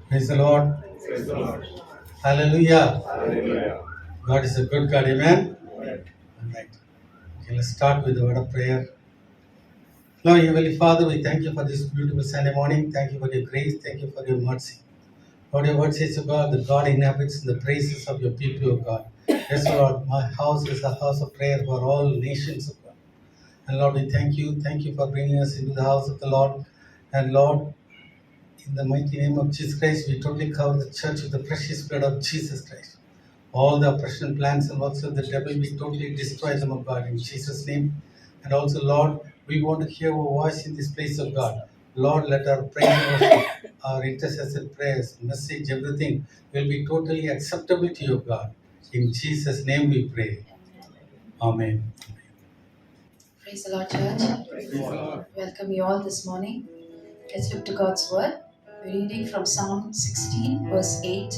Praise the Lord. Praise the Lord. Hallelujah. Hallelujah. God is a good God. Amen. Amen. All right. Okay, let's start with the word of prayer. Lord, Heavenly Father, we thank you for this beautiful Sunday morning. Thank you for your grace. Thank you for your mercy. Lord, your word says, O God, that God inhabits in the praises of your people, O God. Yes, Lord, my house is a house of prayer for all nations, O God. And Lord, we thank you. Thank you for bringing us into the house of the Lord. And Lord, in the mighty name of Jesus Christ, we totally cover the church with the precious blood of Jesus Christ. All the oppression plans and works of the devil, we totally destroy them, O God, in Jesus' name. And also, Lord, we want to hear your voice in this place, of God. Lord, let our praise and worship, our intercessor prayers, message, everything will be totally acceptable to you, God. In Jesus' name we pray. Amen. Praise the Lord, church. Praise the Lord. Welcome you all this morning. Let's look to God's word. We're reading from Psalm 16, verse 8.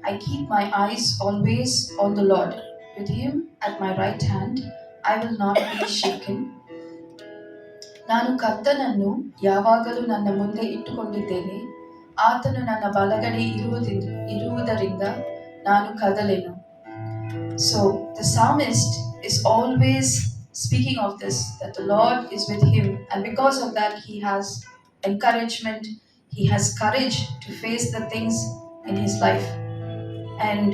I keep my eyes always on the Lord. With him at my right hand, I will not be shaken. ನಾನು ಕರ್ತನನ್ನು ಯಾವಾಗಲೂ ನನ್ನ ಮುಂದೆ ಇಟ್ಟುಕೊಂಡಿದ್ದೇನೆ. ಆತನು ನನ್ನ ಬಲಗಡೆ ಇರುವುದರಿಂದ ನಾನು ಕದಲೆನು. So the psalmist is always speaking of this, that the Lord is with him, and because of that he has encouragement, he has courage to face the things in his life. And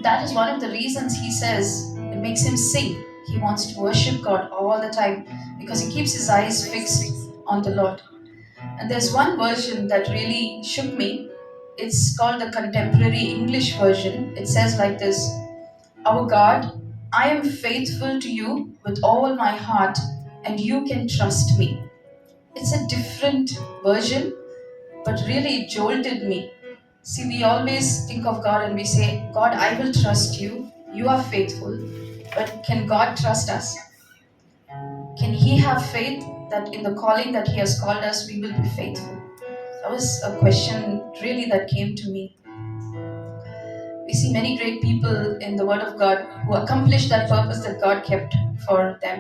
that is one of the reasons he says it makes him sing. He wants to worship God all the time because he keeps his eyes fixed on the Lord. And there's one version that really shook me. It's called the Contemporary English version. It says like this: Our God, I am faithful to you with all my heart, and you can trust me. It's a different version, but really it jolted me. See, we always think of God and we say, God, I will trust you. You are faithful. But can God trust us? Can He have faith that in the calling that He has called us, we will be faithful? That was a question really that came to me. We see many great people in the Word of God who accomplished that purpose that God kept for them.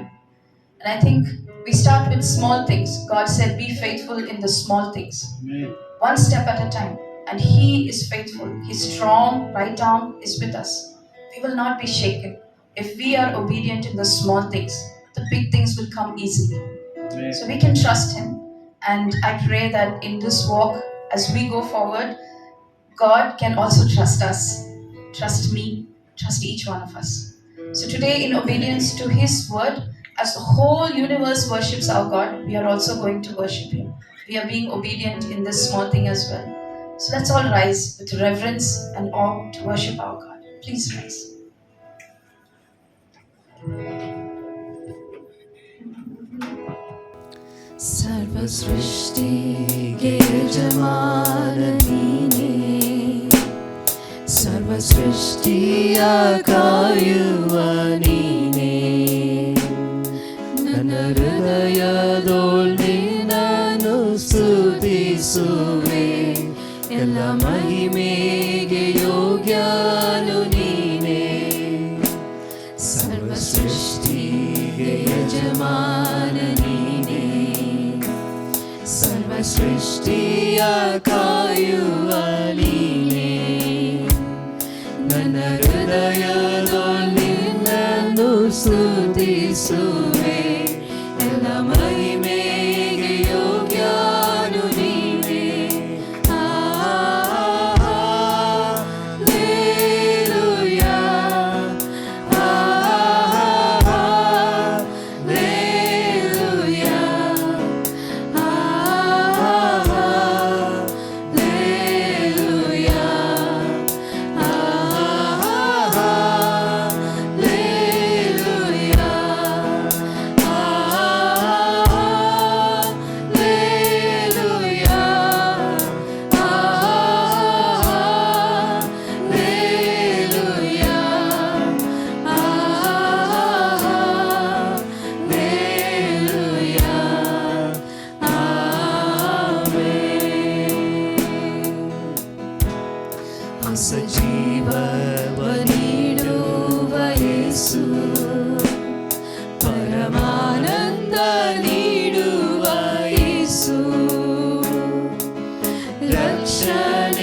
And I think we start with small things. God said, be faithful in the small things. Amen. One step at a time. And He is faithful. His strong right arm is with us. We will not be shaken. If we are obedient in the small things, the big things will come easily. Amen. So we can trust Him. And I pray that in this walk, as we go forward, God can also trust us. Trust me. Trust each one of us. So today, in obedience to His word, as the whole universe worships our God, we are also going to worship Him. We are being obedient in this small thing as well. So let's all rise with reverence and awe to worship our God. Please rise. ಸರ್ವ ಸೃಷ್ಟಿಗೆ ಯಜಮಾನ ನೀನೇ, ಸರ್ವ ಸೃಷ್ಟಿಯ ಕಾಯುವ ನೀನೇ, ನನ್ನ ಹೃದಯದೊಳಗೆ ನಾನು ಸ್ತುತಿಸುವೆ, ಎಲ್ಲ ಮಹಿಮೆಗೆ ಯೋಗ್ಯನು ನೀನೇ, ಸರ್ವ ಸೃಷ್ಟಿಗೆ ಯಜಮಾನ ನೀನೇ, ಸರ್ವ ಸೃಷ್ಟಿಯ ಕಾಯುವ ನೀನೇ, ನನ್ನ ಹೃದಯದೊಳಗೆ ನಿನ್ನನ್ನು ಸ್ತುತಿಸುವೆ, ಎಲ್ಲ ಮಹಿಮೆಗೆ ಯೋಗ್ಯನು ನೀನೇ. Hallelujah, ಹೊಸ ಜೀವವ ನೀಡುವ ಯೇಸು, ಪರಮಾನಂದ ನೀಡುವ ಯೇಸು, ರಕ್ಷಣೆ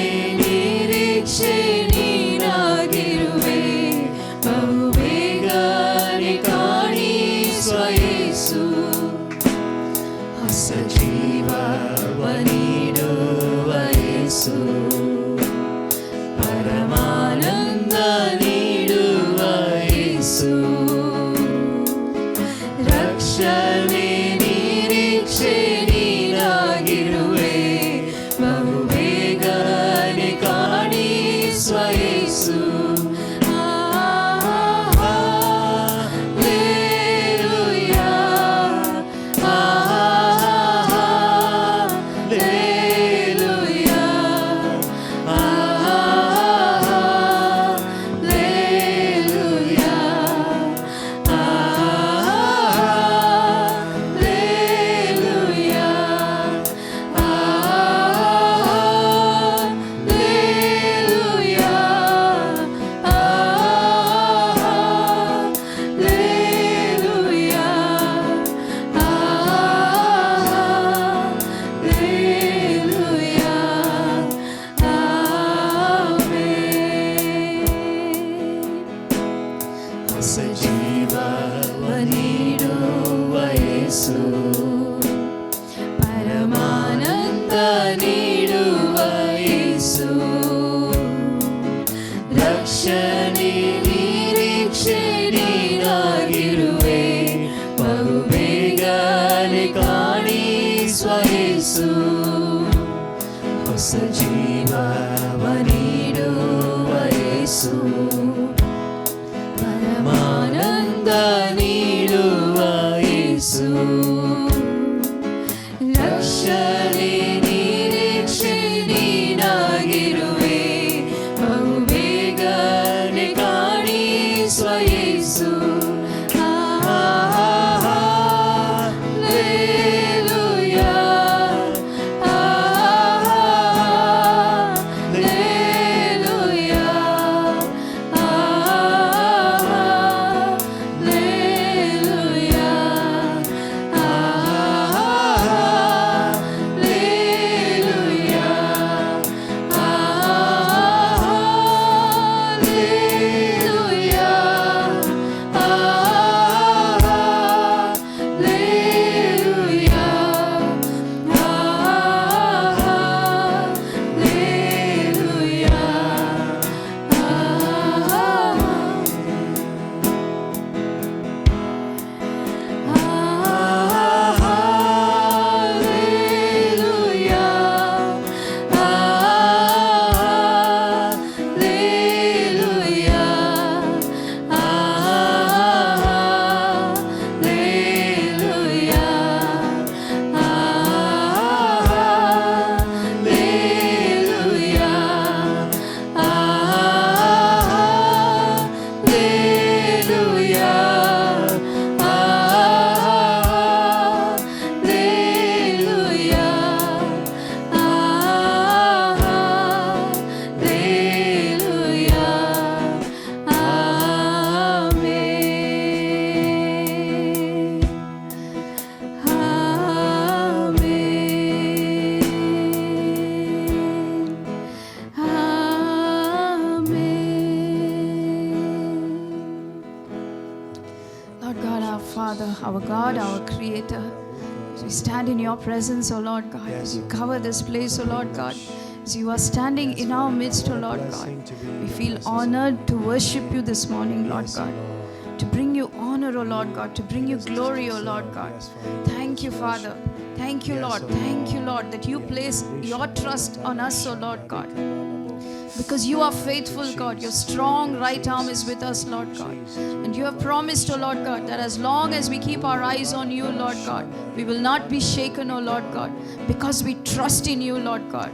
ಯೇಸು ರಕ್ಷಣೆ ನಿರೀಕ್ಷೆ ನೀನಾಗಿರುವೆ ಬಹು ಬೇಗನೆ ಕಾಣಿಸುವ ಯೇಸು ಹೊಸ ಜೀವವ ನೀಡುವ ಯೇಸು ಪರಮಾನಂದ ನೀಡುವ ಯೇಸು ರಕ್ಷಣೆ ನಿರೀಕ್ಷೆ ನೀನಾಗಿರುವೆ ಬಹು ಬೇಗನೆ ಕಾಣಿಸುವ ಯೇಸು our God, our Creator. As we stand in your presence, O Lord God, as you cover this place, O Lord God, as you are standing in our midst, O Lord God, we feel honored to worship you this morning, Lord God, to bring you honor, O Lord God, to bring you glory, O Lord God. Thank you, Father. Thank you, Lord. Thank you, Lord, that you place your trust on us, O Lord God. Because you are faithful, God. Your strong right arm is with us, Lord God. And you have promised, O Lord God, that as long as we keep our eyes on you, Lord God, we will not be shaken, O Lord God, because we trust in you, Lord God.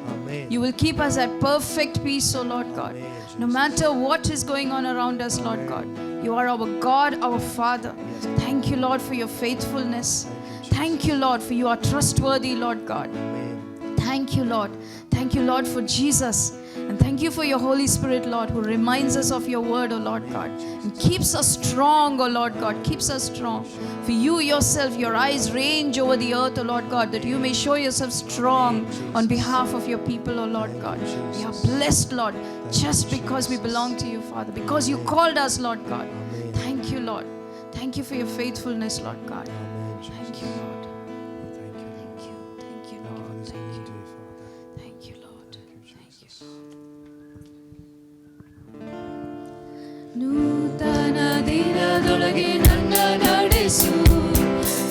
You will keep us at perfect peace, O Lord God. No matter what is going on around us, Lord God, you are our God, our Father. Thank you, Lord, for your faithfulness. Thank you, Lord, for you are trustworthy, Lord God. Thank you, Lord. Thank you, Lord, for Jesus. And thank you for your Holy Spirit, Lord, who reminds us of your word, O Lord God, and keeps us strong, O Lord God, keeps us strong. For you yourself, your eyes range over the earth, O Lord God, that you may show yourself strong on behalf of your people, O Lord God. We are blessed, Lord, just because we belong to you, Father, because you called us, Lord God. Thank you, Lord. Thank you for your faithfulness, Lord God. Thank you, Lord. Thank you. Thank you, Lord. Thank you. Thank you, Lord. Thank you. ನೂತನ ದಿನದೊಳಗೆ ನನ್ನ ನಡೆಸು,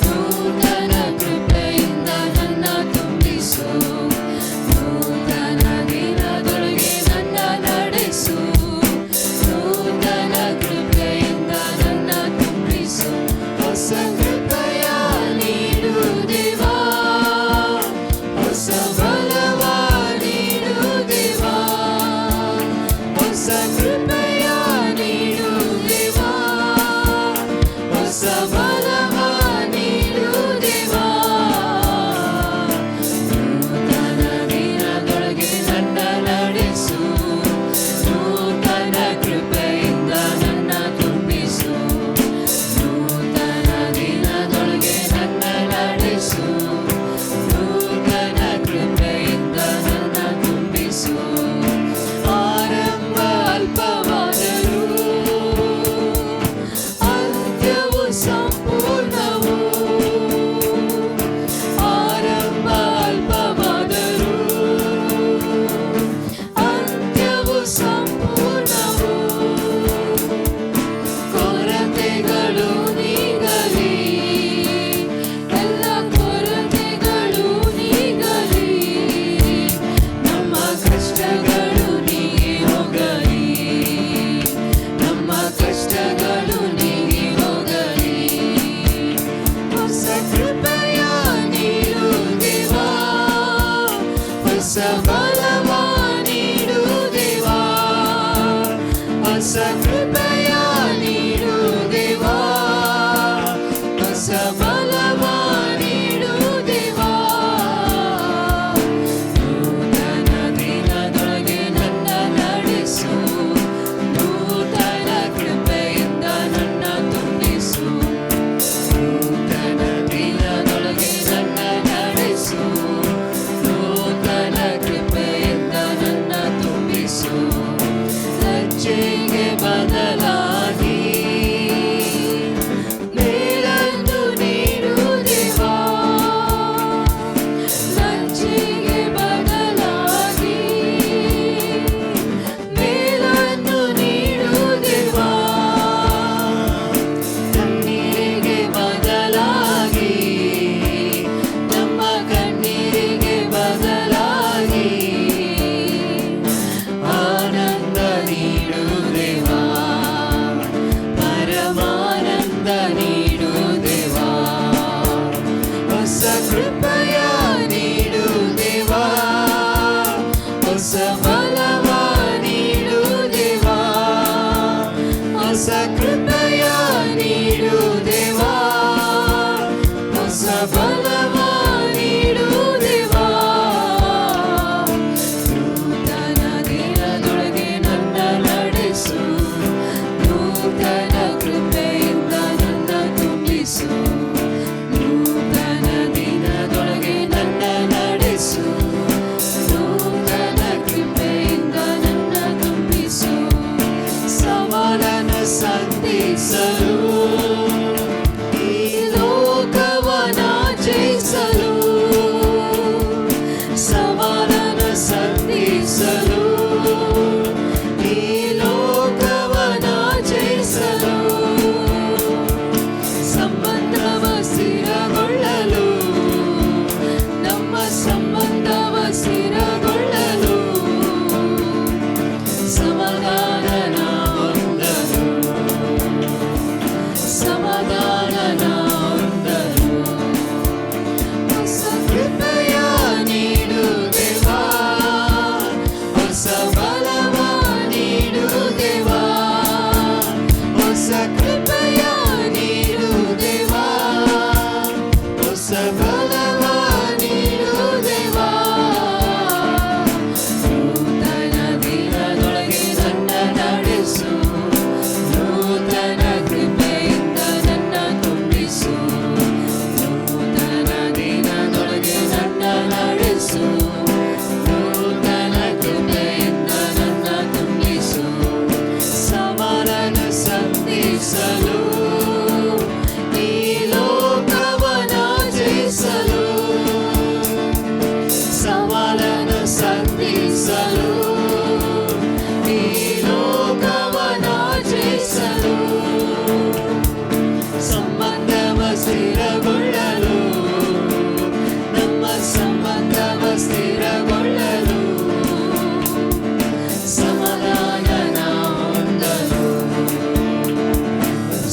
ನೂತನ ಕೃಪೆಯಿಂದ ನನ್ನ ತುಂಬಿಸು. ನೂತನ ದಿನದೊಳಗೆ ನನ್ನ ನಡೆಸು, ನೂತನ ಕೃಪೆಯಿಂದ ನನ್ನ ತುಂಬಿಸು. ಹೊಸ ಕೃಪೆಯ ನೀಡು ಹೊಸ ಬಲವ ನೀಡು ದೇವಾ, ಹೊಸ ಕೃಪೆಯ ನೀಡು ದೇವಾ, ಹೊಸ ಬಲವ ನೀಡು ದೇವಾ. ನೂತನ ದಿನದೊಳಗೆ ನನ್ನ ನಡೆಸು, ನೂತನ ಕೃಪೆಯಿಂದ ನನ್ನ ತುಂಬಿಸು. ನೂತನ ದಿನದೊಳಗೆ ನನ್ನ ನಡೆಸು, ನೂತನ ಕೃಪೆಯಿಂದ ನನ್ನ ತುಂಬಿಸು. ಲಜ್ಜೆಗೆ ಬದಲಾಗಿ ಮೇಲನ್ನು ನೀಡು ದೇವಾ, ಲಜ್ಜೆಗೆ ಬದಲಾಗಿ ಮೇಲನ್ನು ನೀಡು ದೇವಾ. ಕಣ್ಣೀರಿಗೆ ಬದಲಾಗಿ ನಮ್ಮ ಕಣ್ಣೀರಿಗೆ ಬದಲಾಗಿ ಆನಂದ ನೀಡು ದೇವಾ, ಪರಮಾನಂದ ನೀಡು ದೇವಾ. ಹೊಸ ಕೃಪೆಯ ನೀಡು ದೇವಾ, ಹೊಸ ಬಲವ ನೀಡು ದೇವಾ, ಹೊಸ ಕೃಪೆಯ ನೀಡು ದೇವಾ, ಹೊಸ ಬಲವ ನೀಡು ದೇವಾ. ನೂತನ ದಿನದೊಳಗೆ ನನ್ನ ನಡೆಸು, ನೂತನ ಕೃಪೆಯಿಂದ ನನ್ನ ತುಂಬಿಸು. ನೂತನ ದಿನದೊಳಗೆ ನನ್ನ ನಡೆಸು, ನೂತನ ಕೃಪೆಯಿಂದ ನನ್ನ ತುಂಬಿಸು. ಸವಾಲನ ಸಂಧಿಸಲು, ಈ ಲೋಕವನ ಜಯಿಸಲು, ಸವಾಲನ ಸಂಧಿಸಲು, ಈ ಲೋಕವನ ಜಯಿಸಲು. ಸಂಬಂಧವ ಸ್ಥಿರಗೊಳ್ಳಲು, ನಮ್ಮ ಸಂಬಂಧವ ಸ್ಥಿರಗೊಳ್ಳಲು, ಸಮಾಧಾನ ಹೊಂದಲು, ಸಮಾಧಾನ ಹೊಂದಲು. ಹೊಸ ಕೃಪೆಯ ನೀಡು ದೇವಾ, ಹೊಸ ಬಲವ ನೀಡು ದೇವಾ, ಹೊಸ ಕೃಪೆಯ ನೀಡು ದೇವಾ, ಹೊಸ ಬಲವ ನೀಡು ದೇವಾ. ನೂತನ ದಿನದೊಳಗೆ ನನ್ನ ನಡೆಸು, ನೂತನ ಕೃಪೆಯಿಂದ ನನ್ನ ತುಂಬಿಸು. ನೂತನ ದಿನದೊಳಗೆ ನನ್ನ ನಡೆಸು, ನೂತನ ಕೃಪೆಯಿಂದ ನನ್ನ ತುಂಬಿಸು. ಸವಾಲನ ಸಂಧಿಸಲು, ಈ ಲೋಕವನ ಜಯಿಸಲು, ಸವಾಲನ ಸಂಧಿಸಲು, ಈ ಲೋಕವನ ಜಯಿಸಲು. ಸಂಬಂಧವ ಸ್ಥಿರಗೊಳ್ಳಲು, ನಮ್ಮ ಸಂಬಂಧವ ಸ್ಥಿರಗೊಳ್ಳಲು, ಸಮಾಧಾನ ಹೊಂದಲು,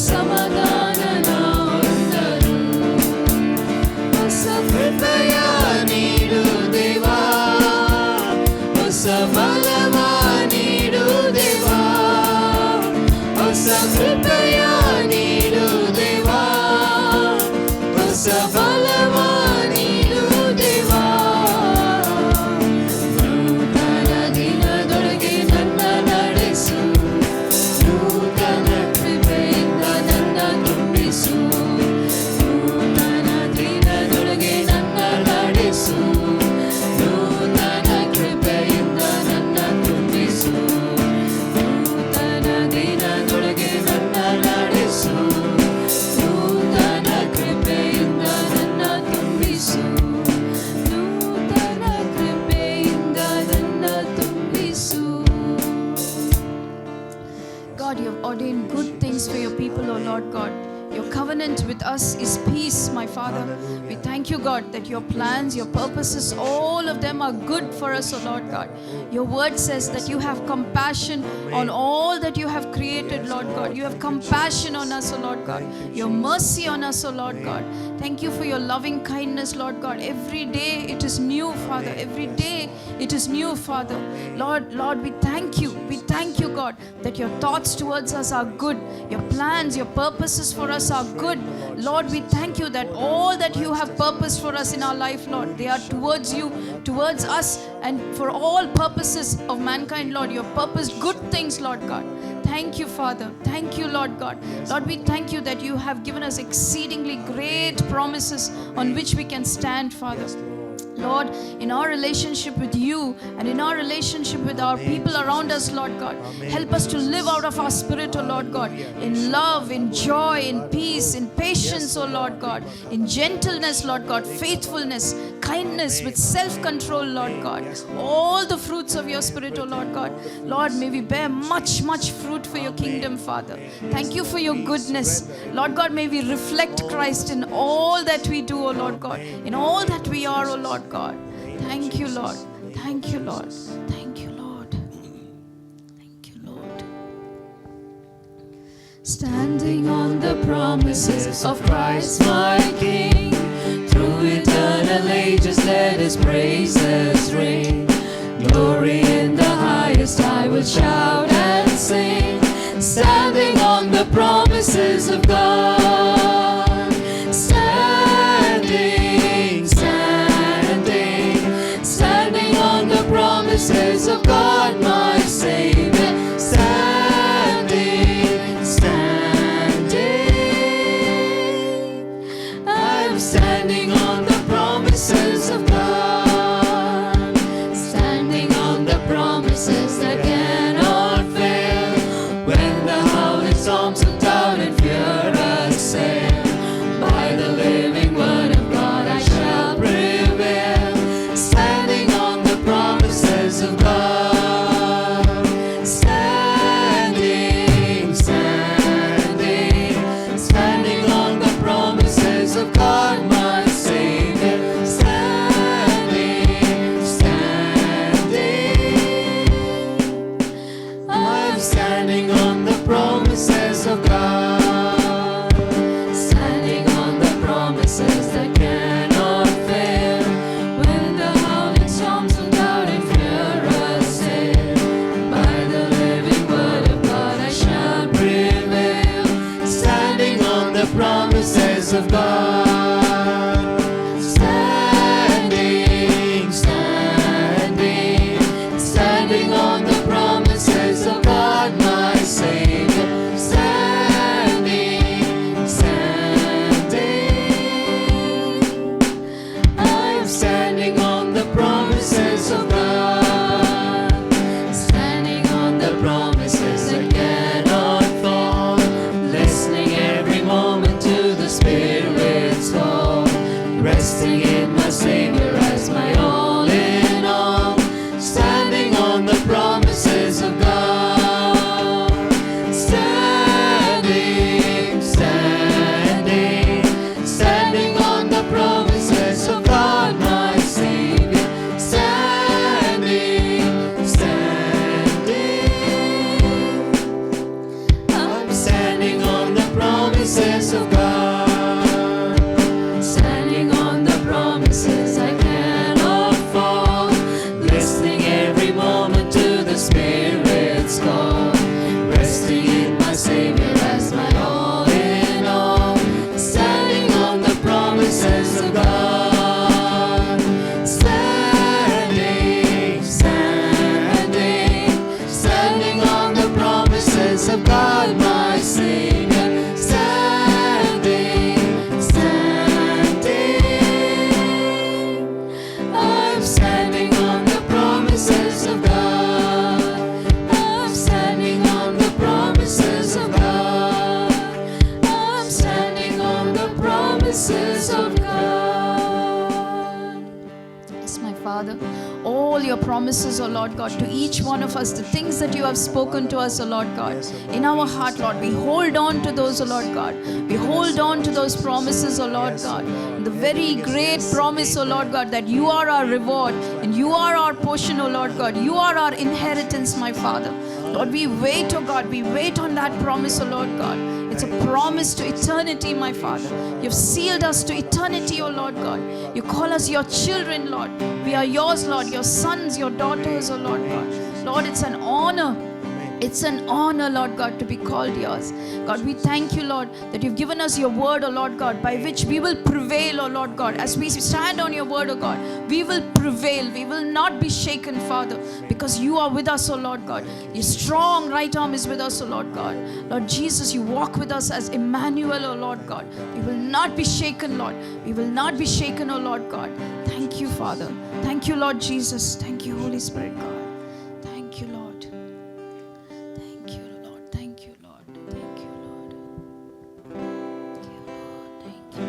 ಸಮಾಧಾನ ಹೊಂದಲು. ಹೊಸ ಕೃಪೆಯ ನೀಡು ದೇವಾ, ಹೊಸ ಬಲವ ನೀಡು ದೇವಾ, ಹೊಸ ಕೃಪೆಯ ನೀಡು ದೇವಾ, ಹೊಸ ಬಲವ ನೀಡು ದೇವಾ. ನೂತನ ದಿನದೊಳಗೆ ನನ್ನ ನಡೆಸು, ನೂತನ ಕೃಪೆಯಿಂದ ನನ್ನ ತುಂಬಿಸು. ನೂತನ ದಿನದೊಳಗೆ ನನ್ನ ನಡೆಸು, ನೂತನ ಕೃಪೆಯಿಂದ ನನ್ನ ತುಂಬಿಸು. ನೂತನ ದಿನದೊಳಗೆ ನನ್ನ ನಡೆಸು, ನೂತನ ಕೃಪೆಯಿಂದ ನನ್ನ ತುಂಬಿಸು. ನೂತನ ಕೃಪೆಯಿಂದ ನನ್ನ ತುಂಬಿಸು. God, you have ordained good things for your people, O Lord God. Your covenant with us is peace, my Father. We thank you, God, that your plans, your purposes, all of them are good for us, O Lord God. Your word says that you have compassion on all that you have created, Lord God. You have compassion on us, O Lord God. Your mercy on us, O Lord God. Thank you for your loving kindness, Lord God. Every day it is new, Father. Every day is new, Father. Lord, we thank you. We thank you, God, that your thoughts towards us are good. Your plans, your purposes for us are good. Lord, we thank you that all that you have purposed for us in our life, Lord, they are towards you, towards us, and for all purposes of mankind, Lord. Your purpose, good things, Lord God. Thank you, Father. Thank you, Lord God. Lord, we thank you that you have given us exceedingly great promises on which we can stand, Father. Lord, in our relationship with you and in our relationship with our people around us, Lord God, help us to live out of our spirit, oh Lord God, in love, in joy, in peace, in patience, oh Lord God, in gentleness, Lord God, faithfulness, kindness, with self-control, Lord God. All the fruits of your spirit, oh Lord God. Lord, may we bear much, much fruit for your kingdom, Father. Thank you for your goodness. Lord God, may we reflect Christ in all that we do, oh Lord God, in all that we are, oh Lord God. Thank you, Lord. Thank you, Lord. Thank you, Lord. Thank you, Lord. Standing on the promises of Christ my King, through eternal ages let his praises ring. Glory in the highest I will shout and sing, standing on the promises of God. Standing, standing, standing on the promises of God my Savior. Standing, standing, I'm standing on the promises of God, standing on the promises that cannot fail. When the howling storms of doubt and fear assail, by the living word of God I shall prevail. Standing on the promises of God. Standing, standing, standing on the promises of God my Savior. Standing, standing, I'm standing on the promises of God, standing on the promises that cannot fail. When the howling storms of doubt and fear assail, by the living word of God I shall prevail. Standing on the promises of God. Standing, standing, standing on the promises of God my Savior. Standing, standing, I'm standing on the promises of God, standing on the promises that cannot fall, listening every moment to the Spirit's call, resting in my Savior as my all in all, standing on the promises of God. Standing, standing, standing on the promises of God my Savior. Standing, standing, I'm standing on the promises of God, standing on the promises I cannot fall, listening every moment to the Spirit's call, resting in my Savior as my all in all, standing on the promises of God. Standing, standing, standing on the promises of God my Savior. Standing, standing, I'm standing on the promises of God. I'm standing on the promises of God. I'm standing on the promises of God. Yes, my Father, all your promises, O Lord God, to each one of us, the things that you have spoken to us, O Lord God, in our heart, Lord, we hold on to those, O Lord God. We hold on to those promises, O Lord God. The very great promise, O Lord God, that you are our reward and you are our portion, O Lord God. You are our inheritance, my Father. Lord, we wait, O God, we wait on that promise, O Lord God. It's a promise to eternity, my Father. You've sealed us to eternity, O Lord God. You call us your children, Lord. We are yours, Lord, your sons, your daughters, O Lord God. Lord, it's an honor. It's an honor, Lord God, to be called yours. God, we thank you, Lord, that you've given us your word, O Lord God, by which we will prevail, O Lord God. As we stand on your word, O God, we will prevail. We will not be shaken, Father, because you are with us, O Lord God. Your strong right arm is with us, O Lord God. Lord Jesus, you walk with us as Emmanuel, O Lord God. We will not be shaken, Lord. We will not be shaken, O Lord God. Thank you, Father. Thank you, Lord Jesus. Thank you, Holy Spirit, God. Thank you, Lord. Thank you, Lord. Thank you, Lord. Thank you, Lord. Thank you, Lord. Thank you.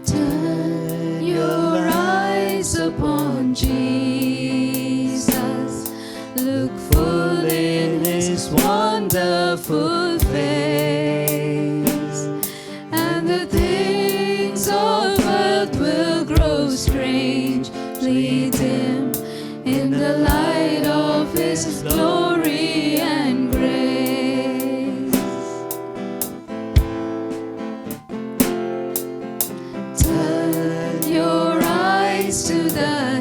Turn your eyes upon Jesus. Look full in his wonderful face, and the things of earth will grow strangely dim in the light of his glory and grace. Turn your eyes to the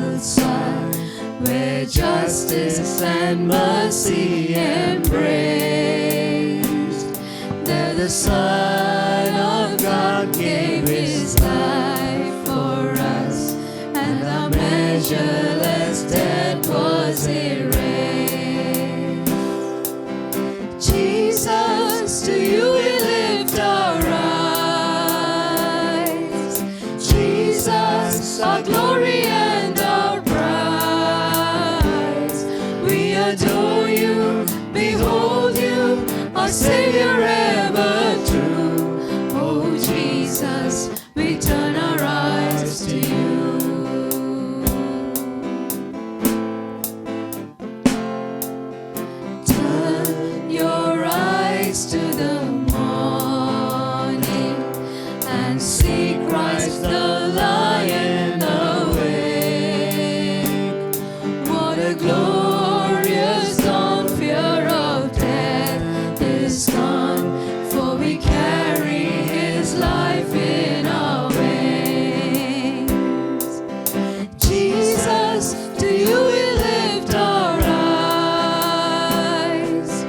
hillside, where justice and mercy embraced. There the Son of God gave his life for us, and the measureless debt was erased. Jesus, to you we lift our eyes. Jesus, our glory and our prize. We adore you, behold you, our Savior ever true. Oh Jesus, we turn our eyes to you. Turn your eyes to the morning and see Christ the Lion awake. What a glorious dawn, fear of death is gone, for we carry his life in our veins. Jesus, to you we lift our eyes.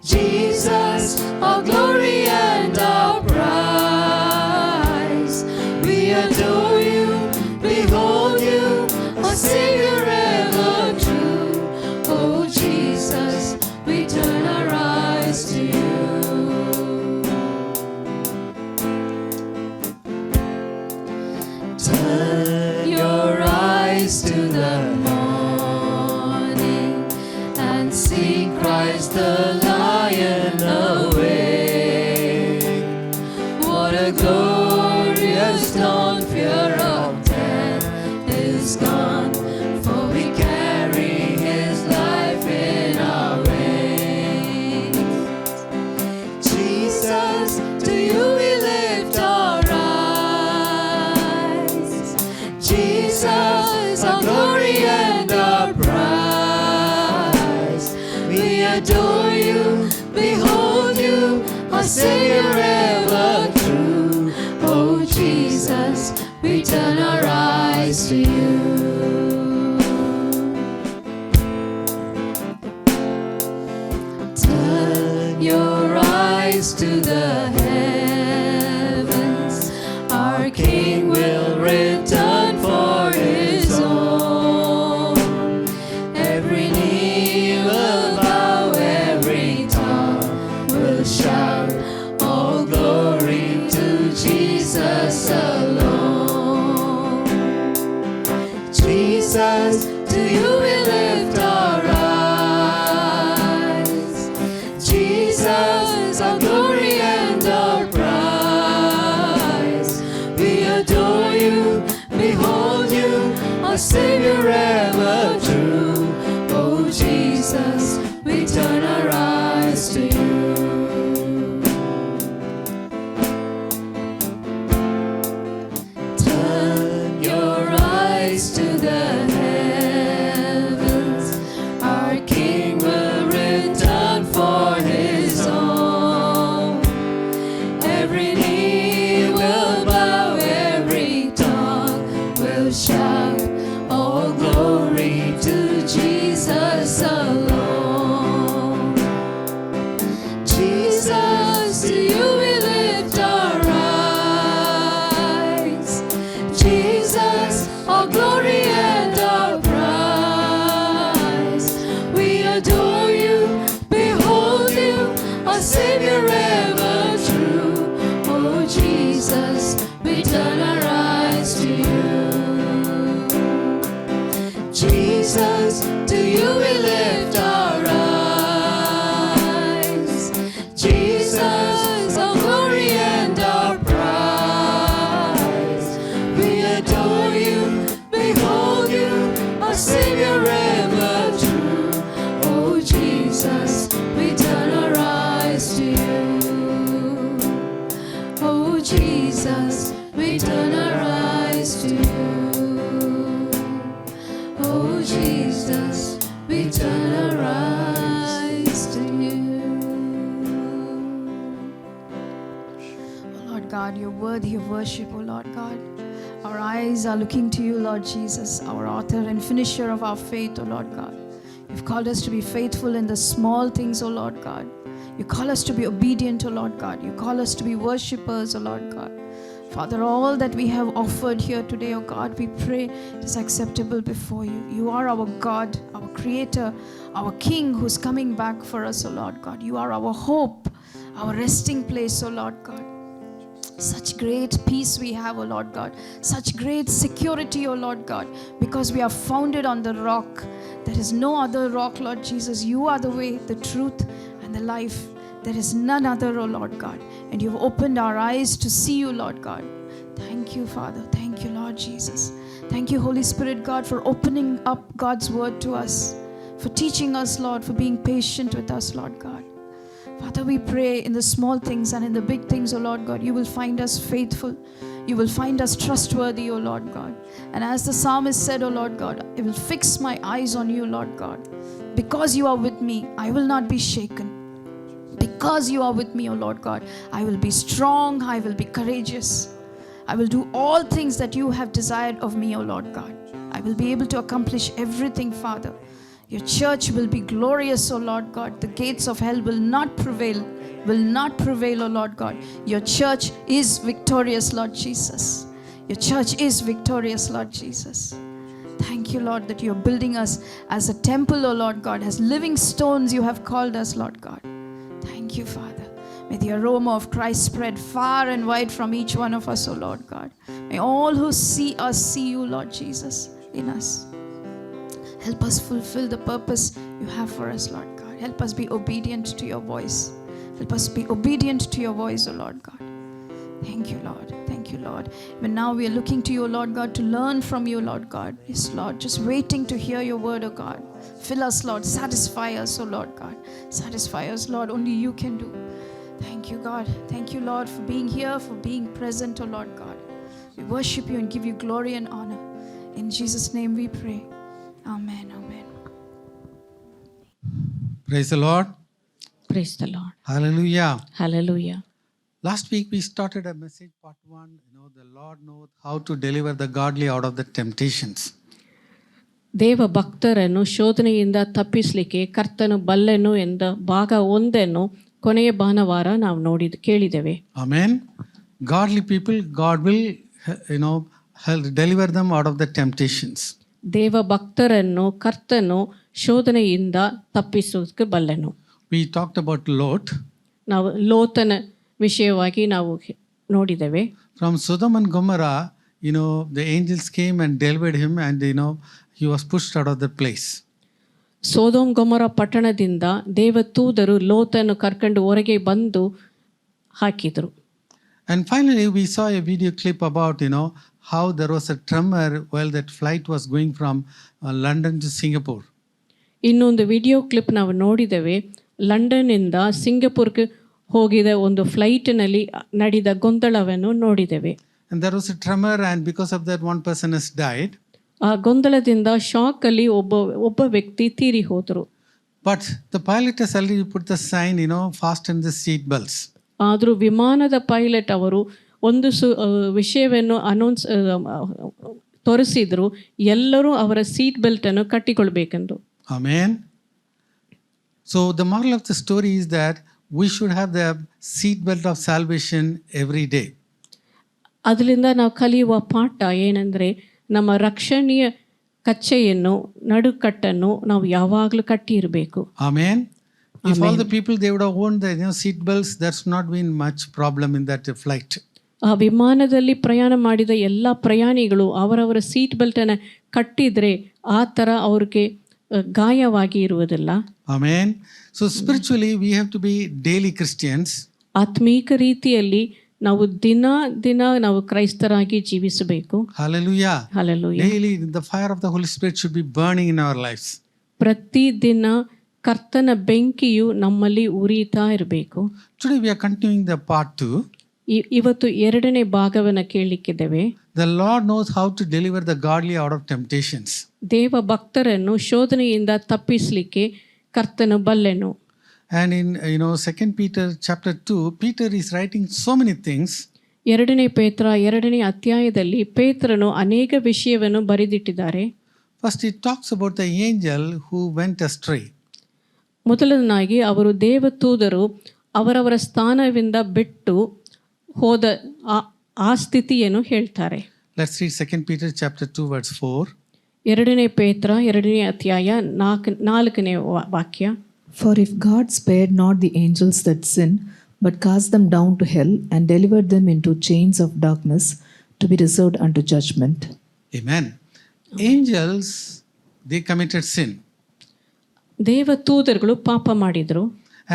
Jesus, our glory and our prize. We adore you, behold you, our Savior ever true. Oh Jesus, we turn our eyes to you. Turn your eyes to the morning and see Christ the Lion awake. What a glorious dawn, fear of death is gone, for we carry his life in our veins. Jesus, to you we lift our eyes. Jesus, our glory and our prize. We adore you, behold you, our Savior ever true. Oh Jesus, we turn our eyes to you. Turn your eyes to the heavens. Our King will return for his own. Every knee will bow, every tongue will shout, all glory to Jesus alone. Jesus, to you we lift our eyes. Jesus, our glory and our prize. We adore you, behold you, our Savior ever true. Oh Jesus, we turn our eyes to you. Jesus, we turn our eyes to you. Oh Jesus, we turn our eyes to you. Oh Lord God, you're worthy of worship, oh Lord God. Our eyes are looking to you, Lord Jesus, our author and finisher of our faith, oh Lord God. You've called us to be faithful in the small things, oh Lord God. You call us to be obedient, oh Lord God. You call us to be worshippers, oh Lord God. Father, all that we have offered here today, oh God, we pray it is acceptable before you. You are our God, our Creator, our King who's coming back for us, oh Lord God. You are our hope, our resting place, oh Lord God. Such great peace we have, oh Lord God. Such great security, oh Lord God, because we are founded on the rock. There is no other rock, Lord Jesus. You are the way, the truth, and the life. There is none other, oh Lord God. And you've opened our eyes to see you, Lord God. Thank you, Father. Thank you, Lord Jesus. Thank you, Holy Spirit, God, for opening up God's word to us, for teaching us, Lord, for being patient with us, Lord God. Father, we pray in the small things and in the big things, O Lord God, you will find us faithful. You will find us trustworthy, O Lord God. And as the psalmist said, O Lord God, I will fix my eyes on you, Lord God. Because you are with me, I will not be shaken. Because you are with me, O Lord God, I will be strong, I will be courageous. I will do all things that you have desired of me, O Lord God. I will be able to accomplish everything, Father. Your church will be glorious, O Lord God. The gates of hell will not prevail, O Lord God. Your church is victorious, Lord Jesus. Your church is victorious, Lord Jesus. Thank you, Lord, that you're building us as a temple, O Lord God. As living stones you have called us, Lord God. Thank you, Father. May the aroma of Christ spread far and wide from each one of us, O Lord God. May all who see us see you, Lord Jesus, in us. Help us fulfill the purpose you have for us, Lord God. Help us be obedient to your voice. Help us be obedient to your voice, O Lord God. Thank you, Lord. Thank you, Lord. Even now we are looking to you, Lord God, to learn from you, Lord God. Yes, Lord, just waiting to hear your word, O God. Fill us, Lord. Satisfy us, O Lord God. Satisfy us, Lord. Only you can do. Thank you, God. Thank you, Lord, for being here, for being present, O Lord God. We worship you and give you glory and honor. In Jesus' name we pray. Amen. Amen. Praise the Lord. Praise the Lord. Hallelujah. Hallelujah. Last week we started a message, part 1. The Lord knows how to deliver the godly out of the temptations. ದೇವ ಭಕ್ತರನ್ನು ಶೋಧನೆಯಿಂದ ತಪ್ಪಿಸಲಿಕ್ಕೆ ಕರ್ತನು ಬಲ್ಲೆನು ಎಂದ ಭಾಗ 1 ಕೊನೆಯ ಭಾನುವಾರ ನಾವು ಕೇಳಿದ್ದೇವೆ. Amen. Godly people, God will, deliver them out of the temptations. ದೇವ ಭಕ್ತರನ್ನು ಕರ್ತನು ಶೋಧನೆಯಿಂದ ತಪ್ಪಿಸೋದಕ್ಕೆ ಬಲ್ಲೆನು. We talked about Lot. ನಾವು ಲೋತನ ವಿಷಯವಾಗಿ ನಾವು ನೋಡಿದ್ದೇವೆ. From Sodom and Gomorrah, the angels came and delivered him, and he was pushed out of the place. Sodom ಗೊಮೊರ ಪಟ್ಟಣದಿಂದ ದೇವದೂತರು ಲೋತನ್ನು ಕರ್ಕೊಂಡು ಹೊರಗೆ ಬಂದು ಹಾಕಿದರು. And finally we saw a video clip about how there was a tremor while that flight was going from London to Singapore. ಇನ್ನೊಂದು video clip ನಾವು ನೋಡಿದ್ದೇವೆ. ಲಂಡನ್ನಿಂದ ಸಿಂಗಪುರ್ಗೆ ಹೋಗಿದ ಒಂದು ಫ್ಲೈಟ್ನಲ್ಲಿ ನಡೆದ ಗೊಂದಲವನ್ನು ನೋಡಿದ್ದೇವೆ. And there was a tremor, and because of that one person has died. ಆ ಗೊಂದಲದಿಂದ shock ಅಲ್ಲಿ ಒಬ್ಬ ವ್ಯಕ್ತಿ ತೀರಿ ಹೋದರು. But the pilot has already put the sign, fasten the seat belts. ಆದರೂ ವಿಮಾನದ ಪೈಲಟ್ ಅವರು ಒಂದು ವಿಷಯವನ್ನು ಅನೌನ್ಸ್ ತೋರಿಸಿದ್ರು, ಎಲ್ಲರೂ ಅವರ ಸೀಟ್ ಬೆಲ್ಟ್ ಅನ್ನು ಕಟ್ಟಿಕೊಳ್ಬೇಕೆಂದು. Amen. So the moral of the story is that we should have the seat belt of salvation every day. ಅದರಿಂದ ನಾವು ಕಲಿಯುವ ಪಾಠ ಏನಂದರೆ, ನಮ್ಮ ರಕ್ಷಣೆಯ ಕಚ್ಚೆಯನ್ನು ನಡುಕಟ್ಟನ್ನು ನಾವು ಯಾವಾಗಲೂ ಕಟ್ಟಿರಬೇಕು. Amen. If all the people they would have worn the seat belts, that's not been much problem in that flight. ಆ ವಿಮಾನದಲ್ಲಿ ಪ್ರಯಾಣ ಮಾಡಿದ ಎಲ್ಲ ಪ್ರಯಾಣಿಗಳು ಅವರವರ ಸೀಟ್ ಬೆಲ್ಟನ್ನು ಕಟ್ಟಿದರೆ ಆ ಥರ ಅವ್ರಿಗೆ ಗಾಯವಾಗಿ ಇರುವುದಿಲ್ಲ. Amen. So spiritually we have to be daily Christians. ಆತ್ಮೀಕ ರೀತಿಯಲ್ಲಿ ನಾವು ದಿನ ನಾವು ಕ್ರೈಸ್ತರಾಗಿ ಜೀವಿಸಬೇಕು. Hallelujah. Hallelujah. Daily the fire of the Holy Spirit should be burning in our lives. ಪ್ರತಿದಿನ ಕರ್ತನ ಬೆಂಕಿಯು ನಮ್ಮಲ್ಲಿ ಉರಿತಾ ಇರಬೇಕು. Today we are continuing the part 2. ಇವತ್ತು ಎರಡನೇ ಭಾಗವನ್ನು ಕೇಳಲಿಕ್ಕಿದ್ದೇವೆ. The Lord knows how to deliver the godly out of temptations. ದೇವ ಭಕ್ತರನ್ನು ಶೋಧನೆಯಿಂದ ತಪ್ಪಿಸಲಿಕ್ಕೆ ಕರ್ತನು ಬಲ್ಲೆನು. And in 2 Peter chapter 2, Peter is writing so many things. ಎರಡನೇ ಪೇತ್ರ ಎರಡನೇ ಅಧ್ಯಾಯದಲ್ಲಿ ಪೇತ್ರನು ಅನೇಕ ವಿಷಯವನ್ನು ಬರೆದಿಟ್ಟಿದ್ದಾರೆ. First he talks about the angel who went astray. ಮೊದಲನಾಗಿ ಅವರು ದೇವದೂತರು ಅವರವರ ಸ್ಥಾನದಿಂದ ಬಿಟ್ಟು ಹೋದ ಆ ಸ್ಥಿತಿಯನ್ನು ಹೇಳ್ತಾರೆ. Let's read 2 Peter chapter 2 verse 4. ಎರಡನೇ ಪೇತ್ರ ಎರಡನೇ ಅಧ್ಯಾಯ ನಾಲ್ಕನೇ ವಾಕ್ಯ. For if God spared not the angels that sinned, but cast them down to hell, and delivered them into chains of darkness, to be reserved unto judgment. Amen. Angels, they committed sin. ದೇವದೂತರುಗಳು ಪಾಪ ಮಾಡಿದರು.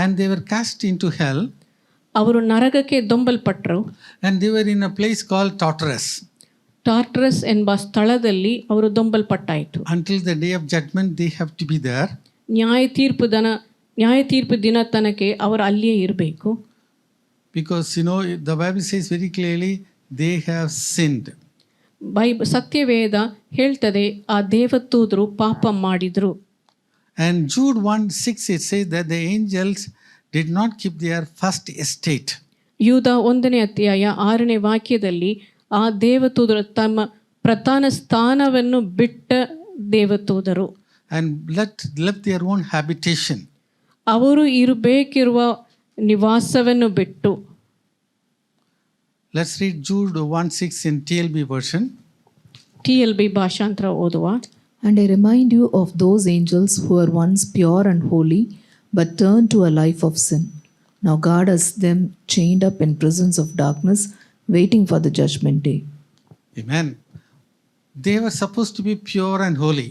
And they were cast into hell. ಅವರು ನರಕಕ್ಕೆ ದೊಂಬಲ್ಪಟ್ಟರು. And they were in a place called Tartarus. ಟಾರ್ಟರಸ್ ಎಂಬ ಸ್ಥಳದಲ್ಲಿ ಅವರು ದೊಂಬಲ್ಪಟ್ಟಾಯಿತು. Until the day of judgment, they have to be there. ನ್ಯಾಯ ತೀರ್ಪು ದಿನ ತನಕ ಅವರು ಅಲ್ಲಿಯೇ ಇರಬೇಕು. Because the Bible says very clearly, they have sinned. ಸತ್ಯವೇದ ಹೇಳ್ತದೆ ಆ ದೇವದೂತರು ಪಾಪ ಮಾಡಿದ್ರು. And Jude 1:6 it says that the angels did not keep their first estate. ಯೂದ 1ನೇ ಅಧ್ಯಾಯ 6ನೇ ವಾಕ್ಯದಲ್ಲಿ ಆ ದೇವದೂತರು ತಮ್ಮ ಪ್ರಧಾನ ಸ್ಥಾನವನ್ನು ಬಿಟ್ಟ ದೇವದೂತರು And left their own habitation. ಅವರು ಇರಬೇಕಿರುವ ನಿವಾಸವನ್ನು ಬಿಟ್ಟು. Let's read Jude 1:6 in TLB version. TLB ಭಾಷಾಂತರ ಓದುವ. And I remind you of those angels who were once pure and holy, but turned to a life of sin. Now God has them chained up in prisons of darkness, waiting for the judgment day. Amen. They were supposed to be pure and holy.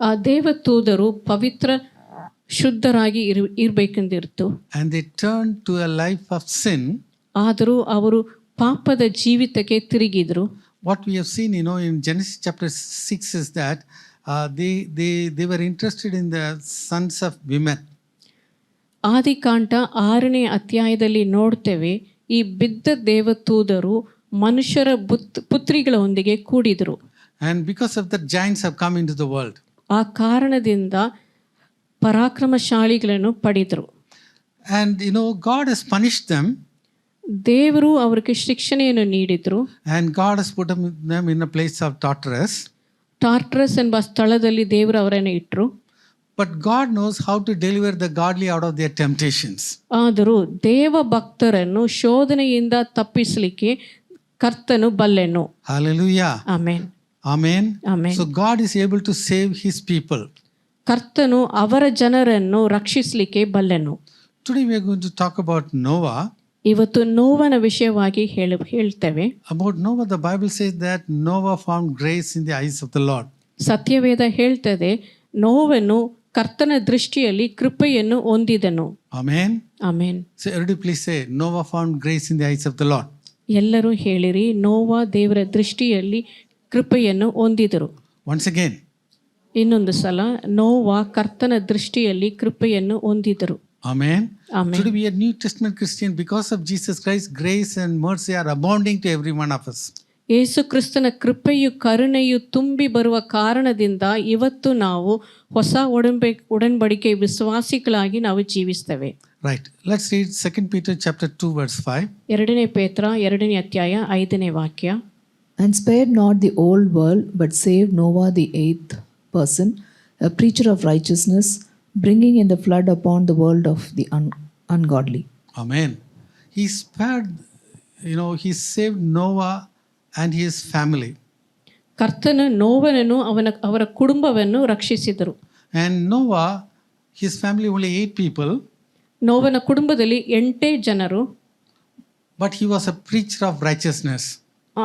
ಆ ದೇವದೂತರು ಪವಿತ್ರ ಶುದ್ಧರಾಗಿ ಇರಬೇಕೆಂದಿರುತ್ತು. And they turned to a life of sin. ಆದರೂ ಅವರು ಪಾಪದ ಜೀವಿತಕ್ಕೆ ತಿರುಗಿದ್ರು. What we have seen, in Genesis chapter 6 is that they were interested in the sons of women. ಆದಿಕಾಂಡ 6ನೇ ಅಧ್ಯಾಯದಲ್ಲಿ ನೋಡ್ತೇವೆ, ಈ ಬಿದ್ದ ದೇವದೂತರು ಮನುಷ್ಯರ ಪುತ್ರಿಗಳೊಂದಿಗೆ ಕೂಡಿದರು. And because of that, giants have come into the world. ಆ ಕಾರಣದಿಂದ ಪರಾಕ್ರಮಶಾಲಿಗಳನ್ನು ಪಡೆದರು. And God has punished them. ದೇವರು ಅವರಿಗೆ ಶಿಕ್ಷಣೆಯನ್ನು ನೀಡಿದ್ರು. And God has put them in a place of Tartarus. ಟಾರ್ಟರಸ್ ಎಂಬ ಸ್ಥಳದಲ್ಲಿ ದೇವರು ಅವರನ್ನು ಇಟ್ಟರು. But God knows how to deliver the godly out of their temptations. ಆದರೂ ದೇವ ಭಕ್ತರನ್ನು ಶೋಧನೆಯಿಂದ ತಪ್ಪಿಸಲಿಕ್ಕೆ ಕರ್ತನು ಬಲ್ಲೆನು. Hallelujah. Amen. Amen. Amen. So God is able to save his people. ಕರ್ತನು ಅವರ ಜನರನ್ನು ರಕ್ಷಿಸಲಿಕ್ಕೆ ಬಲ್ಲೆನು. Today we are going to talk about Noah. ಇವತ್ತು ನೋವನ ವಿಷಯವಾಗಿ ಹೇಳ್ತೇವೆ. About Noah, the Bible says that Noah found grace in the eyes of the Lord. ಸತ್ಯವೇದ ಹೇಳ್ತದೆ, ನೋವನು ಕರ್ತನ ದೃಷ್ಟಿಯಲ್ಲಿ ಕೃಪೆಯನ್ನು ಹೊಂದಿದನು. Amen. Amen. So everybody please say, Noah found grace in the eyes of the Lord. ಎಲ್ಲರೂ ಹೇಳಿರಿ, ನೋವ ದೇವರ ದೃಷ್ಟಿಯಲ್ಲಿ ಕೃಪೆಯನ್ನು ಹೊಂದಿದರು. Once again. ಇನ್ನೊಂದು ಸಲ, ನೋವ ಕರ್ತನ ದೃಷ್ಟಿಯಲ್ಲಿ ಕೃಪೆಯನ್ನು ಹೊಂದಿದರು. Amen. Amen. Today we are New Testament Christian. Because of Jesus Christ, grace and mercy are abounding to every one of us. ಯೇಸು ಕ್ರಿಸ್ತನ ಕೃಪೆಯು ಕರುಣೆಯು ತುಂಬಿ ಬರುವ ಕಾರಣದಿಂದ ಇವತ್ತು ನಾವು ಹೊಸ ಒಡಂಬಡಿಕೆ ವಿಶ್ವಾಸಿಗಳಾಗಿ ನಾವು ಜೀವಿಸ್ತೇವೆ. Right. Let's read 2 Peter chapter 2 verse 5. ಎರಡನೇ ಪೇತ್ರ ಎರಡನೇ ಅಧ್ಯಾಯ 5ನೇ ವಾಕ್ಯ. And spared not the old world, but saved Noah the 8th person, a preacher of righteousness, bringing in the flood upon the world of the ungodly. Amen. He spared, he saved Noah and his family. ಕರ್ತನು ನೋವನನ್ನು ಅವರ ಕುಟುಂಬವನ್ನು ರಕ್ಷಿಸಿದರು. And Noah, his family only 8 people. ನೋವನ ಕುಟುಂಬದಲ್ಲಿ 8 ಜನರು. But he was a preacher of righteousness.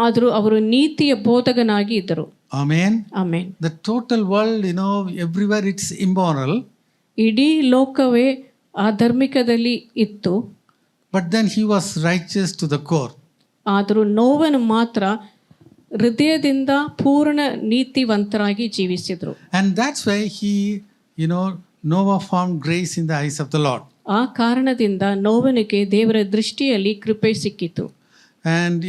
ಆದರೂ ಅವರು ನೀತಿಯ ಬೋಧಕನಾಗಿ ಇದ್ದರು. Amen. Amen. The total world, everywhere it's immoral. ಇಡೀ ಲೋಕವೇ ಅಧಾರ್ಮಿಕದಲ್ಲಿ ಇತ್ತು. But then he was righteous to the core. ಆದರೂ ನೋವನು ಮಾತ್ರ ಹೃದಯದಿಂದ ಪೂರ್ಣ ನೀತಿವಂತರಾಗಿ ಜೀವಿಸಿದರು. And that's why Noah found grace in the eyes of the Lord. ಆ ಕಾರಣದಿಂದ ನೋವನಿಗೆ ದೇವರ ದೃಷ್ಟಿಯಲ್ಲಿ ಕೃಪೆ ಸಿಕ್ಕಿತು. And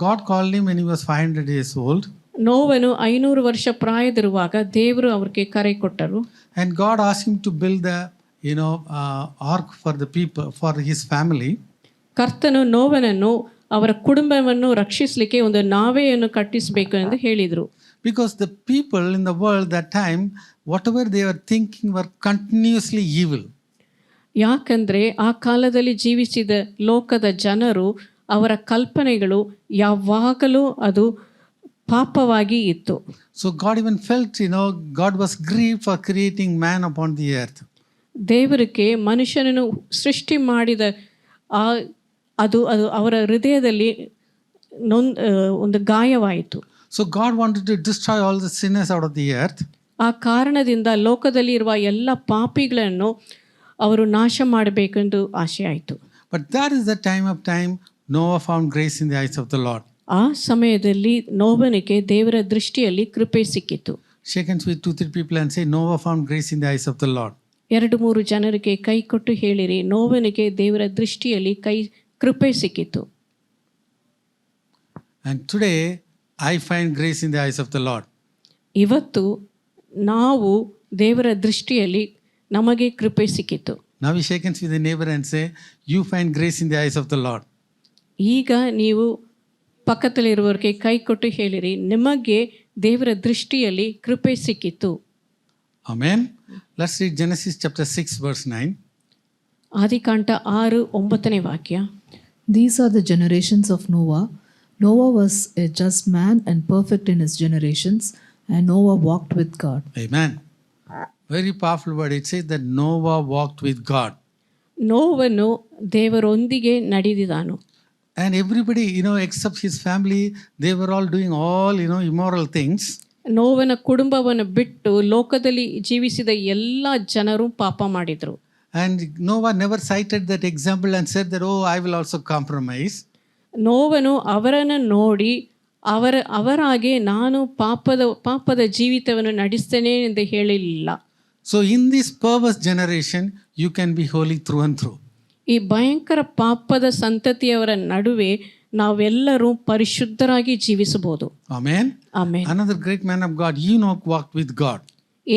God called him when he was 500 years old. ನೋವನು 500 ವರ್ಷ ಪ್ರಾಯದಿರುವಾಗ ದೇವರು ಅವ್ರಿಗೆ ಕರೆ ಕೊಟ್ಟರು. And God asked him to build the ark for the people, for his family. ಕರ್ತನು ನೋವನನ್ನು ಅವರ ಕುಟುಂಬವನ್ನು ರಕ್ಷಿಸಲಿಕ್ಕೆ ಒಂದು ನಾವೆಯನ್ನು ಕಟ್ಟಿಸಬೇಕು ಎಂದು ಹೇಳಿದರು. Because the people in the world that time, whatever they were thinking were continuously evil. ಯಾಕಂದ್ರೆ ಆ ಕಾಲದಲ್ಲಿ ಜೀವಿಸಿದ ಲೋಕದ ಜನರು ಅವರ ಕಲ್ಪನೆಗಳು ಯಾವಾಗಲೂ ಅದು ಪಾಪವಾಗಿ ಇತ್ತು. So God even felt, God was grieved for creating man upon the earth. ದೇವರಿಗೆ ಮನುಷ್ಯನನ್ನು ಸೃಷ್ಟಿ ಮಾಡಿದ ಅದು ಅವರ ಹೃದಯದಲ್ಲಿ ಒಂದು ಗಾಯವಾಯಿತು. So God wanted to destroy all the sinners out of the earth. ಆ ಕಾರಣದಿಂದ ಲೋಕದಲ್ಲಿ ಇರುವ ಎಲ್ಲ ಪಾಪಿಗಳನ್ನು ಅವರು ನಾಶ ಮಾಡಬೇಕೆಂದು ಆಸೆ ಆಯಿತು. But that is the time Noah found grace in the eyes of the Lord. ಆ ಸಮಯದಲ್ಲಿ ನೋವನಿಗೆ ದೇವರ ದೃಷ್ಟಿಯಲ್ಲಿ ಕೃಪೆ ಸಿಕ್ಕಿತು. Shake hands with 2-3 people and say, Noah found grace in the eyes of the Lord. 2-3 ಜನರಿಗೆ ಕೈ ಕೊಟ್ಟು ಹೇಳಿರಿ, ನೋವನಿಗೆ ದೇವರ ದೃಷ್ಟಿಯಲ್ಲಿ ಕೃಪೆ ಸಿಕ್ಕಿತು. And today I find grace in the eyes of the Lord. ಇವತ್ತು ನಾವು ದೇವರ ದೃಷ್ಟಿಯಲ್ಲಿ ನಮಗೆ ಕೃಪೆ ಸಿಕ್ಕಿತು. Now we shake hands with the neighbor and say, you find grace in the eyes of the Lord. ಈಗ ನೀವು ಪಕ್ಕದಲ್ಲಿರುವವರಿಗೆ ಕೈ ಕೊಟ್ಟು ಹೇಳಿರಿ, ನಿಮಗೆ ದೇವರ ದೃಷ್ಟಿಯಲ್ಲಿ ಕೃಪೆ ಸಿಕ್ಕಿತು. Amen. Let's read Genesis chapter 6 verse 9. ಆದಿಕಾಂಡ 6:9 ವಾಕ್ಯ. These are the generations of Noah. Noah was a just man and perfect in his generations, and Noah walked with God. Amen. Very powerful word. It says that Noah walked with God. ನೋವನು ದೇವರೊಂದಿಗೆ ನಡೆದಿದ್ದಾನು. And everybody, except his family, they were all doing all, immoral things. ನೋವನ ಕುಟುಂಬವನ್ನು ಬಿಟ್ಟು ಲೋಕದಲ್ಲಿ ಜೀವಿಸಿದ ಎಲ್ಲ ಜನರು ಪಾಪ ಮಾಡಿದರು. And Noah never cited that example and said that, oh, I will also compromise. ನೋವನು ಅವರನ್ನು ನೋಡಿ ಅವರಾಗೆ ನಾನು ಪಾಪದ ಜೀವಿತವನ್ನು ನಡೆಸ್ತೇನೆ ಎಂದು ಹೇಳಿಲ್ಲ. So in this perverse generation, you can be holy through and through. ಈ ಭಯಂಕರ ಪಾಪದ ಸಂತತಿಯವರ ನಡುವೆ ನಾವೆಲ್ಲರೂ ಪರಿಶುದ್ಧರಾಗಿ ಜೀವಿಸಬಹುದು. Amen. Amen. Another great man of God, Enoch walked with God.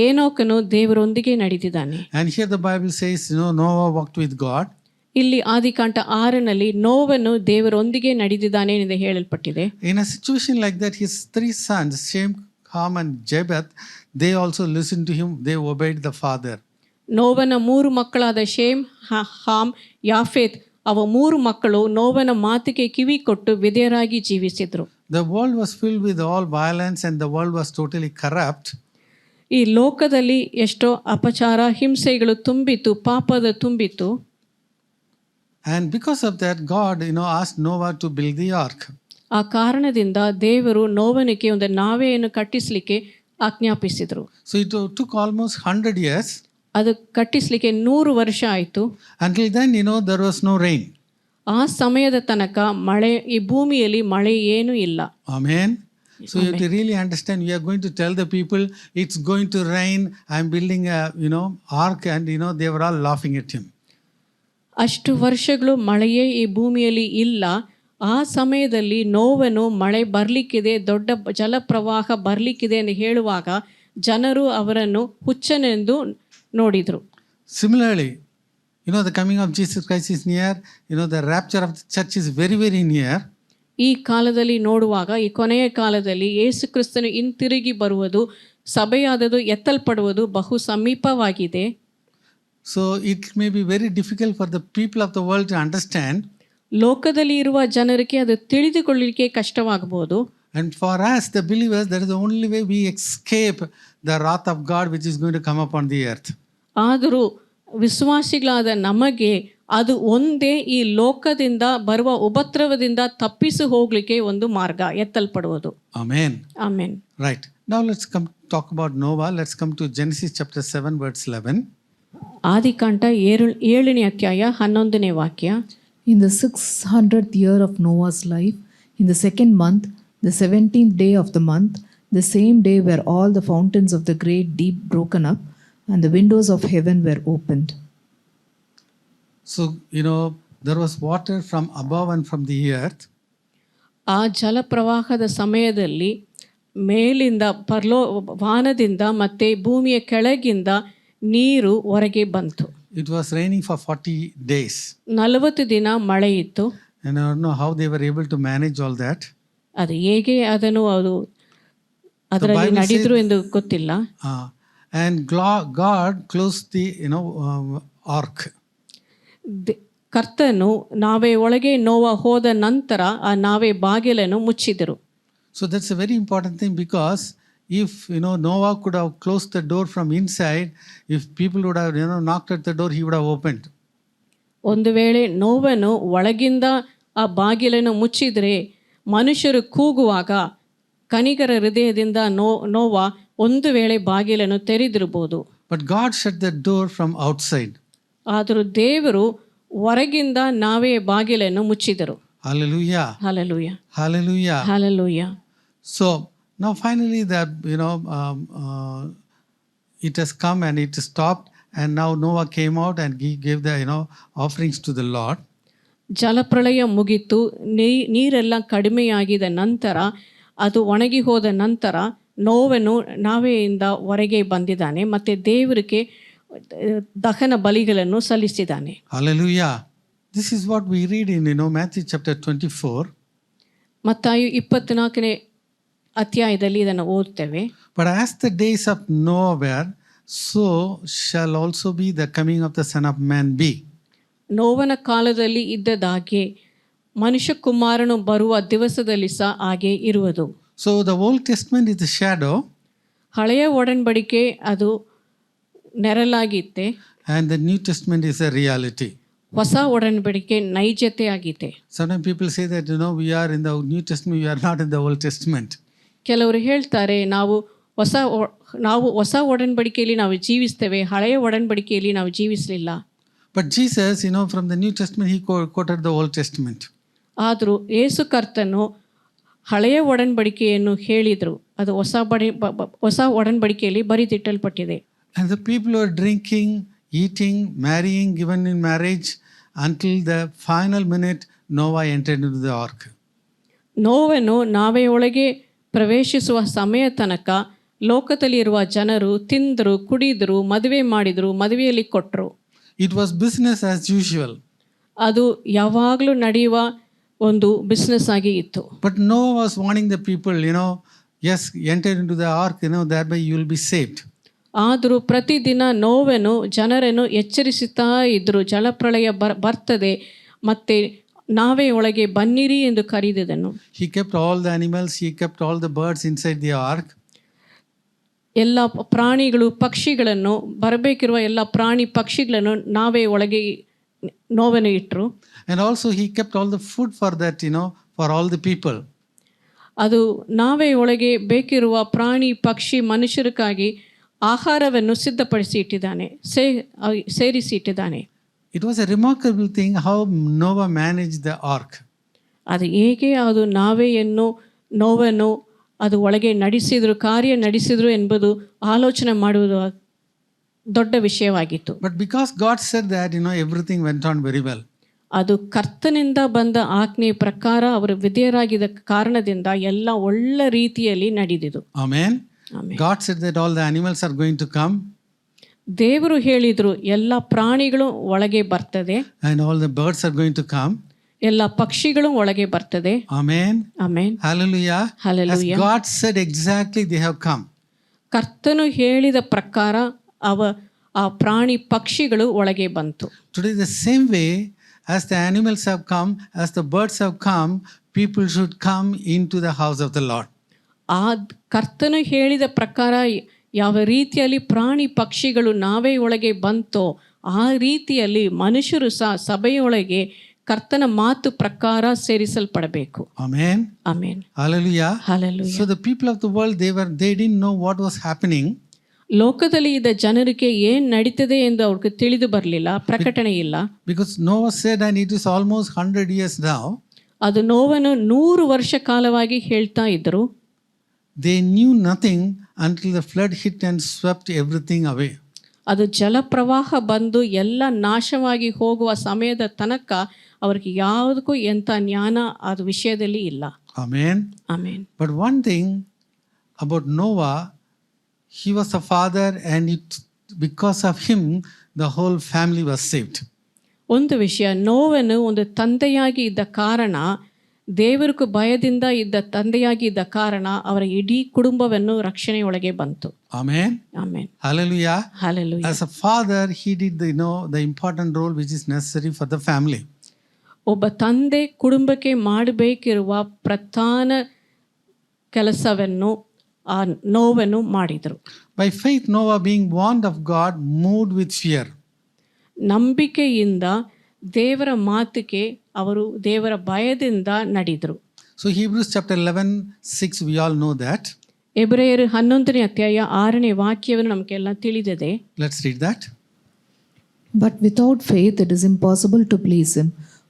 ಏನೋಕನು ದೇವರೊಂದಿಗೆ ನಡೆದಿದ್ದಾನೆ. And here the Bible says, Noah walked with God. ಇಲ್ಲಿ ಆದಿಕಾಂಡ 6ನಲ್ಲಿ ನೋವನು ದೇವರೊಂದಿಗೆ ನಡೆದಿದ್ದಾನೆ ಎಂದು ಹೇಳಲ್ಪಟ್ಟಿದೆ. In a situation like that, his 3 sons, Shem, Ham and Japheth, they also listened to him. They obeyed the father. ನೋವನ 3 ಮಕ್ಕಳಾದ Shem, Ham, ಯಾಫೇತ್ ಅವ 3 ಮಕ್ಕಳು ನೋವನ ಮಾತಿಗೆ ಕಿವಿ ಕೊಟ್ಟು ವಿಧೇಯರಾಗಿ ಜೀವಿಸಿದ್ರು. The world was filled with all violence and the world was totally corrupt. ಈ ಲೋಕದಲ್ಲಿ ಎಷ್ಟೋ ಅಪಚಾರ, ಹಿಂಸೆಗಳು ತುಂಬಿತು, ಪಾಪದ ತುಂಬಿತು. And because of that, God, asked Noah to build the ark. ಆ ಕಾರಣದಿಂದ ದೇವರು ನೋವನಿಗೆ ಒಂದು ನಾವೆಯನ್ನು ಕಟ್ಟಿಸಲಿಕ್ಕೆ ಆಜ್ಞಾಪಿಸಿದರು. So it took almost 100 years. ಅದು ಕಟ್ಟಿಸಲಿಕ್ಕೆ 100 ವರ್ಷ ಆಯಿತು. Until then, there was no rain. ಆ ಸಮಯದ ತನಕ ಮಳೆ, ಈ ಭೂಮಿಯಲ್ಲಿ ಮಳೆ ಏನೂ ಇಲ್ಲ. Amen. So you have to really understand, we are going to tell the people, it's going to rain, I'm building a, ark, and, they were all laughing at him. ಅಷ್ಟು ವರ್ಷಗಳು ಮಳೆಯೇ ಈ ಭೂಮಿಯಲ್ಲಿ ಇಲ್ಲ. ಆ ಸಮಯದಲ್ಲಿ ನೋವನು ಮಳೆ ಬರಲಿಕ್ಕಿದೆ, ದೊಡ್ಡ ಜಲಪ್ರವಾಹ ಬರಲಿಕ್ಕಿದೆ ಎಂದು ಹೇಳುವಾಗ ಜನರು ಅವರನ್ನು ಹುಚ್ಚನೆಂದು ನೋಡಿದರು. Similarly, the coming of Jesus Christ is near. The rapture of the church is very, very near. ಈ ಕಾಲದಲ್ಲಿ ನೋಡುವಾಗ, ಈ ಕೊನೆಯ ಕಾಲದಲ್ಲಿ ಯೇಸು ಕ್ರಿಸ್ತನು ಹಿಂತಿರುಗಿ ಬರುವುದು, ಸಭೆಯಾದದು ಎತ್ತಲ್ಪಡುವುದು ಬಹು ಸಮೀಪವಾಗಿದೆ. So it may be very difficult for the people of the world to understand. ಲೋಕದಲ್ಲಿ ಇರುವ ಜನರಿಗೆ ಅದು ತಿಳಿದುಕೊಳ್ಳಲಿಕ್ಕೆ ಕಷ್ಟವಾಗಬಹುದು. And for us, the believers, that is the only way we escape the wrath of God which is going to come upon the earth. ಆದರೂ ವಿಶ್ವಾಸಿಗಳಾದ ನಮಗೆ ಅದು ಒಂದೇ ಈ ಲೋಕದಿಂದ ಬರುವ ಉಪದ್ರವದಿಂದ ತಪ್ಪಿಸಿ ಹೋಗಲಿಕ್ಕೆ ಒಂದು ಮಾರ್ಗ, ಎತ್ತಲ್ಪಡುವುದು. Amen. Amen. Right. Now let's come talk about Noah. Let's come to Genesis chapter 7 verse 11. ಆದಿಕಾಂಡ 7ನೇ ಅಧ್ಯಾಯ 11ನೇ ವಾಕ್ಯ. In the 600th year of Noah's life, in the 2nd month, the 17th day of the month, the same day were all the fountains of the great deep broken up, and the windows of heaven were opened. So, there was water from above and from the earth. ಆ ಜಲಪ್ರವಾಹದ ಸಮಯದಲ್ಲಿ ಮೇಲಿಂದ ವಾನದಿಂದ ಮತ್ತು ಭೂಮಿಯ ಕೆಳಗಿಂದ ನೀರು ಹೊರಗೆ ಬಂತು. It was raining for 40 days. 40 ದಿನ ಮಳೆ ಇತ್ತು. And I don't know how they were able to manage all that. ಅದು ಹೇಗೆ ಅದು ಅದರಲ್ಲಿ Bible ನಡೆದ್ರು ಎಂದು ಗೊತ್ತಿಲ್ಲ. And God closed the ark. ಕರ್ತನು ನಾವೇ ಒಳಗೆ ನೋವ ಹೋದ ನಂತರ ಆ ನಾವೇ ಬಾಗಿಲನ್ನು ಮುಚ್ಚಿದರು. So that's a very important thing, because if Noah could have closed the door from inside, if people would have knocked at the door, he would have opened. ಒಂದು ವೇಳೆ ನೋವನು ಒಳಗಿಂದ ಆ ಬಾಗಿಲನ್ನು ಮುಚ್ಚಿದರೆ ಮನುಷ್ಯರು ಕೂಗುವಾಗ ಕನಿಕರ ಹೃದಯದಿಂದ ನೋವ ಒಂದು ವೇಳೆ ಬಾಗಿಲನ್ನು ತೆರೆದಿರಬಹುದು. But God shut the door from outside. ಆದರೂ ದೇವರು ಹೊರಗಿಂದ ನಾವೇ ಬಾಗಿಲನ್ನು ಮುಚ್ಚಿದರು. Hallelujah. Hallelujah, Hallelujah. Hallelujah. So now finally that it has come and it stopped, and now Noah came out and he gave the offerings to the Lord. ಜಲಪ್ರಳಯ ಮುಗಿತು, ನೀರೆಲ್ಲ ಕಡಿಮೆಯಾಗಿದ ನಂತರ, ಅದು ಒಣಗಿ ಹೋದ ನಂತರ ನೋವನು ನಾವೆಯಿಂದ ಹೊರಗೆ ಬಂದಿದ್ದಾನೆ ಮತ್ತು ದೇವರಿಗೆ ದಹನ ಬಲಿಗಳನ್ನು ಸಲ್ಲಿಸಿದ್ದಾನೆ. Hallelujah. This is what we read in Matthew chapter 24. ಮತ್ತಾಯ 24ನೇ ಅಧ್ಯಾಯದಲ್ಲಿ ಇದನ್ನು ಓದ್ತೇವೆ. But as the days of Noah were, so shall also be the coming of the Son of Man be. ನೋವನ ಕಾಲದಲ್ಲಿ ಇದ್ದದಾಗೆ ಮನುಷ್ಯ ಕುಮಾರನು ಬರುವ ದಿವಸದಲ್ಲಿ ಸಹ ಹಾಗೆ ಇರುವುದು. So the Old Testament is the shadow, ಹಳೆಯ ಒಡಂಬಡಿಕೆ ಅದು ನೆರಳಾಗಿತ್ತೆ, and the New Testament is a reality. ಹೊಸ ಒಡಂಬಡಿಕೆ ನೈಜತೆ ಆಗಿದೆ. Sometimes people say that we are in the New Testament, we are not in the Old Testament. ಕೆಲವರು ಹೇಳ್ತಾರೆ ನಾವು ಹೊಸ ಒಡಂಬಡಿಕೆಯಲ್ಲಿ ನಾವು ಜೀವಿಸ್ತೇವೆ, ಹಳೆಯ ಒಡಂಬಡಿಕೆಯಲ್ಲಿ ನಾವು ಜೀವಿಸಲಿಲ್ಲ. But Jesus, from the New Testament, he quoted the Old Testament. ಆದರೂ ಯೇಸು ಕರ್ತನು ಹಳೆಯ ಒಡಂಬಡಿಕೆಯನ್ನು ಹೇಳಿದರು, ಅದು ಹೊಸ ಒಡಂಬಡಿಕೆಯಲ್ಲಿ ಬರೆದಿಟ್ಟಲ್ಪಟ್ಟಿದೆ. And the people were drinking, eating, marrying, given in marriage until the final minute Noah entered into the ark. ನೋವನು ನಾವೇ ಒಳಗೆ ಪ್ರವೇಶಿಸುವ ಸಮಯ ತನಕ ಲೋಕದಲ್ಲಿರುವ ಜನರು ತಿಂದರು, ಕುಡಿದರು, ಮದುವೆ ಮಾಡಿದರು, ಮದುವೆಯಲ್ಲಿ ಕೊಟ್ಟರು. It was business as usual. ಅದು ಯಾವಾಗಲೂ ನಡೆಯುವ ಒಂದು ಬಿಸ್ನೆಸ್ ಆಗಿ ಇತ್ತು. But Noah was warning the people, yes, enter into the ark, thereby you will be saved. ಆದರೂ ಪ್ರತಿದಿನ ನೋವನು ಜನರನ್ನು ಎಚ್ಚರಿಸುತ್ತಾ ಇದ್ದರು, ಜಲಪ್ರಳಯ ಬರ್ತದೆ ಮತ್ತೆ ನಾವೇ ಒಳಗೆ ಬನ್ನಿರಿ ಎಂದು ಕರೆದಿದ್ದನು. He kept all the animals, he kept all the birds inside the ark. ಎಲ್ಲ ಪ್ರಾಣಿಗಳು ಪಕ್ಷಿಗಳನ್ನು, ಬರಬೇಕಿರುವ ಎಲ್ಲ ಪ್ರಾಣಿ ಪಕ್ಷಿಗಳನ್ನು ನಾವೇ ಒಳಗೆ ನೋವನು ಇಟ್ಟರು. And also he kept all the food for that, for all the people. ಅದು ನಾವೇ ಒಳಗೆ ಬೇಕಿರುವ ಪ್ರಾಣಿ ಪಕ್ಷಿ ಮನುಷ್ಯರಿಗಾಗಿ ಆಹಾರವನ್ನು ಸಿದ್ಧಪಡಿಸಿ ಇಟ್ಟಿದ್ದಾನೆ, ಸೇರಿಸಿ ಇಟ್ಟಿದ್ದಾನೆ. It was a remarkable thing how Noah managed the ark. ಅದು ಹೇಗೆ ಅದು ನೋವನ್ನು ಅದು ಒಳಗೆ ಕಾರ್ಯ ನಡೆಸಿದ್ರು ಎಂಬುದು ಆಲೋಚನೆ ಮಾಡುವುದು ದೊಡ್ಡ ವಿಷಯವಾಗಿತ್ತು. But because God said that, everything went on very well. ಅದು ಕರ್ತನಿಂದ ಬಂದ ಆಜ್ಞೆಯ ಪ್ರಕಾರ ಅವರು ವಿಧೇಯರಾಗಿದ್ದ ಕಾರಣದಿಂದ ಎಲ್ಲ ಒಳ್ಳೆ ರೀತಿಯಲ್ಲಿ ನಡೆದಿದ್ದು. Amen. God said that all the animals are going to come. ದೇವರು ಹೇಳಿದ್ರು ಎಲ್ಲ ಪ್ರಾಣಿಗಳು ಒಳಗೆ ಬರ್ತದೆ. And all the birds are going to come. ಎಲ್ಲ ಪಕ್ಷಿಗಳು ಒಳಗೆ ಬರ್ತದೆ. Amen. Amen. Hallelujah. Hallelujah. As God said exactly, they have come. ಕರ್ತನು ಹೇಳಿದ ಪ್ರಕಾರ ಆ ಪ್ರಾಣಿ ಪಕ್ಷಿಗಳು ಒಳಗೆ ಬಂತು. Today the same way as the animals have come, as the birds have come, people should come into the house of the Lord. ಆ ಕರ್ತನು ಹೇಳಿದ ಪ್ರಕಾರ ಯಾವ ರೀತಿಯಲ್ಲಿ ಪ್ರಾಣಿ ಪಕ್ಷಿಗಳು ನಾವೇ ಒಳಗೆ ಬಂತೋ ಆ ರೀತಿಯಲ್ಲಿ ಮನುಷ್ಯರು ಸಹ ಸಭೆಯೊಳಗೆ ಕರ್ತನ ಮಾತು ಪ್ರಕಾರ ಸೇರಿಸಲ್ಪಡಬೇಕು. Amen. Amen. Hallelujah. Hallelujah. So the people of the world, they didn't know what was happening. ಲೋಕದಲ್ಲಿ ಇದ್ದ ಜನರಿಗೆ ಏನು ನಡೀತದೆ ಎಂದು ಅವ್ರಿಗೆ ತಿಳಿದು ಬರಲಿಲ್ಲ, ಪ್ರಕಟಣೆ ಇಲ್ಲ. Because Noah said, and it is almost 100 years now. ಅದು ನೋವನು 100 ವರ್ಷ ಕಾಲವಾಗಿ ಹೇಳ್ತಾ ಇದ್ರು. They knew nothing until the flood hit and swept everything away. ಅದು ಜಲಪ್ರವಾಹ ಬಂದು ಎಲ್ಲ ನಾಶವಾಗಿ ಹೋಗುವ ಸಮಯದ ತನಕ ಅವ್ರಿಗೆ ಯಾವುದಕ್ಕೂ ಎಂಥ ಜ್ಞಾನ ಅದು ವಿಷಯದಲ್ಲಿ ಇಲ್ಲ. Amen. Amen. But one thing about Noah, he was a father, and because of him, the whole family was saved. ಒಂದು ವಿಷಯ, ನೋವನು ಒಂದು ತಂದೆಯಾಗಿ ಇದ್ದ ಕಾರಣ, ದೇವರಿಗೂ ಭಯದಿಂದ ಇದ್ದ ತಂದೆಯಾಗಿ ಇದ್ದ ಕಾರಣ ಅವರ ಇಡೀ ಕುಟುಂಬವನ್ನು ರಕ್ಷಣೆಯೊಳಗೆ ಬಂತು. Amen. Amen. Hallelujah. Hallelujah. As a father, he did the important role which is necessary for the family. ಒಬ್ಬ ತಂದೆ ಕುಟುಂಬಕ್ಕೆ ಮಾಡಬೇಕಿರುವ ಪ್ರಧಾನ ಕೆಲಸವನ್ನು ಆ ನೋವನ್ನು ಮಾಡಿದರು. By faith, Noah, being warned of God, moved with fear. ನಂಬಿಕೆಯಿಂದ ದೇವರ ಮಾತಿಗೆ ಅವರು ದೇವರ ಭಯದಿಂದ ನಡೆದರು. So Hebrews chapter 11:6, we all know that. ಎಬ್ರೆಯರು 11ನೇ ಅಧ್ಯಾಯ 6ನೇ ವಾಕ್ಯವನ್ನು ನಮಗೆಲ್ಲ ತಿಳಿದಿದೆ. Let's read that. But without faith it is impossible to please him.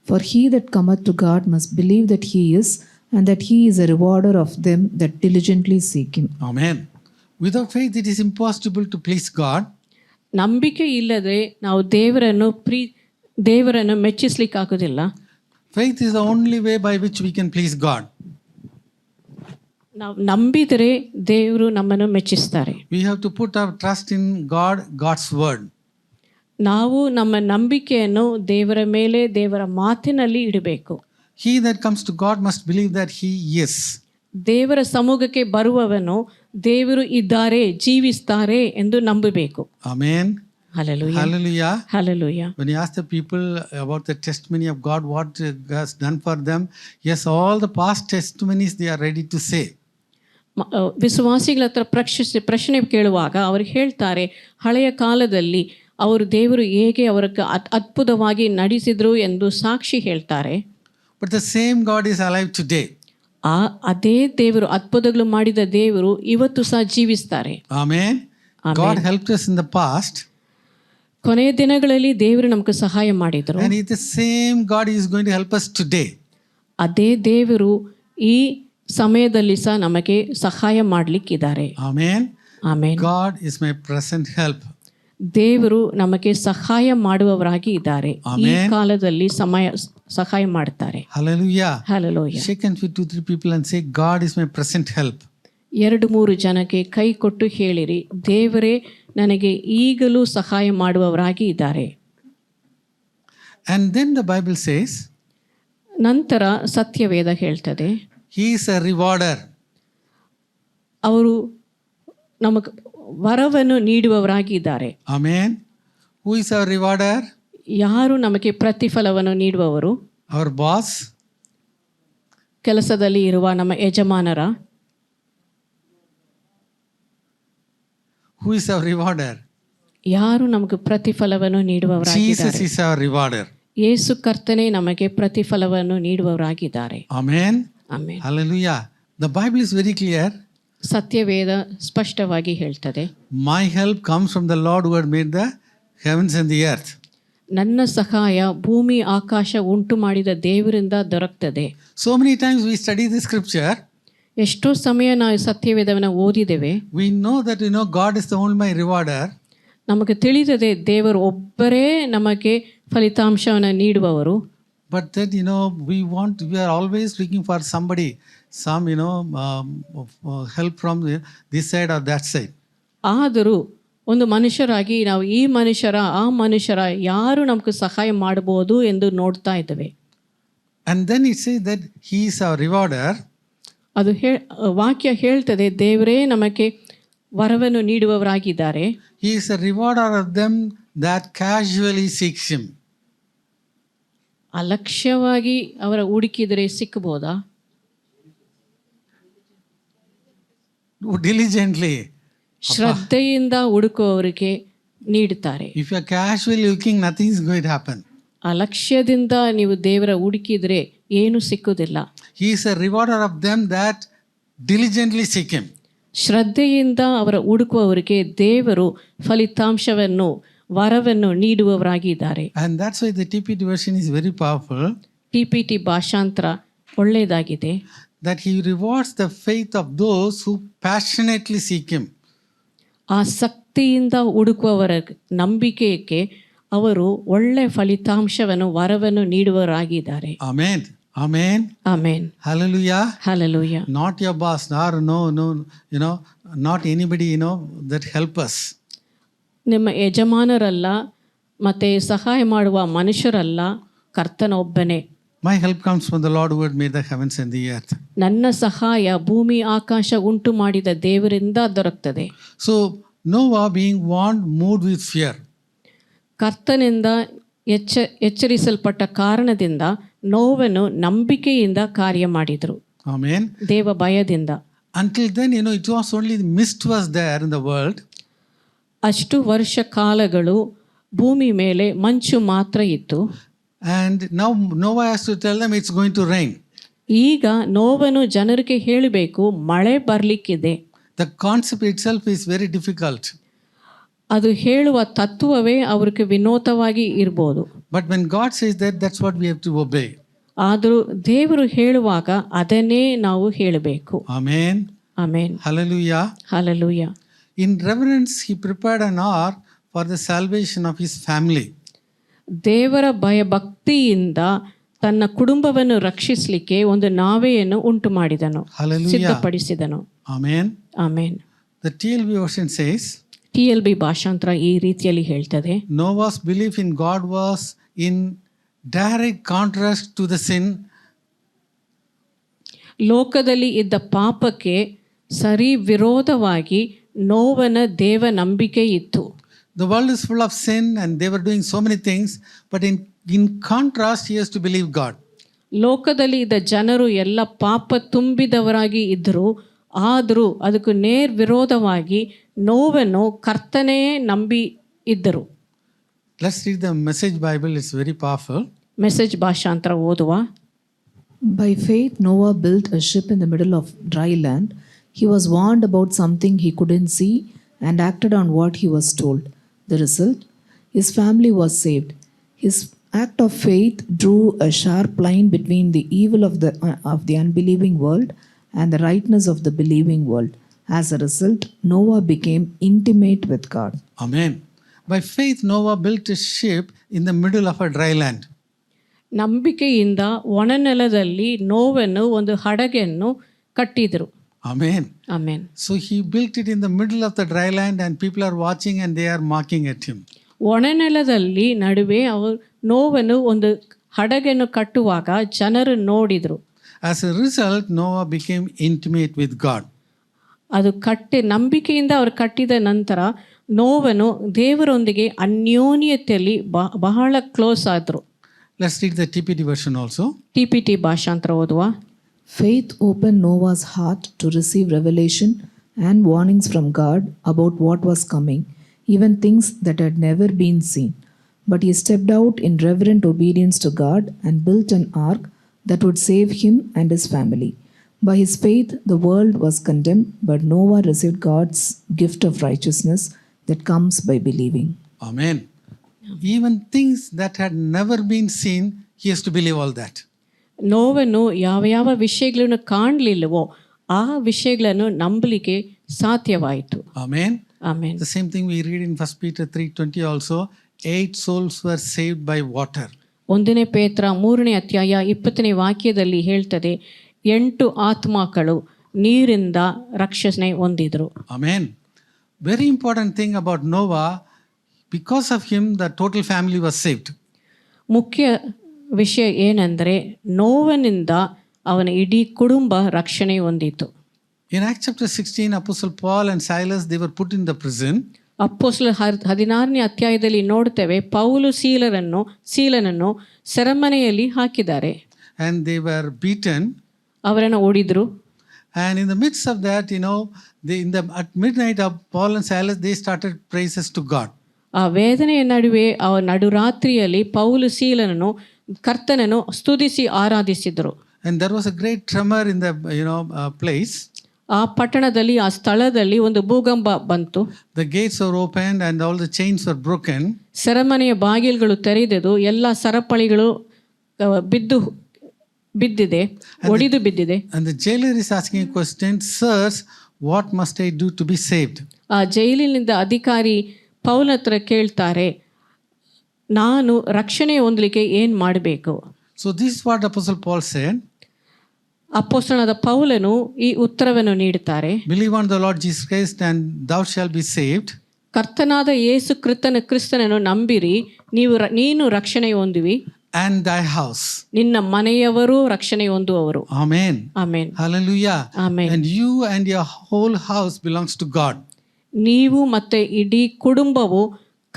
For he that cometh to God must believe that he is, and that he is a rewarder of them that diligently seek him. Amen. Without faith, it is impossible to please God. ನಂಬಿಕೆ ಇಲ್ಲದೆ ನಾವು ದೇವರನ್ನು ಮೆಚ್ಚಿಸ್ಲಿಕ್ಕಾಗೋದಿಲ್ಲ. Faith is the only way by which we can please God. ನಾವು ನಂಬಿದರೆ ದೇವರು ನಮ್ಮನ್ನು ಮೆಚ್ಚಿಸ್ತಾರೆ. We have to put our trust in God, God's word. ನಾವು ನಮ್ಮ ನಂಬಿಕೆಯನ್ನು ದೇವರ ಮೇಲೆ, ದೇವರ ಮಾತಿನಲ್ಲಿ ಇಡಬೇಕು. He that comes to God must believe that he is. ದೇವರ ಸಮ್ಮುಖಕ್ಕೆ ಬರುವವನು ದೇವರು ಇದ್ದಾರೆ, ಜೀವಿಸ್ತಾರೆ ಎಂದು ನಂಬಬೇಕು. Amen. Hallelujah. Hallelujah. Hallelujah. When you ask the people about the testimony of God, what God has done for them, yes, all the past testimonies they are ready to say. ವಿಶ್ವಾಸಿಗಳ ಹತ್ರ ಪ್ರಶ್ನೆ ಕೇಳುವಾಗ ಅವರು ಹೇಳ್ತಾರೆ, ಹಳೆಯ ಕಾಲದಲ್ಲಿ ಅವರು ದೇವರು ಹೇಗೆ ಅವರಿಗೆ ಅದ್ಭುತವಾಗಿ ನಡೆಸಿದ್ರು ಎಂದು ಸಾಕ್ಷಿ ಹೇಳ್ತಾರೆ. But the same God is alive today. ಅದೇ ದೇವರು, ಅದ್ಭುತಗಳು ಮಾಡಿದ ದೇವರು ಇವತ್ತು ಸಹ ಜೀವಿಸ್ತಾರೆ. Amen. God helped us in the past. ಕೊನೆಯ ದಿನಗಳಲ್ಲಿ ದೇವರು ನಮಗೆ ಸಹಾಯ ಮಾಡಿದರು. And it's the same God is going to help us today. ಅದೇ ದೇವರು ಈ ಸಮಯದಲ್ಲಿ ಸಹ ನಮಗೆ ಸಹಾಯ ಮಾಡಲಿಕ್ಕಿದ್ದಾರೆ. Amen. Amen. God is my present help. ದೇವರು ನಮಗೆ ಸಹಾಯ ಮಾಡುವವರಾಗಿ ಇದ್ದಾರೆ. ಈ ಕಾಲದಲ್ಲಿ ಸಹಾಯ ಮಾಡ್ತಾರೆ. Hallelujah. Hallelujah. Shake hands with 2-3 people and say, God is my present help. 2-3 ಜನಕ್ಕೆ ಕೈ ಕೊಟ್ಟು ಹೇಳಿರಿ, ದೇವರೇ ನನಗೆ ಈಗಲೂ ಸಹಾಯ ಮಾಡುವವರಾಗಿ ಇದ್ದಾರೆ. And then the Bible says, ನಂತರ ಸತ್ಯವೇದ ಹೇಳ್ತದೆ, He is a rewarder. ಅವರು ನಮಗೆ ವರವನ್ನು ನೀಡುವವರಾಗಿ ಇದ್ದಾರೆ. Amen. Who is our rewarder? ಯಾರು ನಮಗೆ ಪ್ರತಿಫಲವನ್ನು ನೀಡುವವರು? Our boss. ಕೆಲಸದಲ್ಲಿ ಇರುವ ನಮ್ಮ ಯಜಮಾನರ. Who is our rewarder? ಯಾರು ನಮಗೆ ಪ್ರತಿಫಲವನ್ನು ನೀಡುವವರಾಗಿದ್ದಾರೆ? Jesus is our rewarder. ಯೇಸು ಕರ್ತನೇ ನಮಗೆ ಪ್ರತಿಫಲವನ್ನು ನೀಡುವವರಾಗಿದ್ದಾರೆ. Amen. Amen. Hallelujah. The Bible is very clear. ಸತ್ಯವೇದ ಸ್ಪಷ್ಟವಾಗಿ ಹೇಳ್ತದೆ, My help comes from the Lord who had made the heavens and the earth. ನನ್ನ ಸಹಾಯ ಭೂಮಿ ಆಕಾಶ ಉಂಟು ಮಾಡಿದ ದೇವರಿಂದ ದೊರಕ್ತದೆ. So many times we study the scripture. ಎಷ್ಟೋ ಸಮಯ ನಾವು ಸತ್ಯವೇದವನ್ನು ಓದಿದ್ದೇವೆ. We know that God is the only rewarder. ನಮಗೆ ತಿಳಿದದೆ ದೇವರು ಒಬ್ಬರೇ ನಮಗೆ ಫಲಿತಾಂಶವನ್ನು ನೀಡುವವರು. But that we are always looking for somebody, some help from this side or that side. ಆದರೂ ಒಂದು ಮನುಷ್ಯರಾಗಿ ನಾವು ಈ ಮನುಷ್ಯರ ಆ ಮನುಷ್ಯರ ಯಾರು ನಮಗೆ ಸಹಾಯ ಮಾಡಬಹುದು ಎಂದು ನೋಡ್ತಾ ಇದ್ದೇವೆ. And then it says that he is our rewarder. ಅದು ವಾಕ್ಯ ಹೇಳ್ತದೆ, ದೇವರೇ ನಮಗೆ ವರವನ್ನು ನೀಡುವವರಾಗಿದ್ದಾರೆ. He is a rewarder of them that casually seeks him. ಅಲಕ್ಷ್ಯವಾಗಿ ಅವರ ಹುಡುಕಿದರೆ ಸಿಕ್ಕಬಹುದಾ? Diligently. ಶ್ರದ್ಧೆಯಿಂದ ಹುಡುಕುವವರಿಗೆ ನೀಡುತ್ತಾರೆ. If you are casually looking, nothing is going to happen. ಅಲಕ್ಷ್ಯದಿಂದ ನೀವು ದೇವರ ಹುಡುಕಿದ್ರೆ ಏನು ಸಿಕ್ಕುವುದಿಲ್ಲ. He is a rewarder of them that diligently seek him. ಶ್ರದ್ಧೆಯಿಂದ ಅವರ ಹುಡುಕುವವರಿಗೆ ದೇವರು ಫಲಿತಾಂಶವನ್ನು, ವರವನ್ನು ನೀಡುವವರಾಗಿದ್ದಾರೆ. And that's why the TPT version is very powerful. TPT ಭಾಷಾಂತರ ಒಳ್ಳೆಯದಾಗಿದೆ. That he rewards the faith of those who passionately seek him. ಆಸಕ್ತಿಯಿಂದ ಹುಡುಕುವವರ ನಂಬಿಕೆಗೆ ಅವರು ಒಳ್ಳೆ ಫಲಿತಾಂಶವನ್ನು, ವರವನ್ನು ನೀಡುವವರಾಗಿದ್ದಾರೆ. Amen. Amen. Amen. Hallelujah. Hallelujah. Not your boss, or no, not anybody, that help us. ನಿಮ್ಮ ಯಜಮಾನರಲ್ಲ ಮತ್ತೆ ಸಹಾಯ ಮಾಡುವ ಮನುಷ್ಯರಲ್ಲ, ಕರ್ತನೊಬ್ಬನೇ. My help comes from the Lord who had made the heavens and the earth. ನನ್ನ ಸಹಾಯ ಭೂಮಿ ಆಕಾಶ ಉಂಟು ಮಾಡಿದ ದೇವರಿಂದ ದೊರಕ್ತದೆ. So Noah, being warned, moved with fear. ಕರ್ತನಿಂದ ಎಚ್ಚರಿಸಲ್ಪಟ್ಟ ಕಾರಣದಿಂದ ನೋವನು ನಂಬಿಕೆಯಿಂದ ಕಾರ್ಯ ಮಾಡಿದರು. Amen. ದೇವ ಭಯದಿಂದ. Until then, it was only the mist was there in the world. ಅಷ್ಟು ವರ್ಷ ಕಾಲಗಳು ಭೂಮಿ ಮೇಲೆ ಮಂಚು ಮಾತ್ರ ಇತ್ತು. And now Noah has to tell them it's going to rain. ಈಗ ನೋವನು ಜನರಿಗೆ ಹೇಳಬೇಕು, ಮಳೆ ಬರಲಿಕ್ಕಿದೆ. The concept itself is very difficult. ಅದು ಹೇಳುವ ತತ್ವವೇ ಅವ್ರಿಗೆ ವಿನೋದವಾಗಿ ಇರ್ಬೋದು. But when God says that, that's what we have to obey. ಆದರೂ ದೇವರು ಹೇಳುವಾಗ ಅದನ್ನೇ ನಾವು ಹೇಳಬೇಕು. Amen. Amen. Hallelujah. Hallelujah. In reverence, he prepared an ark for the salvation of his family. ದೇವರ ಭಯಭಕ್ತಿಯಿಂದ ತನ್ನ ಕುಟುಂಬವನ್ನು ರಕ್ಷಿಸಲಿಕ್ಕೆ ಒಂದು ನಾವೆಯನ್ನು ಉಂಟು ಮಾಡಿದನು, Hallelujah. ಸಿದ್ಧಪಡಿಸಿದನು. Amen. Amen. The TLB version says, TLB ಭಾಷಾಂತರ ಈ ರೀತಿಯಲ್ಲಿ ಹೇಳ್ತದೆ, Noah's belief in God was in direct contrast to the sin. ಲೋಕದಲ್ಲಿ ಇದ್ದ ಪಾಪಕ್ಕೆ ಸರಿ ವಿರೋಧವಾಗಿ ನೋವನ ದೇವ ನಂಬಿಕೆ ಇತ್ತು. The world is full of sin and they were doing so many things, but in contrast, he has to believe God. ಲೋಕದಲ್ಲಿ ಇದ್ದ ಜನರು ಎಲ್ಲ ಪಾಪ ತುಂಬಿದವರಾಗಿ ಇದ್ದರು, ಆದರೂ ಅದಕ್ಕೂ ವಿರೋಧವಾಗಿ ನೋವನ್ನು ಕರ್ತನೇ ನಂಬಿ ಇದ್ದರು. Let's read the Message Bible, it's very powerful. Message ಭಾಷಾಂತರ ಓದುವ. By faith, Noah built a ship in the middle of dry land. He was warned about something he couldn't see and acted on what he was told. The result? His family was saved. His act of faith drew a sharp line between the evil of the unbelieving world and the rightness of the believing world. As a result, Noah became intimate with God. Amen. By faith, Noah built a ship in the middle of a dry land. ನಂಬಿಕೆಯಿಂದ ಒಣನೆಲದಲ್ಲಿ ನೋವನ್ನು ಒಂದು ಹಡಗನ್ನು ಕಟ್ಟಿದರು. Amen. Amen. So he built it in the middle of the dry land and people are watching and they are mocking at him. ಒಣನೆಲದಲ್ಲಿ ನಡುವೆ ಅವರು ನೋವನ್ನು ಒಂದು ಹಡಗನ್ನು ಕಟ್ಟುವಾಗ ಜನರು ನೋಡಿದರು. As a result, Noah became intimate with God. ಅದು ನಂಬಿಕೆಯಿಂದ ಅವರು ಕಟ್ಟಿದ ನಂತರ ನೋವನು ದೇವರೊಂದಿಗೆ ಅನ್ಯೋನ್ಯತೆಯಲ್ಲಿ ಬಹಳ ಕ್ಲೋಸ್ ಆದರು. Let's read the TPT version also. TPT ಭಾಷಾಂತರ ಓದುವ. Faith opened Noah's heart to receive revelation and warnings from God about what was coming, even things that had never been seen. But he stepped out in reverent obedience to God and built an ark that would save him and his family. By his faith, the world was condemned, but Noah received God's gift of righteousness that comes by believing. Amen. Even things that had never been seen, he has to believe all that. ನೋವನ್ನು ಯಾವ ವಿಷಯಗಳನ್ನು ಕಾಣಲಿಲ್ಲವೋ ಆ ವಿಷಯಗಳನ್ನು ನಂಬಲಿಕ್ಕೆ ಸಾಧ್ಯವಾಯಿತು. Amen. Amen. The same thing we read in 1 Peter 3:20 also. 8 souls were saved by water. 1 ಪೇತ್ರ 3ನೇ ಅಧ್ಯಾಯ 20ನೇ ವಾಕ್ಯದಲ್ಲಿ ಹೇಳ್ತದೆ, 8 ಆತ್ಮಗಳು ನೀರಿಂದ ರಕ್ಷಣೆ ಹೊಂದಿದ್ರು. Amen. Very important thing about Noah, because of him the total family was saved. ಮುಖ್ಯ ವಿಷಯ ಏನಂದರೆ ನೋವನಿಂದ ಅವನ ಇಡೀ ಕುಟುಂಬ ರಕ್ಷಣೆ ಹೊಂದಿತು. In Acts chapter 16, Apostle Paul and Silas, they were put in the prison. ಅಪೊಸ್ತಲರ 16ನೇ ಅಧ್ಯಾಯದಲ್ಲಿ ನೋಡ್ತೇವೆ, ಪೌಲು ಸೀಲನನ್ನು ಸೆರೆಮನೆಯಲ್ಲಿ ಹಾಕಿದ್ದಾರೆ. And they were beaten. ಅವರನ್ನು ಹೊಡೆದ್ರು. And in the midst of that, at midnight of Paul and Silas, they started praises to God. ಆ ವೇದನೆಯ ನಡುವೆ ನಡುರಾತ್ರಿಯಲ್ಲಿ Paul ಸೀಲನನ್ನು ಕರ್ತನನ್ನು ಸ್ತುತಿಸಿ ಆರಾಧಿಸಿದರು. And there was a great tremor in the place. ಆ ಪಟ್ಟಣದಲ್ಲಿ ಆ ಸ್ಥಳದಲ್ಲಿ ಒಂದು ಭೂಕಂಪ ಬಂತು. The gates were opened and all the chains were broken. ಸೆರೆಮನೆಯ ಬಾಗಿಲುಗಳು ತೆರೆದವು, ಎಲ್ಲ ಸರಪಳಿಗಳು ಬಿದ್ದಿದೆ, ಒಡೆದು ಬಿದ್ದಿದೆ. And the jailer is asking a question, sirs, what must I do to be saved? ಆ ಜೈಲಿನಿಂದ ಅಧಿಕಾರಿ ಪೌಲನ ಹತ್ರ ಕೇಳ್ತಾರೆ, ನಾನು ರಕ್ಷಣೆ ಹೊಂದಲಿಕ್ಕೆ ಏನು ಮಾಡಬೇಕು? So this is what Apostle Paul said. ಅಪೊಸ್ತಲನಾದ ಪೌಲನು ಈ ಉತ್ತರವನ್ನು ನೀಡುತ್ತಾರೆ. Believe on the Lord Jesus Christ and thou shalt be saved. ಕರ್ತನಾದ ಯೇಸು ಕ್ರಿಸ್ತನನ್ನು ನಂಬಿರಿ, ನೀನು ರಕ್ಷಣೆ ಹೊಂದುವಿ, and thy house. ನಿನ್ನ ಮನೆಯವರು ರಕ್ಷಣೆ ಹೊಂದುವವರು. Amen. Amen. Hallelujah. Amen. And you and your whole house belongs to God. ನೀವು ಮತ್ತೆ ಇಡೀ ಕುಟುಂಬವು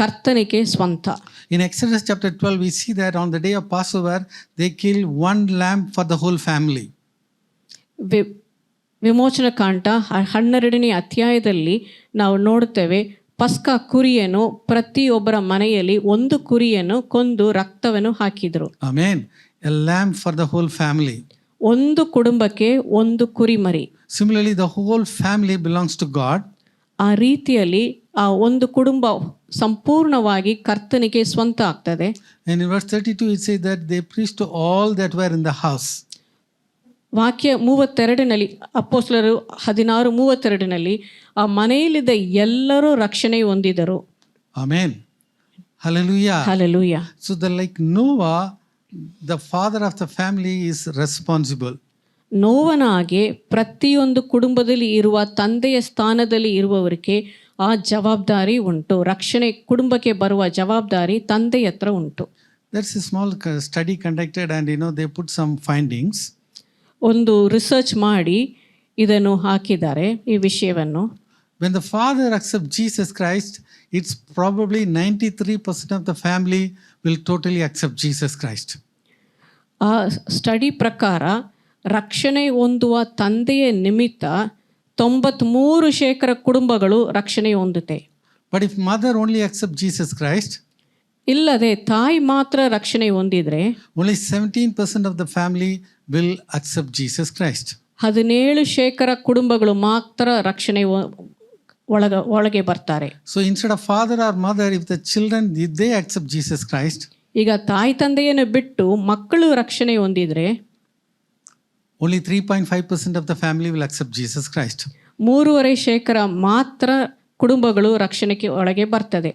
ಕರ್ತನಿಗೆ ಸ್ವಂತ. In Exodus chapter 12 we see that on the day of Passover they kill one lamb for the whole family. ವಿಮೋಚನ ಕಾಂಡ 12ನೇ ಅಧ್ಯಾಯದಲ್ಲಿ ನಾವು ನೋಡುತ್ತೇವೆ, ಪಸ್ಕ ಕುರಿಯನ್ನು ಪ್ರತಿಯೊಬ್ಬರ ಮನೆಯಲ್ಲಿ ಒಂದು ಕುರಿಯನ್ನು ಕೊಂದು ರಕ್ತವನ್ನು ಹಾಕಿದರು. Amen. A lamb for the whole family. ಒಂದು ಕುಟುಂಬಕ್ಕೆ ಒಂದು ಕುರಿಮರಿ. Similarly the whole family belongs to God. ಆ ರೀತಿಯಲ್ಲಿ ಆ ಒಂದು ಕುಟುಂಬ ಸಂಪೂರ್ಣವಾಗಿ ಕರ್ತನಿಗೆ ಸ್ವಂತ ಆಗ್ತದೆ. And in verse 32 it says that they preached to all that were in the house. ವಾಕ್ಯ 32ನಲ್ಲಿ ಅಪೊಸ್ತಲರು 16:32ನಲ್ಲಿ ಆ ಮನೆಯಲ್ಲಿದ್ದ ಎಲ್ಲರೂ ರಕ್ಷಣೆ ಹೊಂದಿದರು. Amen. Hallelujah. Hallelujah. So like Noah, the father of the family is responsible. ನೋವನ ಹಾಗೆ ಪ್ರತಿಯೊಂದು ಕುಟುಂಬದಲ್ಲಿ ಇರುವ ತಂದೆಯ ಸ್ಥಾನದಲ್ಲಿ ಇರುವವರಿಗೆ ಆ ಜವಾಬ್ದಾರಿ ಉಂಟು. ರಕ್ಷಣೆ ಕುಟುಂಬಕ್ಕೆ ಬರುವ ಜವಾಬ್ದಾರಿ ತಂದೆಯ ಹತ್ರ ಉಂಟು. That's a small study conducted and they put some findings. ಒಂದು ರಿಸರ್ಚ್ ಮಾಡಿ ಇದನ್ನು ಹಾಕಿದ್ದಾರೆ ಈ ವಿಷಯವನ್ನು. When the father accepts Jesus Christ, it's probably 93% of the family will totally accept Jesus Christ. ಆ ಸ್ಟಡಿ ಪ್ರಕಾರ ರಕ್ಷಣೆ ಹೊಂದುವ ತಂದೆಯ ನಿಮಿತ್ತ 93% ಕುಟುಂಬಗಳು ರಕ್ಷಣೆ ಹೊಂದುತ್ತೆ. But if mother only accepts Jesus Christ, ಇಲ್ಲದೆ ತಾಯಿ ಮಾತ್ರ ರಕ್ಷಣೆ ಹೊಂದಿದ್ರೆ only 17% of the family will accept Jesus Christ. 17% ಕುಟುಂಬಗಳು ಮಾತ್ರ ರಕ್ಷಣೆ ಒಳಗೆ ಬರ್ತಾರೆ. So instead of father or mother, if the children, if they accept Jesus Christ, ಈಗ ತಾಯಿ ತಂದೆಯನ್ನು ಬಿಟ್ಟು ಮಕ್ಕಳು ರಕ್ಷಣೆ ಹೊಂದಿದ್ರೆ only 3.5% of the family will accept Jesus Christ. 3.5% ಮಾತ್ರ ಕುಟುಂಬಗಳು ರಕ್ಷಣೆಗೆ ಒಳಗೆ ಬರ್ತದೆ.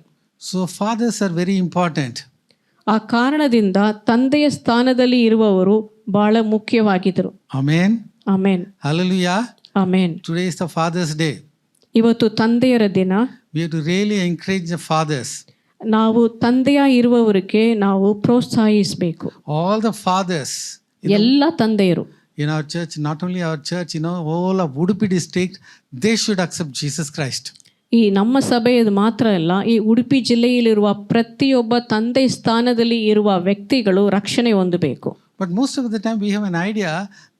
So fathers are very important. ಆ ಕಾರಣದಿಂದ ತಂದೆಯ ಸ್ಥಾನದಲ್ಲಿ ಇರುವವರು ಬಹಳ ಮುಖ್ಯವಾಗಿದ್ದರು. Amen. Amen. Hallelujah. Amen. Today is the Father's Day. ಇವತ್ತು ತಂದೆಯರ ದಿನ. We have to really encourage the fathers. ನಾವು ತಂದೆಯ ಇರುವವರಿಗೆ ನಾವು ಪ್ರೋತ್ಸಾಹಿಸಬೇಕು. All the fathers. ಎಲ್ಲ ತಂದೆಯರು In our church, not only our church, all of Udupi district, they should accept Jesus Christ. ಈ ನಮ್ಮ ಸಭೆಯದು ಮಾತ್ರ ಅಲ್ಲ, ಈ ಉಡುಪಿ ಜಿಲ್ಲೆಯಲ್ಲಿರುವ ಪ್ರತಿಯೊಬ್ಬ ತಂದೆ ಸ್ಥಾನದಲ್ಲಿ ಇರುವ ವ್ಯಕ್ತಿಗಳು ರಕ್ಷಣೆ ಹೊಂದಬೇಕು. But most of the time we have an idea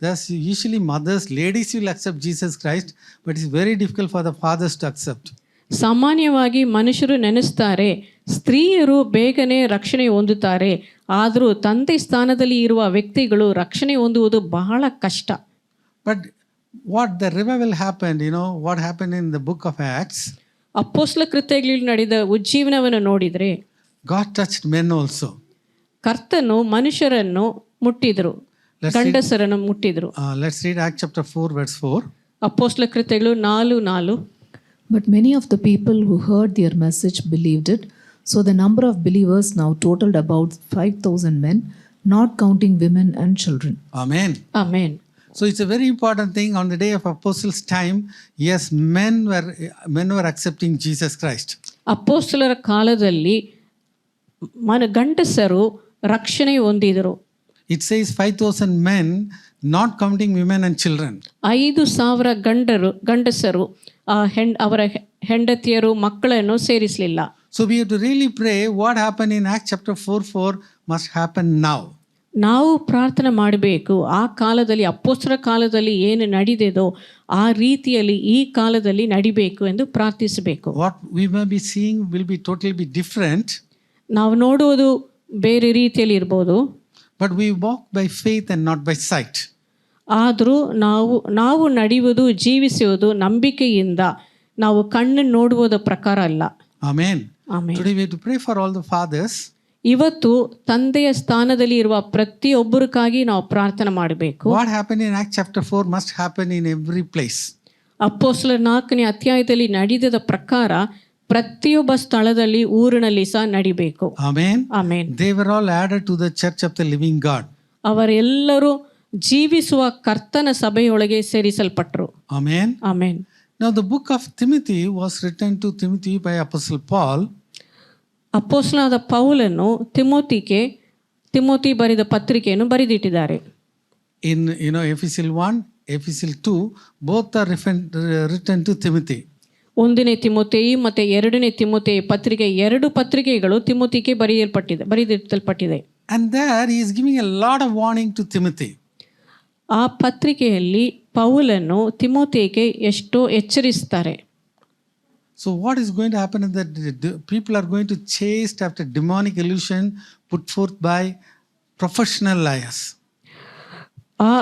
that usually mothers, ladies will accept Jesus Christ, but it's very difficult for the fathers to accept. ಸಾಮಾನ್ಯವಾಗಿ ಮನುಷ್ಯರು ನೆನೆಸ್ತಾರೆ ಸ್ತ್ರೀಯರು ಬೇಗನೆ ರಕ್ಷಣೆ ಹೊಂದುತ್ತಾರೆ, ಆದರೂ ತಂದೆ ಸ್ಥಾನದಲ್ಲಿ ಇರುವ ವ್ಯಕ್ತಿಗಳು ರಕ್ಷಣೆ ಹೊಂದುವುದು ಬಹಳ ಕಷ್ಟ. But what the revival happened, what happened in the book of Acts, ಅಪೊಸ್ತಲ ಕೃತ್ಯಗಳಲ್ಲಿ ನಡೆದ ಉಜ್ಜೀವನವನ್ನು ನೋಡಿದರೆ God touched men also. ಕರ್ತನು ಮನುಷ್ಯರನ್ನು ಮುಟ್ಟಿದ್ರು, ಗಂಡಸರನ್ನು ಮುಟ್ಟಿದ್ರು. Let's read Acts chapter 4 verse 4. ಅಪೊಸ್ತಲ ಕೃತ್ಯಗಳು 4:4. But many of the people who heard their message believed it. So the number of believers now totaled about 5,000 men, not counting women and children. Amen. Amen. So it's a very important thing on the day of apostles' time. Yes, men were accepting Jesus Christ. ಅಪೊಸ್ತಲರ ಕಾಲದಲ್ಲಿ ಗಂಡಸರು ರಕ್ಷಣೆ ಹೊಂದಿದರು. It says 5,000 men, not counting women and children. 5,000 ಗಂಡಸರು ಅವರ ಹೆಂಡತಿಯರು ಮಕ್ಕಳನ್ನು ಸೇರಿಸಲಿಲ್ಲ. So we have to really pray what happened in Acts chapter 4:4 must happen now. ನಾವು ಪ್ರಾರ್ಥನೆ ಮಾಡಬೇಕು, ಆ ಕಾಲದಲ್ಲಿ ಅಪೊಸ್ತಲರ ಕಾಲದಲ್ಲಿ ಏನು ನಡೆದಿದೋ ಆ ರೀತಿಯಲ್ಲಿ ಈ ಕಾಲದಲ್ಲಿ ನಡಿಬೇಕು ಎಂದು ಪ್ರಾರ್ಥಿಸಬೇಕು. What we may be seeing will be totally different. ನಾವು ನೋಡುವುದು ಬೇರೆ ರೀತಿಯಲ್ಲಿ ಇರ್ಬೋದು, but we walk by faith and not by sight. ಆದರೂ ನಾವು ನಡೆಯುವುದು ಜೀವಿಸುವುದು ನಂಬಿಕೆಯಿಂದ, ನಾವು ಕಣ್ಣು ನೋಡುವುದ ಪ್ರಕಾರ ಅಲ್ಲ. Amen. Amen. Today we have to pray for all the fathers. ಇವತ್ತು ತಂದೆಯ ಸ್ಥಾನದಲ್ಲಿ ಇರುವ ಪ್ರತಿಯೊಬ್ಬರಿಗಾಗಿ ನಾವು ಪ್ರಾರ್ಥನೆ ಮಾಡಬೇಕು. What happened in Acts chapter 4 must happen in every place. ಅಪೊಸ್ತಲರ 4ನೇ ಅಧ್ಯಾಯದಲ್ಲಿ ನಡೆದ ಪ್ರಕಾರ ಪ್ರತಿಯೊಬ್ಬ ಸ್ಥಳದಲ್ಲಿ ಊರಿನಲ್ಲಿ ಸಹ ನಡಿಬೇಕು. Amen. Amen. They were all added to the church of the living God. ಅವರೆಲ್ಲರೂ ಜೀವಿಸುವ ಕರ್ತನ ಸಭೆಯೊಳಗೆ ಸೇರಿಸಲ್ಪಟ್ಟರು. Amen. Amen. Now the book of Timothy was written to Timothy by Apostle Paul. ಅಪೊಸ್ತಲನಾದ ಪೌಲನು ತಿಮೋತಿ ಬರೆದ ಪತ್ರಿಕೆಯನ್ನು ಬರೆದಿಟ್ಟಿದ್ದಾರೆ. In Ephesians 1, Ephesians 2, both are written to Timothy. 1ನೇ ತಿಮೋಥೆಯ ಮತ್ತು 2ನೇ ತಿಮೋಥೆಯ ಪತ್ರಿಕೆ, 2 ಪತ್ರಿಕೆಗಳು ತಿಮೋತಿಗೆ ಬರೆದಿಟ್ಟಲ್ಪಟ್ಟಿದೆ. And there he is giving a lot of warning to Timothy. ಆ ಪತ್ರಿಕೆಯಲ್ಲಿ ಪೌಲನು ತಿಮೋತಿಗೆ ಎಷ್ಟೋ ಎಚ್ಚರಿಸ್ತಾರೆ. So what is going to happen is that the people are going to chase after demonic illusion put forth by professional liars. ಆ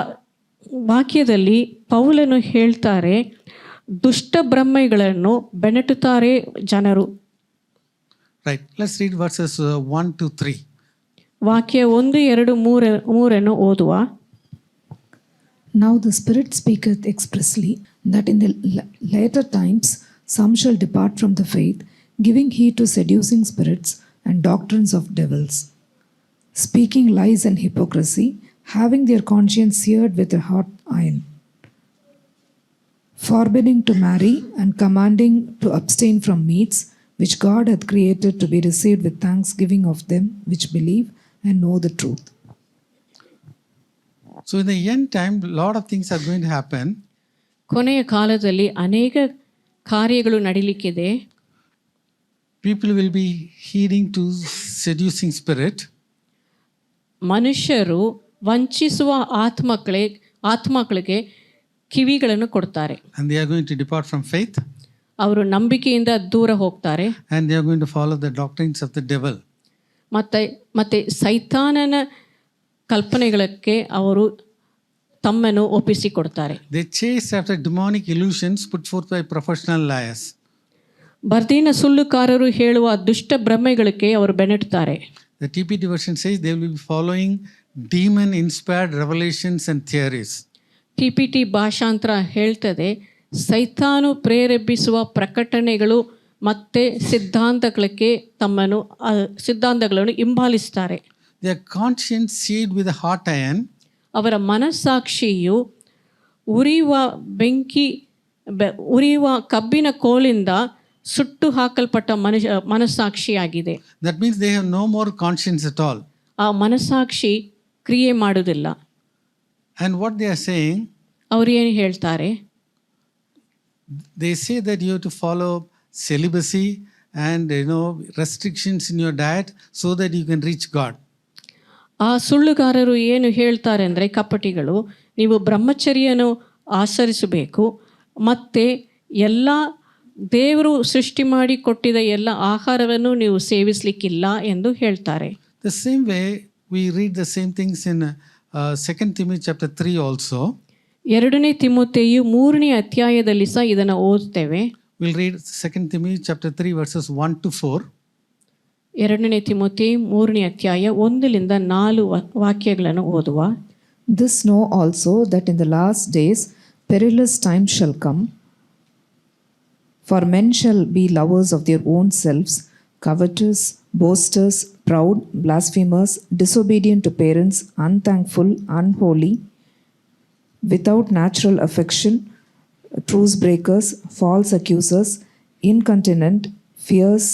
ವಾಕ್ಯದಲ್ಲಿ ಪೌಲನು ಹೇಳ್ತಾರೆ, ದುಷ್ಟ ಬ್ರಹ್ಮೆಗಳನ್ನು ಬೆನ್ನಟ್ಟುತ್ತಾರೆ ಜನರು. Right. Let's read verses 1 to 3. ವಾಕ್ಯ 1, 2, 3 ಓದುವ. Now the Spirit speaketh expressly that in the later times some shall depart from the faith, giving heed to seducing spirits and doctrines of devils, speaking lies and hypocrisy, having their conscience seared with a hot iron, forbidding to marry and commanding to abstain from meats which God hath created to be received with thanksgiving of them which believe and know the truth. So in the end time, a lot of things are going to happen. ಕೊನೆಯ ಕಾಲದಲ್ಲಿ ಅನೇಕ ಕಾರ್ಯಗಳು ನಡೀಲಿಕ್ಕಿದೆ. People will be heeding to seducing spirit. ಮನುಷ್ಯರು ವಂಚಿಸುವ ಆತ್ಮಗಳಿಗೆ ಕಿವಿಗಳನ್ನು ಕೊಡ್ತಾರೆ. And they are going to depart from faith. ಅವರು ನಂಬಿಕೆಯಿಂದ ದೂರ ಹೋಗ್ತಾರೆ. And they are going to follow the doctrines of the devil. ಮತ್ತೆ ಸೈತಾನನ ಕಲ್ಪನೆಗಳಿಗೆ ಅವರು ತಮ್ಮನ್ನು ಒಪ್ಪಿಸಿಕೊಡ್ತಾರೆ. They chase after demonic illusions put forth by professional liars. ಬರ್ದಿನ ಸುಳ್ಳುಕಾರರು ಹೇಳುವ ದುಷ್ಟ ಭ್ರಮೆಗಳಿಗೆ ಅವರು ಬೆನ್ನಟ್ಟುತ್ತಾರೆ. The TPT version says they will be following demon inspired revelations and theories. TPT ಭಾಷಾಂತರ ಹೇಳ್ತದೆ, ಸೈತಾನು ಪ್ರೇರೇಪಿಸುವ ಪ್ರಕಟಣೆಗಳು ಮತ್ತೆ ಸಿದ್ಧಾಂತಗಳನ್ನು ಹಿಂಬಾಲಿಸ್ತಾರೆ. Their conscience seared with a hot iron. ಅವರ ಮನಸ್ಸಾಕ್ಷಿಯು ಉರಿಯುವ ಕಬ್ಬಿನ ಕೋಲಿಂದ ಸುಟ್ಟು ಹಾಕಲ್ಪಟ್ಟ ಮನಸ್ಸಾಕ್ಷಿಯಾಗಿದೆ. That means they have no more conscience at all. ಆ ಮನಸ್ಸಾಕ್ಷಿ ಕ್ರಿಯೆ ಮಾಡುವುದಿಲ್ಲ. And what they are saying, ಅವರು ಏನು ಹೇಳ್ತಾರೆ? they say that you have to follow celibacy and restrictions in your diet so that you can reach God. ಆ ಸುಳ್ಳುಗಾರರು ಏನು ಹೇಳ್ತಾರೆ ಅಂದರೆ, ಕಪಟಿಗಳು, ನೀವು ಬ್ರಹ್ಮಚರ್ಯವನ್ನು ಆಚರಿಸಬೇಕು ಮತ್ತು ಎಲ್ಲ ದೇವರು ಸೃಷ್ಟಿ ಮಾಡಿ ಕೊಟ್ಟಿದ ಎಲ್ಲ ಆಹಾರವನ್ನು ನೀವು ಸೇವಿಸಲಿಕ್ಕಿಲ್ಲ ಎಂದು ಹೇಳ್ತಾರೆ. The same way we read the same things in 2 Timothy chapter 3 also. 2ನೇ ತಿಮೋಥೆಯು 3ನೇ ಅಧ್ಯಾಯದಲ್ಲಿ ಸಹ ಇದನ್ನು ಓದ್ತೇವೆ. We'll read 2 Timothy chapter 3 verses 1 to 4. 2ನೇ ತಿಮೋಥೆ 3ನೇ ಅಧ್ಯಾಯ 1ರಿಂದ 4 ವಾಕ್ಯಗಳನ್ನು ಓದುವ. This know also that in the last days perilous times shall come, for men shall be lovers of their own selves, covetous, boasters, proud, blasphemers, disobedient to parents, unthankful, unholy, without natural affection, truce breakers, false accusers, incontinent, fierce,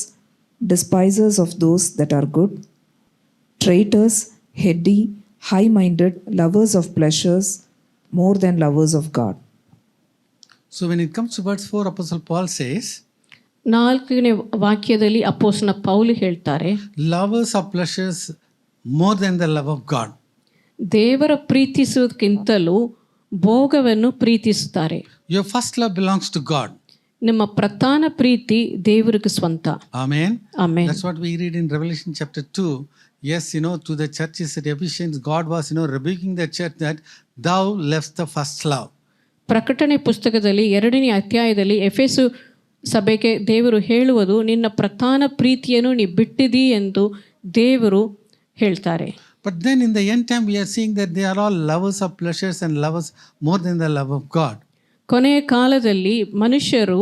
despisers of those that are good, traitors, heady, high-minded, lovers of pleasures more than lovers of God. So when it comes to verse 4, Apostle Paul says, 4ನೇ ವಾಕ್ಯದಲ್ಲಿ ಅಪೊಸ್ತಲ ಪೌಲ ಹೇಳ್ತಾರೆ, lovers of pleasures more than the love of God. ದೇವರ ಪ್ರೀತಿಸುವುದಕ್ಕಿಂತಲೂ ಭೋಗವನ್ನು ಪ್ರೀತಿಸುತ್ತಾರೆ. Your first love belongs to God. ನಿಮ್ಮ ಪ್ರಧಾನ ಪ್ರೀತಿ ದೇವರಿಗೆ ಸ್ವಂತ. Amen. Amen. That's what we read in Revelation chapter 2. Yes, to the churches at Ephesians, God was, rebuking the church that thou left the first love. ಪ್ರಕಟಣೆ ಪುಸ್ತಕದಲ್ಲಿ 2ನೇ ಅಧ್ಯಾಯದಲ್ಲಿ ಎಫೆಸು ಸಭೆಗೆ ದೇವರು ಹೇಳುವುದು, ನಿನ್ನ ಪ್ರಧಾನ ಪ್ರೀತಿಯನ್ನು ನೀ ಬಿಟ್ಟಿದಿ ಎಂದು ದೇವರು ಹೇಳ್ತಾರೆ. But then in the end time we are seeing that they are all lovers of pleasures and lovers more than the love of God. ಕೊನೆಯ ಕಾಲದಲ್ಲಿ ಮನುಷ್ಯರು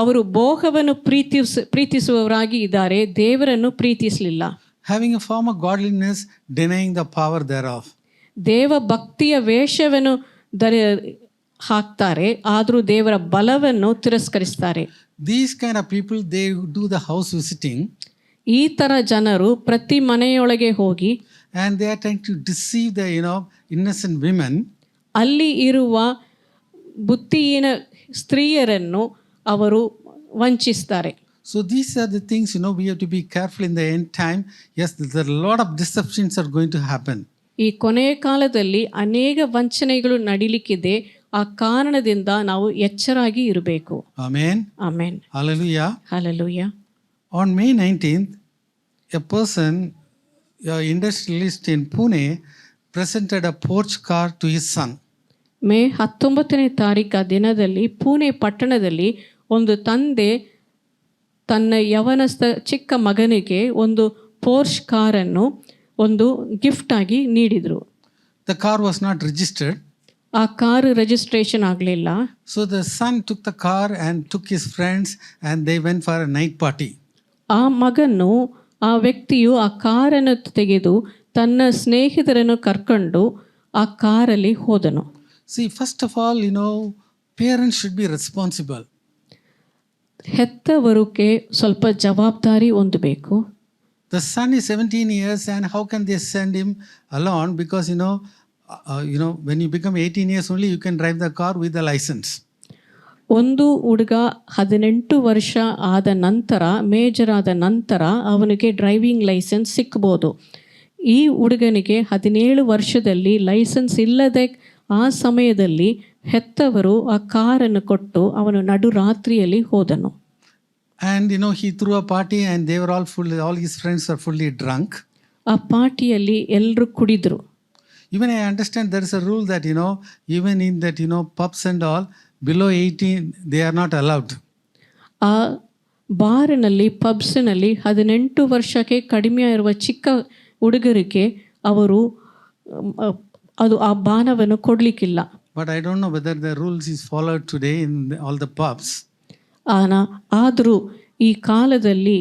ಅವರು ಭೋಗವನ್ನು ಪ್ರೀತಿಸುವವರಾಗಿ ಇದ್ದಾರೆ, ದೇವರನ್ನು ಪ್ರೀತಿಸಲಿಲ್ಲ. having a form of godliness, denying the power thereof. ದೇವ ಭಕ್ತಿಯ ವೇಷವನ್ನು ಹಾಕ್ತಾರೆ, ಆದರೂ ದೇವರ ಬಲವನ್ನು ತಿರಸ್ಕರಿಸ್ತಾರೆ. These kind of people, they do the house visiting ಈ ಥರ ಜನರು ಪ್ರತಿ ಮನೆಯೊಳಗೆ ಹೋಗಿ and they are trying to deceive the innocent women. ಅಲ್ಲಿ ಇರುವ ಬುದ್ಧಿಹೀನ ಸ್ತ್ರೀಯರನ್ನು ಅವರು ವಂಚಿಸ್ತಾರೆ. So these are the things we have to be careful in the end time. Yes, there are a lot of deceptions are going to happen. ಈ ಕೊನೆಯ ಕಾಲದಲ್ಲಿ ಅನೇಕ ವಂಚನೆಗಳು ನಡೀಲಿಕ್ಕಿದೆ. ಆ ಕಾರಣದಿಂದ ನಾವು ಎಚ್ಚರಾಗಿ ಇರಬೇಕು. Amen. Amen. Hallelujah. Hallelujah. On May 19th, a person, an industrialist in Pune, presented a Porsche car to his son. May 19ನೇ ತಾರೀಕು ದಿನದಲ್ಲಿ ಪುಣೆ ಪಟ್ಟಣದಲ್ಲಿ ಒಂದು ತಂದೆ ತನ್ನ ಯವನಸ್ಥ ಚಿಕ್ಕ ಮಗನಿಗೆ ಒಂದು ಪೋರ್ಷ್ ಕಾರನ್ನು ಒಂದು ಗಿಫ್ಟ್ ಆಗಿ ನೀಡಿದರು. The car was not registered. ಆ ಕಾರು ರಿಜಿಸ್ಟ್ರೇಷನ್ ಆಗಲಿಲ್ಲ. So the son took the car and took his friends and they went for a night party. ಆ ಮಗನು, ಆ ವ್ಯಕ್ತಿಯು ಆ ಕಾರನ್ನು ತೆಗೆದು ತನ್ನ ಸ್ನೇಹಿತರನ್ನು ಕರ್ಕೊಂಡು ಆ ಕಾರಲ್ಲಿ ಹೋದನು. See, first of all, parents should be responsible. ಹೆತ್ತವರಿಗೆ ಸ್ವಲ್ಪ ಜವಾಬ್ದಾರಿ ಹೊಂದಬೇಕು. The son is 17 years and how can they send him alone? Because, when you become 18 years only, you can drive the car with the license. ಒಂದು ಹುಡುಗ 18 ವರ್ಷ ಆದ ನಂತರ, major ಆದ ನಂತರ ಅವನಿಗೆ ಡ್ರೈವಿಂಗ್ ಲೈಸೆನ್ಸ್ ಸಿಕ್ಬೋದು. ಈ ಹುಡುಗನಿಗೆ 17 ವರ್ಷದಲ್ಲಿ ಲೈಸೆನ್ಸ್ ಇಲ್ಲದೆ ಆ ಸಮಯದಲ್ಲಿ ಹೆತ್ತವರು ಆ ಕಾರನ್ನು ಕೊಟ್ಟು ಅವನು ನಡು ರಾತ್ರಿಯಲ್ಲಿ ಹೋದನು. And he threw a party and they were all his friends were fully drunk. ಆ ಪಾರ್ಟಿಯಲ್ಲಿ ಎಲ್ಲರೂ ಕುಡಿದ್ರು. Even I understand there is a rule that even in that pubs and all below 18 they are not allowed. ಆ ಬಾರಿನಲ್ಲಿ, ಪಬ್ಸ್ನಲ್ಲಿ 18 ವರ್ಷಕ್ಕೆ ಕಡಿಮೆ ಇರುವ ಚಿಕ್ಕ ಹುಡುಗರಿಗೆ ಅವರು ಅದು ಆ ಬಾನವನ್ನು ಕೊಡಲಿಕ್ಕಿಲ್ಲ. But I don't know whether the rules is followed today in all the pubs. ಆದರೂ ಈ ಕಾಲದಲ್ಲಿ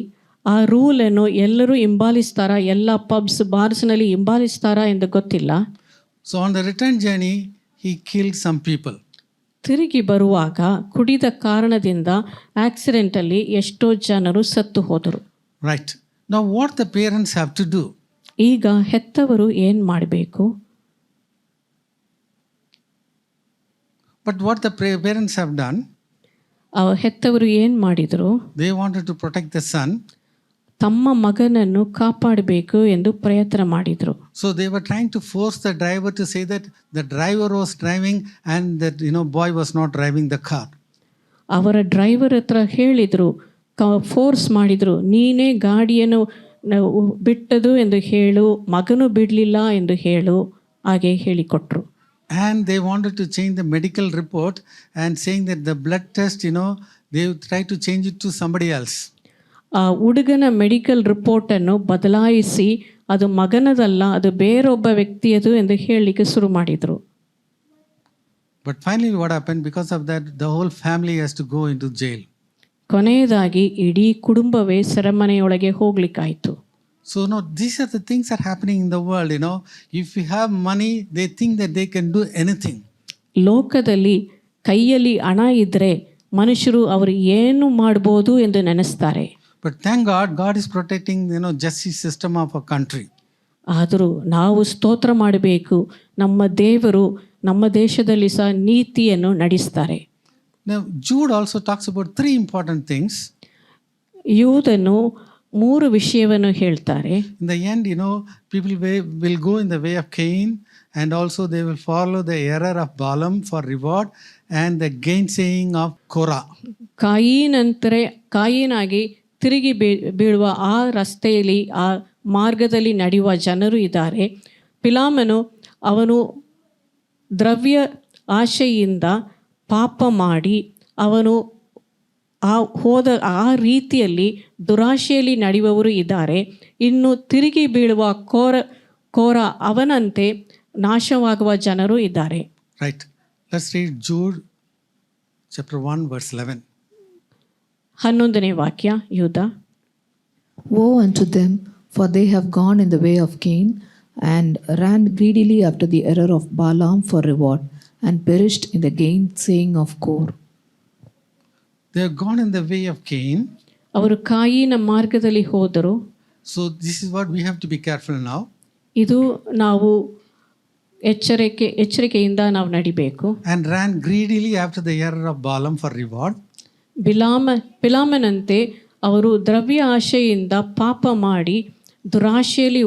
ಆ ರೂಲನ್ನು ಎಲ್ಲರೂ ಹಿಂಬಾಲಿಸ್ತಾರಾ, ಎಲ್ಲ ಪಬ್ಸ್ ಬಾರ್ಸ್ನಲ್ಲಿ ಹಿಂಬಾಲಿಸ್ತಾರಾ ಎಂದು ಗೊತ್ತಿಲ್ಲ. So on the return journey he killed some people. ತಿರುಗಿ ಬರುವಾಗ ಕುಡಿದ ಕಾರಣದಿಂದ ಆಕ್ಸಿಡೆಂಟಲ್ಲಿ ಎಷ್ಟೋ ಜನರು ಸತ್ತು ಹೋದರು. Right. Now what the parents have to do? ಈಗ ಹೆತ್ತವರು ಏನು ಮಾಡಬೇಕು? But what the parents have done, ಹೆತ್ತವರು ಏನು ಮಾಡಿದರು? they wanted to protect the son. ತಮ್ಮ ಮಗನನ್ನು ಕಾಪಾಡಬೇಕು ಎಂದು ಪ್ರಯತ್ನ ಮಾಡಿದರು. So they were trying to force the driver to say that the driver was driving and that boy was not driving the car. ಅವರ ಡ್ರೈವರ್ ಹತ್ರ ಹೇಳಿದರು, ಫೋರ್ಸ್ ಮಾಡಿದರು, ನೀನೇ ಗಾಡಿಯನ್ನು ಬಿಟ್ಟದು ಎಂದು ಹೇಳು, ಮಗನು ಬಿಡಲಿಲ್ಲ ಎಂದು ಹೇಳು, ಹಾಗೆ ಹೇಳಿಕೊಟ್ರು. And they wanted to change the medical report and saying that the blood test, they try to change it to somebody else. ಆ ಹುಡುಗನ ಮೆಡಿಕಲ್ ರಿಪೋರ್ಟನ್ನು ಬದಲಾಯಿಸಿ ಅದು ಮಗನದಲ್ಲ, ಅದು ಬೇರೊಬ್ಬ ವ್ಯಕ್ತಿಯದು ಎಂದು ಹೇಳಲಿಕ್ಕೆ ಶುರು ಮಾಡಿದರು. But finally what happened, because of that the whole family has to go into jail. ಕೊನೆಯದಾಗಿ ಇಡೀ ಕುಟುಂಬವೇ ಸೆರೆಮನೆಯೊಳಗೆ ಹೋಗ್ಲಿಕ್ಕಾಯಿತು. So now these are the things that are happening in the world. If you have money, they think that they can do anything. ಲೋಕದಲ್ಲಿ ಕೈಯಲ್ಲಿ ಹಣ ಇದ್ದರೆ ಮನುಷ್ಯರು ಅವರು ಏನು ಮಾಡ್ಬೋದು ಎಂದು ನೆನೆಸ್ತಾರೆ. But thank God, God is protecting justice system of our country. ಆದರೂ ನಾವು ಸ್ತೋತ್ರ ಮಾಡಬೇಕು, ನಮ್ಮ ದೇವರು ನಮ್ಮ ದೇಶದಲ್ಲಿ ಸಹ ನೀತಿಯನ್ನು ನಡೆಸ್ತಾರೆ. Now Jude also talks about 3 important things. ಯೂದನು 3 ವಿಷಯವನ್ನು ಹೇಳ್ತಾರೆ. In the end, people will go in the way of Cain, and also they will follow the error of Balaam for reward and the gainsaying of Korah. ಕಾಯಿನಾಗಿ ತಿರುಗಿ ಬೀಳುವ ಆ ರಸ್ತೆಯಲ್ಲಿ, ಆ ಮಾರ್ಗದಲ್ಲಿ ನಡೆಯುವ ಜನರು ಇದ್ದಾರೆ. ಪಿಲಾಮನು ಅವನು ದ್ರವ್ಯ ಆಶೆಯಿಂದ ಪಾಪ ಮಾಡಿ ಅವನು ಆ ರೀತಿಯಲ್ಲಿ ದುರಾಶೆಯಲ್ಲಿ ನಡೆಯುವವರು ಇದ್ದಾರೆ. ಇನ್ನು ತಿರುಗಿ ಬೀಳುವ ಕೋರ ಅವನಂತೆ ನಾಶವಾಗುವ ಜನರು ಇದ್ದಾರೆ. Right. Let's read Jude chapter 1 verse 11. 11ನೇ ವಾಕ್ಯ, ಯೂದ. Woe unto them For they have gone in the way of Cain, and ran greedily after the error of Balaam for reward, and perished in the gainsaying of Kor. They have gone in the way of Cain. ಅವರು ಕಾಯಿನ ಮಾರ್ಗದಲ್ಲಿ ಹೋದರು. So this is what we have to be careful now. ಇದು ನಾವು ಎಚ್ಚರಿಕೆಯಿಂದ ನಾವು ನಡಿಬೇಕು. And ran greedily after the error of Balaam for reward. ಬಿಲಾಮನಂತೆ ಅವರು ದ್ರವ್ಯ ಆಶೆಯಿಂದ ಪಾಪ ಮಾಡಿ ದುರಾಶೆಯಲ್ಲಿ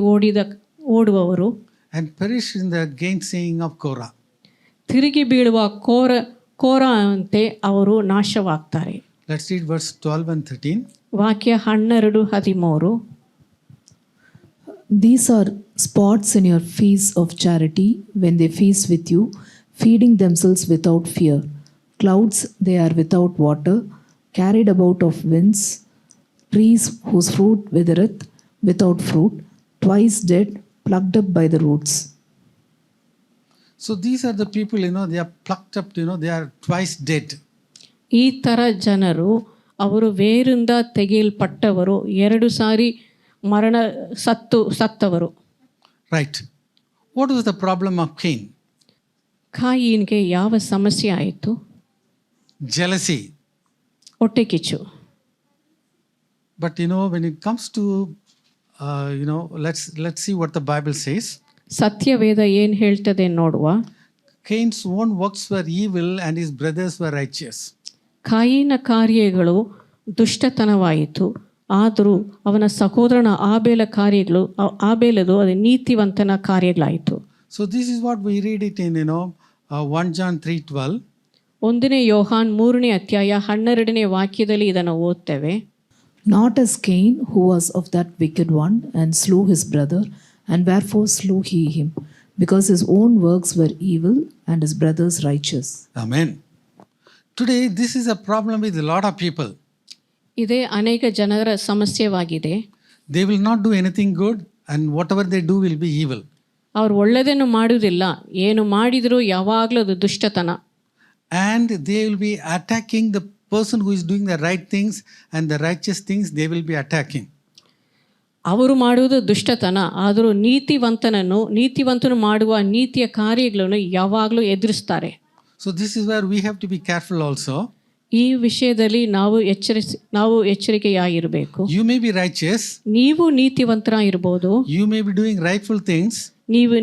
ಓಡುವವರು. And perished in the gainsaying of Korah. ತಿರುಗಿ ಬೀಳುವ ಕೋರ ಅಂತೆ ಅವರು ನಾಶವಾಗ್ತಾರೆ. Let's read verse 12 and 13. ವಾಕ್ಯ 12-13. These are spots in your feasts of charity, when they feast with you, feeding themselves without fear. Clouds they are without water, carried about of winds, trees whose fruit withereth, without fruit, twice dead, plucked up by the roots. So these are the people, they are plucked up, they are twice dead. ಈ ಥರ ಜನರು ಅವರು ಬೇರಿಂದ ತೆಗೆಯಲ್ಪಟ್ಟವರು, 2 ಸಾರಿ ಸತ್ತವರು. Right. What was the problem of Cain? ಕಾಯಿನ್ಗೆ ಯಾವ ಸಮಸ್ಯೆ ಆಯಿತು? Jealousy. ಹೊಟ್ಟೆ ಕಿಚ್ಚು. But when it comes to, let's see what the Bible says. ಸತ್ಯವೇದ ಏನು ಹೇಳ್ತದೆ ನೋಡುವ. Cain's own works were evil and his brothers were righteous. ಕಾಯಿನ ಕಾರ್ಯಗಳು ದುಷ್ಟತನವಾಯಿತು, ಆದರೂ ಅವನ ಸಹೋದರನ ಆಬೇಲದು ಅದು ನೀತಿವಂತನ ಕಾರ್ಯಗಳಾಯಿತು. So this is what we read it in 1 John 3:12. 1 ಯೋಹಾನ್ 3ನೇ ಅಧ್ಯಾಯ 12ನೇ ವಾಕ್ಯದಲ್ಲಿ ಇದನ್ನು ಓದ್ತೇವೆ. Not as Cain, who was of that wicked one, and slew his brother, and wherefore slew he him, because his own works were evil, and his brothers righteous. Amen. Today this is a problem with a lot of people. ಇದೇ ಅನೇಕ ಜನರ ಸಮಸ್ಯೆವಾಗಿದೆ. They will not do anything good, and whatever they do will be evil. ಅವ್ರು ಒಳ್ಳೆಯದನ್ನು ಮಾಡುವುದಿಲ್ಲ, ಏನು ಮಾಡಿದರೂ ಯಾವಾಗಲೂ ಅದು ದುಷ್ಟತನ. And they will be attacking the person who is doing the right things, and the righteous things they will be attacking. ಅವರು ಮಾಡುವುದು ದುಷ್ಟತನ, ಆದರೂ ನೀತಿವಂತನು ಮಾಡುವ ನೀತಿಯ ಕಾರ್ಯಗಳನ್ನು ಯಾವಾಗಲೂ ಎದುರಿಸ್ತಾರೆ. So this is where we have to be careful also. ಈ ವಿಷಯದಲ್ಲಿ ನಾವು ಎಚ್ಚರಿಕೆಯಾಗಿರಬೇಕು. You may be righteous. ನೀವು ನೀತಿವಂತರಾಗಿರ್ಬೋದು. You may be doing rightful things. ನೀವು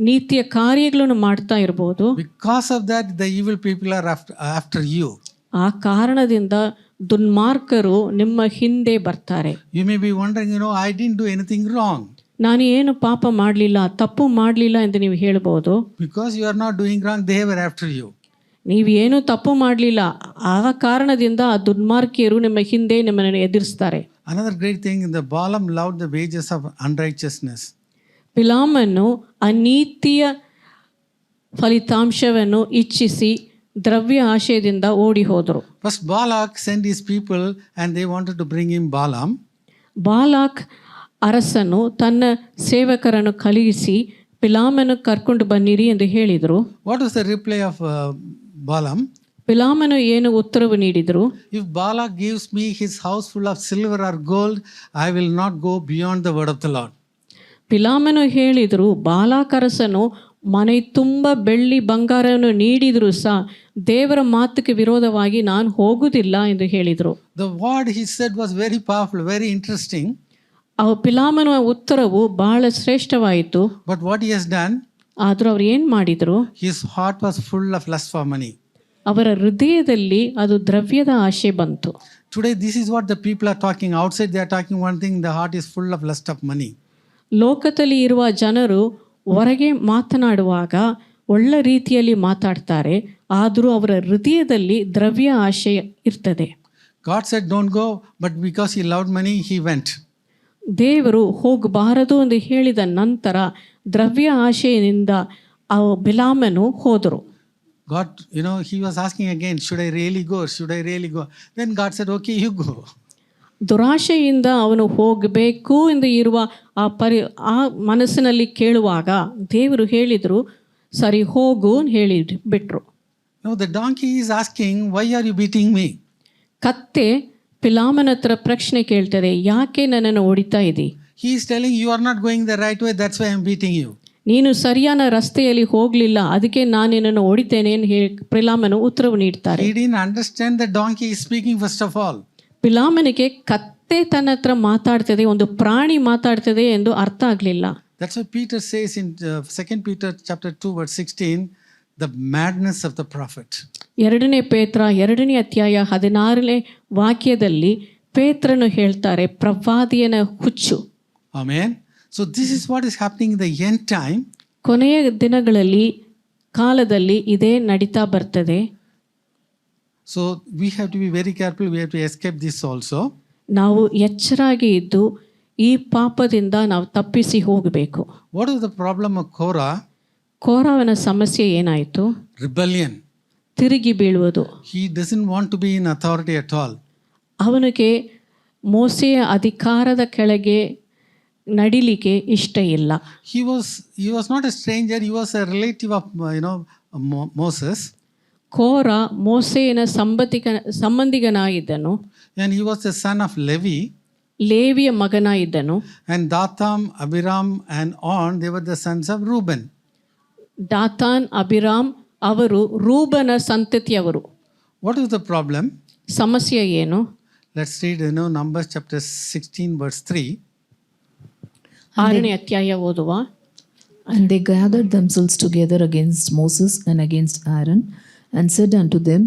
ನೀತಿಯ ಕಾರ್ಯಗಳನ್ನು ಮಾಡ್ತಾ ಇರ್ಬೋದು. Because of that, the evil people are after you. ಆ ಕಾರಣದಿಂದ ದುರ್ಮಾರ್ಗರು ನಿಮ್ಮ ಹಿಂದೆ ಬರ್ತಾರೆ. You may be wondering, I didn't do anything wrong. ನಾನು ಏನು ಪಾಪ ಮಾಡಲಿಲ್ಲ, ತಪ್ಪು ಮಾಡಲಿಲ್ಲ ಎಂದು ನೀವು ಹೇಳ್ಬೋದು. Because you are not doing wrong, they were after you. ನೀವು ಏನು ತಪ್ಪು ಮಾಡಲಿಲ್ಲ, ಆ ಕಾರಣದಿಂದ ಆ ದುರ್ಮಾರ್ಗಿಯರು ನಿಮ್ಮ ಹಿಂದೆ ನಿಮ್ಮನ್ನು ಎದುರಿಸ್ತಾರೆ. Another great thing, the Balaam loved the wages of unrighteousness. ಬಿಲಾಮನು ಅನೀತಿಯ ಫಲಿತಾಂಶವನ್ನು ಇಚ್ಛಿಸಿ ದ್ರವ್ಯ ಆಶಯದಿಂದ ಓಡಿ ಹೋದರು. First Balak sent his people and they wanted to bring him Balaam. ಬಾಲಾಕ್ ಅರಸನು ತನ್ನ ಸೇವಕರನ್ನು ಕಳುಹಿಸಿ ಬಿಲಾಮನು ಕರ್ಕೊಂಡು ಬನ್ನಿರಿ ಎಂದು ಹೇಳಿದರು. What was the reply of Balaam? ಬಿಲಾಮನು ಏನು ಉತ್ತರವು ನೀಡಿದರು? If Balak gives me his house full of silver or gold, I will not go beyond the word of the Lord. ಬಿಲಾಮನು ಹೇಳಿದರು, ಬಾಲಾಕ್ ಅರಸನು ಮನೆ ತುಂಬ ಬೆಳ್ಳಿ ಬಂಗಾರವನ್ನು ನೀಡಿದರೂ ಸಹ ದೇವರ ಮಾತಿಗೆ ವಿರೋಧವಾಗಿ ನಾನು ಹೋಗುವುದಿಲ್ಲ ಎಂದು ಹೇಳಿದರು. The word he said was very powerful, very interesting. ಬಿಲಾಮನ ಉತ್ತರವು ಬಹಳ ಶ್ರೇಷ್ಠವಾಯಿತು. But what he has done, ಆದರೂ ಅವ್ರು ಏನು ಮಾಡಿದರು? his heart was full of lust for money. ಅವರ ಹೃದಯದಲ್ಲಿ ಅದು ದ್ರವ್ಯದ ಆಶೆ ಬಂತು. Today this is what the people are talking. Outside they are talking one thing, the heart is full of lust of money. ಲೋಕದಲ್ಲಿ ಇರುವ ಜನರು ಹೊರಗೆ ಮಾತನಾಡುವಾಗ ಒಳ್ಳೆ ರೀತಿಯಲ್ಲಿ ಮಾತಾಡ್ತಾರೆ, ಆದರೂ ಅವರ ಹೃದಯದಲ್ಲಿ ದ್ರವ್ಯ ಆಶೆ ಇರ್ತದೆ. God said don't go, but because he loved money, he went. ದೇವರು ಹೋಗಬಾರದು ಎಂದು ಹೇಳಿದ ನಂತರ ದ್ರವ್ಯ ಆಶೆಯಿಂದ ಬಿಲಾಮನು ಹೋದರು. God, he was asking again, should I really go? Should I really go? Then God said, okay, you go. ದುರಾಶೆಯಿಂದ ಅವನು ಹೋಗಬೇಕು ಎಂದು ಇರುವ ಆ ಮನಸ್ಸಿನಲ್ಲಿ ಕೇಳುವಾಗ ದೇವರು ಹೇಳಿದರು, ಸರಿ ಹೋಗು ಹೇಳಿ ಬಿಟ್ರು. The donkey is asking, why are you beating me? ಕತ್ತೆ ಪಿಲಾಮನ ಹತ್ರ ಪ್ರಶ್ನೆ ಕೇಳ್ತಾರೆ, ಯಾಕೆ ನನ್ನನ್ನು ಹೊಡಿತಾ ಇದ್ದಿ? He is telling you are not going the right way, that's why I am beating you. ನೀನು ಸರಿಯಾದ ರಸ್ತೆಯಲ್ಲಿ ಹೋಗಲಿಲ್ಲ, ಅದಕ್ಕೆ ನಾನು ನಿನ್ನನ್ನು ಹೊಡಿತೇನೆ ಎಂದು ಹೇಳಿ ಪಿಲಾಮನು ಉತ್ತರವು ನೀಡ್ತಾರೆ. He didn't understand the donkey is speaking first of all. ಪಿಲಾಮನಿಗೆ ಕತ್ತೆ ತನ್ನ ಹತ್ರ ಮಾತಾಡ್ತದೆ, ಒಂದು ಪ್ರಾಣಿ ಮಾತಾಡ್ತದೆ ಎಂದು ಅರ್ಥ ಆಗಲಿಲ್ಲ. That's why Peter says in 2 Peter chapter 2 verse 16, the madness of the prophet. 2 ಪೇತ್ರ 2ನೇ ಅಧ್ಯಾಯ 16ನೇ ವಾಕ್ಯದಲ್ಲಿ ಪೇತ್ರನು ಹೇಳ್ತಾರೆ, ಪ್ರವಾದಿಯನ ಹುಚ್ಚು. Amen. So this is what is happening in the end time. ಕೊನೆಯ ದಿನಗಳಲ್ಲಿ ಕಾಲದಲ್ಲಿ ಇದೇ ನಡೀತಾ ಬರ್ತದೆ. So we have to be very careful, we have to escape this also. ನಾವು ಎಚ್ಚರಾಗಿ ಇದ್ದು ಈ ಪಾಪದಿಂದ ನಾವು ತಪ್ಪಿಸಿ ಹೋಗಬೇಕು. What is the problem of Korah? ಕೋರವನ ಸಮಸ್ಯೆ ಏನಾಯಿತು? Rebellion. ತಿರುಗಿ ಬೀಳುವುದು. He doesn't want to be in authority at all. ಅವನಿಗೆ ಮೋಸೆಯ ಅಧಿಕಾರದ ಕೆಳಗೆ ನಡಿಲಿಕ್ಕೆ ಇಷ್ಟ ಇಲ್ಲ. He was not a stranger, he was a relative of Moses. Korah ಮೋಸೆಯನ ಸಂಬಂಧಿಗನಾಗಿದ್ದನು. And he was the son of Levi. ಲೇವಿಯ ಮಗನಾಗಿದ್ದನು. And Datham, Abiram and on, they were the sons of Reuben. Dathan, Abiram ಅವರು ರೂಬನ ಸಂತತಿಯವರು. What is the problem? ಸಮಸ್ಯೆ ಏನು? Let's read Numbers chapter 16 verse 3. 6ನೇ ಅಧ್ಯಾಯ ಓದುವ. And they gathered themselves together against Moses and against Aaron, and said unto them,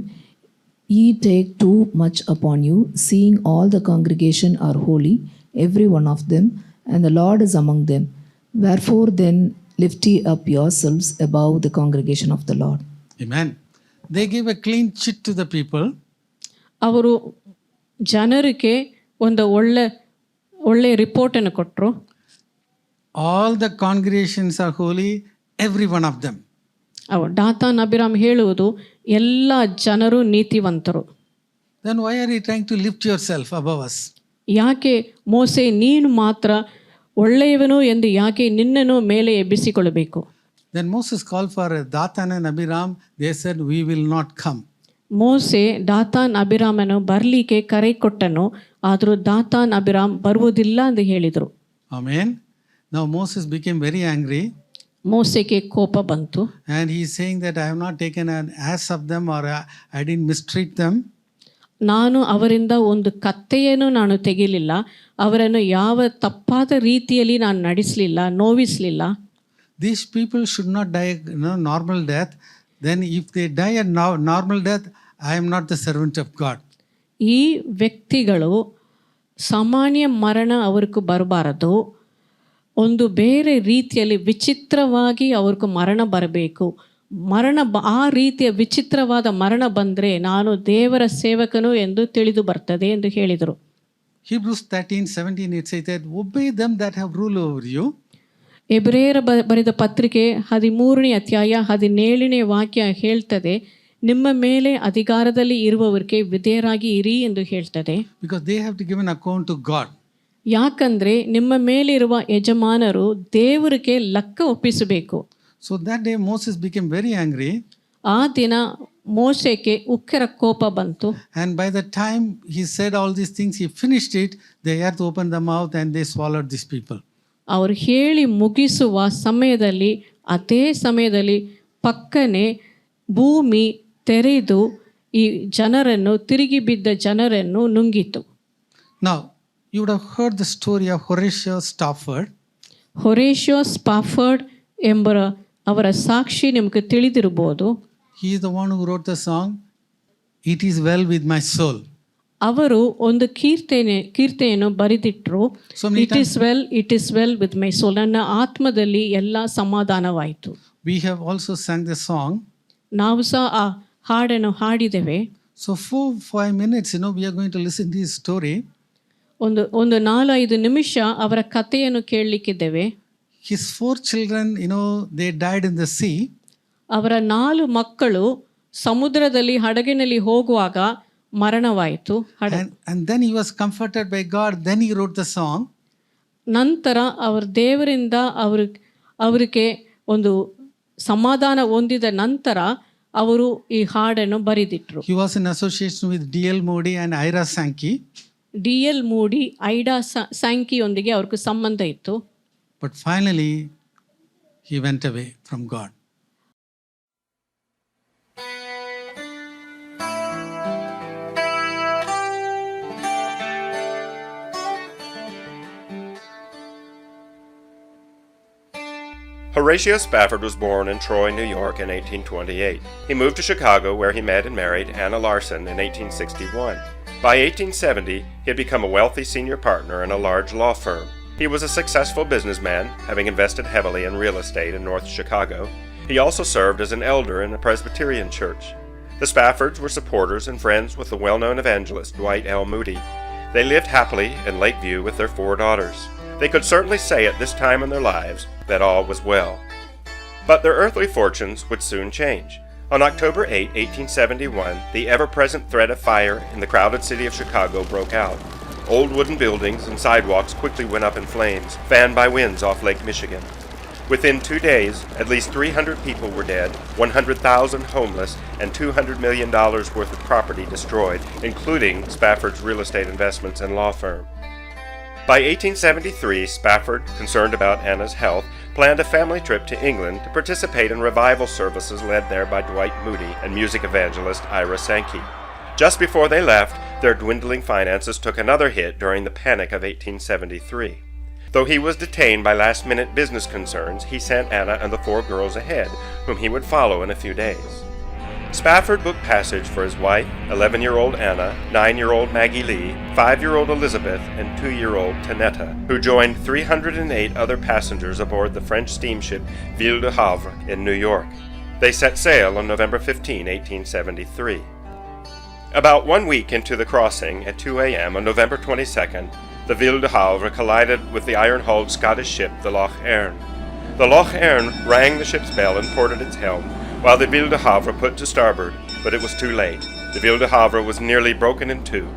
Ye take too much upon you, seeing all the congregation are holy, every one of them, and the Lord is among them. Wherefore then lift ye up yourselves above the congregation of the Lord. Amen. They gave a clean chit to the people. ಅವರು ಜನರಿಗೆ ಒಂದು ಒಳ್ಳೆ ರಿಪೋರ್ಟನ್ನು ಕೊಟ್ಟರು. All the congregations are holy, every one of them. Dathan Abiram ಹೇಳುವುದು ಎಲ್ಲ ಜನರು ನೀತಿವಂತರು. Then why are you trying to lift yourself above us? ಯಾಕೆ ಮೋಸೆ ನೀನು ಮಾತ್ರ ಒಳ್ಳೆಯವನು ಎಂದು ಯಾಕೆ ನಿನ್ನನ್ನು ಮೇಲೆ ಎಬ್ಬಿಸಿಕೊಳ್ಳಬೇಕು? Then Moses called for Dathan and Abiram. They said, we will not come. Moses Dathan ಅಬಿರಾಮನು ಬರಲಿಕ್ಕೆ ಕರೆ ಕೊಟ್ಟನು, ಆದರೂ ದಾತಾನ್ ಅಬಿರಾಮ್ ಬರುವುದಿಲ್ಲ ಎಂದು ಹೇಳಿದರು. Amen. Now Moses became very angry. ಮೋಸೆಗೆ ಕೋಪ ಬಂತು. And he is saying that I have not taken an ass of them, or I didn't mistreat them. ನಾನು ಅವರಿಂದ ಒಂದು ಕತ್ತೆಯನ್ನು ನಾನು ತೆಗಿಲಿಲ್ಲ, ಅವರನ್ನು ಯಾವ ತಪ್ಪಾದ ರೀತಿಯಲ್ಲಿ ನಾನು ನಡೆಸಲಿಲ್ಲ, ನೋವಿಸಲಿಲ್ಲ. These people should not die normal death. Then if they die a normal death, I am not the servant of God. ಈ ವ್ಯಕ್ತಿಗಳು ಸಾಮಾನ್ಯ ಮರಣ ಅವ್ರಿಗೆ ಬರಬಾರದು, ಒಂದು ಬೇರೆ ರೀತಿಯಲ್ಲಿ ವಿಚಿತ್ರವಾಗಿ ಅವ್ರಿಗೆ ಮರಣ ಬರಬೇಕು. ಆ ರೀತಿಯ ವಿಚಿತ್ರವಾದ ಮರಣ ಬಂದರೆ ನಾನು ದೇವರ ಸೇವಕನು ಎಂದು ತಿಳಿದು ಬರ್ತದೆ ಎಂದು ಹೇಳಿದರು. Hebrews 13:17 it says that obey them that have rule over you. ಎಬ್ರೇಯರ ಬರೆದ ಪತ್ರಿಕೆ 13ನೇ ಅಧ್ಯಾಯ 17ನೇ ವಾಕ್ಯ ಹೇಳ್ತದೆ, ನಿಮ್ಮ ಮೇಲೆ ಅಧಿಕಾರದಲ್ಲಿ ಇರುವವರಿಗೆ ವಿಧೇಯರಾಗಿ ಇರಿ ಎಂದು ಹೇಳ್ತದೆ. Because they have to give an account to God. ಯಾಕಂದರೆ ನಿಮ್ಮ ಮೇಲಿರುವ ಯಜಮಾನರು ದೇವರಿಗೆ ಲೆಕ್ಕ ಒಪ್ಪಿಸಬೇಕು. So that day Moses became very angry. ಆ ದಿನ ಮೋಸೆಗೆ ಉಕ್ಕರ ಕೋಪ ಬಂತು. And by the time he said all these things, he finished it, the earth opened the mouth and they swallowed these people. ಅವರು ಹೇಳಿ ಮುಗಿಸುವ ಸಮಯದಲ್ಲಿ, ಅದೇ ಸಮಯದಲ್ಲಿ ಪಕ್ಕನೆ ಭೂಮಿ ತೆರೆದು ಈ ಜನರನ್ನು, ತಿರುಗಿ ಬಿದ್ದ ಜನರನ್ನು ನುಂಗಿತು. Now, you would have heard the story of Horatio Spafford. ಹೊರೇಷಿಯೋ ಸ್ಪಾಫರ್ಡ್ ಎಂಬ ಅವರ ಸಾಕ್ಷಿ ನಿಮಗೆ ತಿಳಿದಿರಬಹುದು. He is the one who wrote the song, It is well with my soul. ಅವರು ಒಂದು ಕೀರ್ತೆಯನ್ನು ಬರೆದಿಟ್ಟರು. It is well with my soul, ನನ್ನ ಆತ್ಮದಲ್ಲಿ ಎಲ್ಲ ಸಮಾಧಾನವಾಯಿತು. We have also sang the song. ನಾವು ಸಹ ಆ ಹಾಡನ್ನು ಹಾಡಿದ್ದೇವೆ. So 4-5 minutes, we are going to listen to his story. ಒಂದು 4-5 ನಿಮಿಷ ಅವರ ಕಥೆಯನ್ನು ಕೇಳಲಿಕ್ಕಿದ್ದೇವೆ. His 4 children, they died in the sea. ಅವರ 4 ಮಕ್ಕಳು ಸಮುದ್ರದಲ್ಲಿ ಹಡಗಿನಲ್ಲಿ ಹೋಗುವಾಗ ಮರಣವಾಯಿತು. And then he was comforted by God. Then he wrote the song. ನಂತರ ಅವರ ದೇವರಿಂದ ಅವರಿಗೆ ಒಂದು ಸಮಾಧಾನ ಹೊಂದಿದ ನಂತರ ಅವರು ಈ ಹಾಡನ್ನು ಬರೆದಿಟ್ರು. He was in association with D.L. Modi and Ira Sankey. D.L. Moody, Ira ಸ್ಯಾಂಕಿಯೊಂದಿಗೆ ಅವ್ರಿಗೆ ಸಂಬಂಧ ಇತ್ತು. But finally, he went away from God. Horatio Spafford was born in Troy, New York in 1828. He moved to Chicago where he met and married Anna Larson in 1861. By 1870, he had become a wealthy senior partner in a large law firm. He was a successful businessman, having invested heavily in real estate in North Chicago. He also served as an elder in a Presbyterian church. The Spaffords were supporters and friends with the well-known evangelist Dwight L. Moody. They lived happily in Lakeview with their 4 daughters. They could certainly say at this time in their lives that all was well. But their earthly fortunes would soon change. On October 8, 1871, the ever-present threat of fire in the crowded city of Chicago broke out. Old wooden buildings and sidewalks quickly went up in flames, fanned by winds off Lake Michigan. Within 2 days, at least 300 people were dead, 100,000 homeless, and $200 million worth of property destroyed, including Spafford's real estate investments and law firm. By 1873, Spafford, concerned about Anna's health, planned a family trip to England to participate in revival services led there by Dwight Moody and music evangelist Ira Sankey. Just before they left, their dwindling finances took another hit during the Panic of 1873. Though he was detained by last-minute business concerns, he sent Anna and the 4 girls ahead, whom he would follow in a few days. Spafford booked passage for his wife, 11-year-old Anna, 9-year-old Maggie Lee, 5-year-old Elizabeth, and 2-year-old Tanetta, who joined 308 other passengers aboard the French steamship Ville de Havre in New York. They set sail on November 15, 1873. About 1 week into the crossing, at 2 a.m. on November 22nd, the Ville de Havre collided with the iron-hulled Scottish ship the Loch Earn. The Loch Earn rang the ship's bell and ported its helm, while the Ville de Havre put to starboard, but it was too late. The Ville de Havre was nearly broken in 2.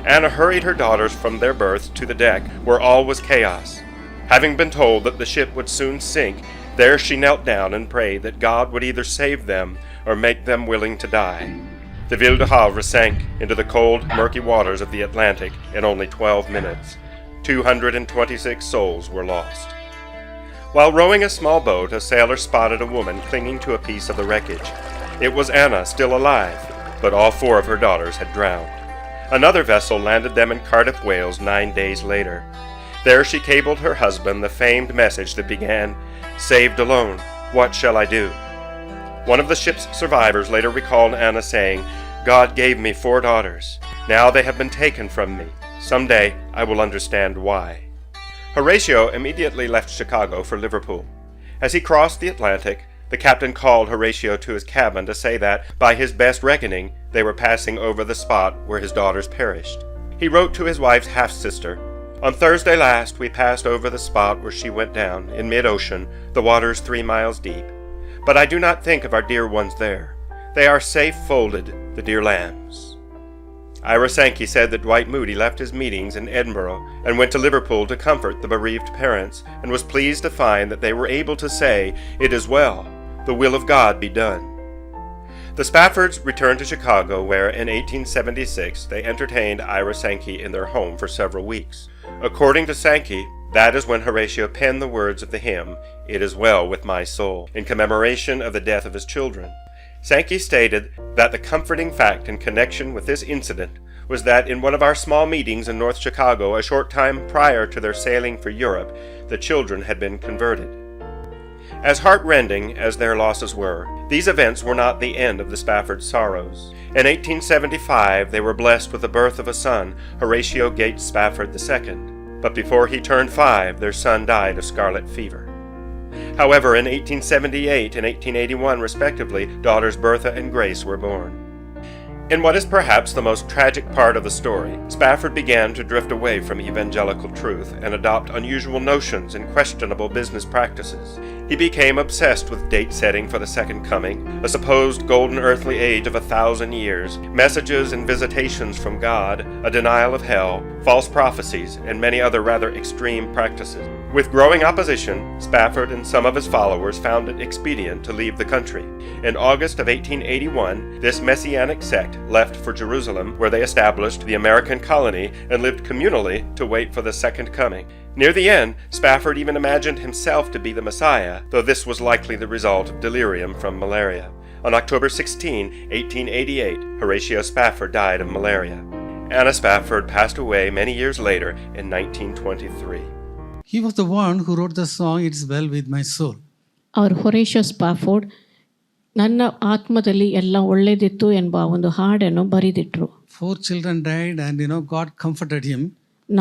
Anna hurried her daughters from their berths to the deck, where all was chaos. Having been told that the ship would soon sink, there she knelt down and prayed that God would either save them or make them willing to die. The Ville de Havre sank into the cold, murky waters of the Atlantic in only 12 minutes. 226 souls were lost. While rowing a small boat, a sailor spotted a woman clinging to a piece of the wreckage. It was Anna, still alive, but all 4 of her daughters had drowned. Another vessel landed them in Cardiff, Wales 9 days later. There she cabled her husband the famed message that began, "Saved alone, what shall I do?" One of the ship's survivors later recalled Anna saying, "God gave me 4 daughters. Now they have been taken from me. Someday I will understand why." Horatio immediately left Chicago for Liverpool. As he crossed the Atlantic, the captain called Horatio to his cabin to say that, by his best reckoning, they were passing over the spot where his daughters perished. He wrote to his wife's half-sister, "On Thursday last we passed over the spot where she went down, in mid-ocean, the waters 3 miles deep. But I do not think of our dear ones there. They are safe folded, the dear lambs." Ira Sankey said that Dwight Moody left his meetings in Edinburgh and went to Liverpool to comfort the bereaved parents, and was pleased to find that they were able to say, "It is well, the will of God be done." The Spaffords returned to Chicago, where in 1876 they entertained Ira Sankey in their home for several weeks. According to Sankey, that is when Horatio penned the words of the hymn, "It is well with my soul," in commemoration of the death of his children. Sankey stated that the comforting fact in connection with this incident was that in one of our small meetings in North Chicago a short time prior to their sailing for Europe, the children had been converted. As heart-rending as their losses were, these events were not the end of the Spafford sorrows. In 1875 they were blessed with the birth of a son, Horatio Gates Spafford II, but before he turned 5, their son died of scarlet fever. However, in 1878 and 1881, respectively, daughters Bertha and Grace were born. In what is perhaps the most tragic part of the story, Spafford began to drift away from evangelical truth and adopt unusual notions and questionable business practices. He became obsessed with date-setting for the Second Coming, a supposed golden earthly age of 1,000 years, messages and visitations from God, a denial of hell, false prophecies, and many other rather extreme practices. With growing opposition, Spafford and some of his followers found it expedient to leave the country. In August of 1881, this Messianic sect left for Jerusalem, where they established the American colony and lived communally to wait for the second coming. Near the end, Spafford even imagined himself to be the Messiah, though this was likely the result of delirium from malaria. On October 16, 1888, Horatio Spafford died of malaria. Anna Spafford passed away many years later in 1923. He was the one who wrote the song, It's Well With My Soul. ಅವರು ಹೊರೇಷಿಯೋ ಸ್ಪಾಫೋರ್ಡ್ ನನ್ನ ಆತ್ಮದಲ್ಲಿ ಎಲ್ಲ ಒಳ್ಳೆಯದಿತ್ತು ಎಂಬ ಒಂದು ಹಾಡನ್ನು ಬರೆದಿಟ್ರು. 4 children died and God comforted him.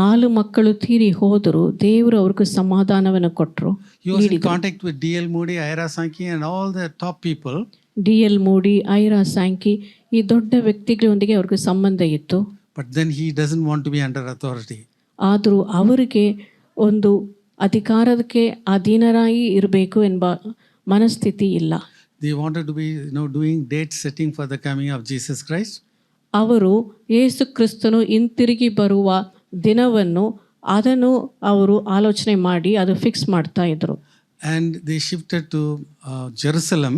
4 ಮಕ್ಕಳು ತೀರಿ ಹೋದರು, ದೇವರು ಅವ್ರಿಗೆ ಸಮಾಧಾನವನ್ನು ಕೊಟ್ಟರು. He was in contact with D.L. Moody, Ira Sankey and all the top people. D.L. Moody, Ira Sankey ಈ ದೊಡ್ಡ ವ್ಯಕ್ತಿಗಳೊಂದಿಗೆ ಅವ್ರಿಗೆ ಸಂಬಂಧ ಇತ್ತು. But then he doesn't want to be under authority. ಆದರೂ ಅವರಿಗೆ ಒಂದು ಅಧಿಕಾರಕ್ಕೆ ಅಧೀನರಾಗಿ ಇರಬೇಕು ಎಂಬ ಮನಸ್ಥಿತಿ ಇಲ್ಲ. They wanted to be doing date setting for the coming of Jesus Christ. ಅವರು ಯೇಸು ಕ್ರಿಸ್ತನು ಹಿಂತಿರುಗಿ ಬರುವ ದಿನವನ್ನು ಅದನ್ನು ಅವರು ಆಲೋಚನೆ ಮಾಡಿ ಅದು ಫಿಕ್ಸ್ ಮಾಡ್ತಾ ಇದ್ರು. And they shifted to Jerusalem.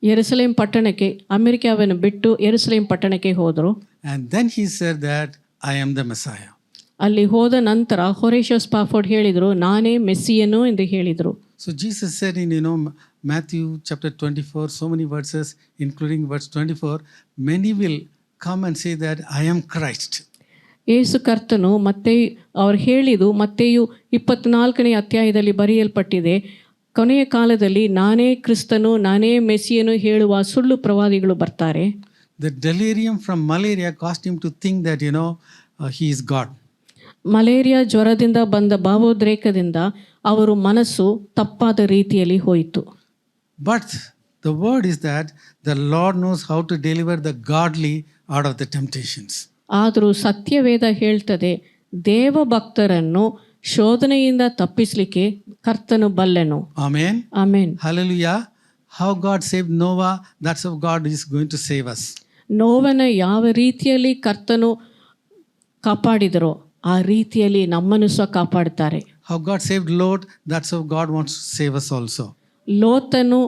ಯೆರೂಸಲೇಮ್ ಪಟ್ಟಣಕ್ಕೆ, ಅಮೆರಿಕಾವನ್ನು ಬಿಟ್ಟು ಯೆರೂಸಲೇಮ್ ಪಟ್ಟಣಕ್ಕೆ ಹೋದರು. And then he said that I am the Messiah. ಅಲ್ಲಿ ಹೋದ ನಂತರ ಹೊರೇಷಿಯೋ ಸ್ಪಾಫೋರ್ಡ್ ಹೇಳಿದರು, ನಾನೇ ಮೆಸ್ಸಿಯನು ಎಂದು ಹೇಳಿದರು. So Jesus said in Matthew chapter 24, so many verses, including verse 24, many will come and say that I am Christ. ಯೇಸು ಕರ್ತನು ಮತ್ತೆ ಅವ್ರು ಹೇಳಿದು ಮತ್ತೆಯು 24ನೇ ಅಧ್ಯಾಯದಲ್ಲಿ ಬರೆಯಲ್ಪಟ್ಟಿದೆ, ಕೊನೆಯ ಕಾಲದಲ್ಲಿ ನಾನೇ ಕ್ರಿಸ್ತನು, ನಾನೇ ಮೆಸ್ಸಿಯನು ಹೇಳುವ ಸುಳ್ಳು ಪ್ರವಾದಿಗಳು ಬರ್ತಾರೆ. The delirium from malaria caused him to think that he is God. Malaria ಜ್ವರದಿಂದ ಬಂದ ಭಾವೋದ್ರೇಕದಿಂದ ಅವರು ಮನಸ್ಸು ತಪ್ಪಾದ ರೀತಿಯಲ್ಲಿ ಹೋಯಿತು. But the word is that the Lord knows how to deliver the godly out of the temptations. ಆದರೂ ಸತ್ಯವೇದ ಹೇಳ್ತದೆ, ದೇವ ಭಕ್ತರನ್ನು ಶೋಧನೆಯಿಂದ ತಪ್ಪಿಸಲಿಕ್ಕೆ ಕರ್ತನು ಬಲ್ಲೆನು. Amen. Amen. Hallelujah. How God saved Noah, that's how God is going to save us. ನೋವನ ಯಾವ ರೀತಿಯಲ್ಲಿ ಕರ್ತನು ಕಾಪಾಡಿದರೋ ಆ ರೀತಿಯಲ್ಲಿ ನಮ್ಮನ್ನು ಸಹ ಕಾಪಾಡ್ತಾರೆ. How God saved Lot, that's how God wants to save us also. ಲೋತನು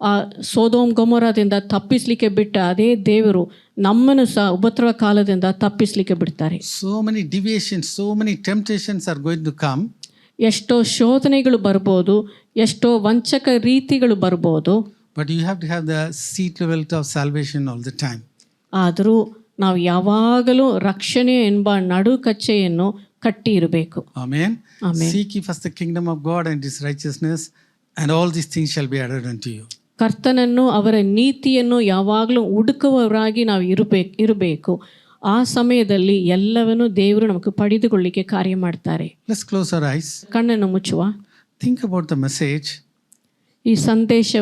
ಆ ಸೋದೋಮ್ ಗೊಮೋರದಿಂದ ತಪ್ಪಿಸ್ಲಿಕ್ಕೆ ಬಿಟ್ಟ ಅದೇ ದೇವರು ನಮ್ಮನ್ನು ಸಹ ಉಪದ್ರವ ಕಾಲದಿಂದ ತಪ್ಪಿಸ್ಲಿಕ್ಕೆ ಬಿಡ್ತಾರೆ. So many deviations, so many temptations are going to come. ಎಷ್ಟೋ ಶೋಧನೆಗಳು ಬರ್ಬೋದು, ಎಷ್ಟೋ ವಂಚಕ ರೀತಿಗಳು ಬರ್ಬೋದು. But you have to have the seat belt of salvation all the time. ಆದರೂ ನಾವು ಯಾವಾಗಲೂ ರಕ್ಷಣೆ ಎಂಬ ನಡುಕಚ್ಚೆಯನ್ನು ಕಟ್ಟಿ ಇರಬೇಕು. Amen. Amen. Seek ye first the kingdom of God and his righteousness, and all these things shall be added unto you. ಕರ್ತನನ್ನು ಅವರ ನೀತಿಯನ್ನು ಯಾವಾಗಲೂ ಹುಡುಕುವವರಾಗಿ ನಾವು ಇರಬೇಕು. ಆ ಸಮಯದಲ್ಲಿ ಎಲ್ಲವನ್ನೂ ದೇವರು ನಮಗೆ ಪಡೆದುಕೊಳ್ಳಿಕ್ಕೆ ಕಾರ್ಯ ಮಾಡ್ತಾರೆ. Let's close our eyes. ಕಣ್ಣನ್ನು ಮುಚ್ಚುವ. Think about the message. ಈ ಸಂದೇಶ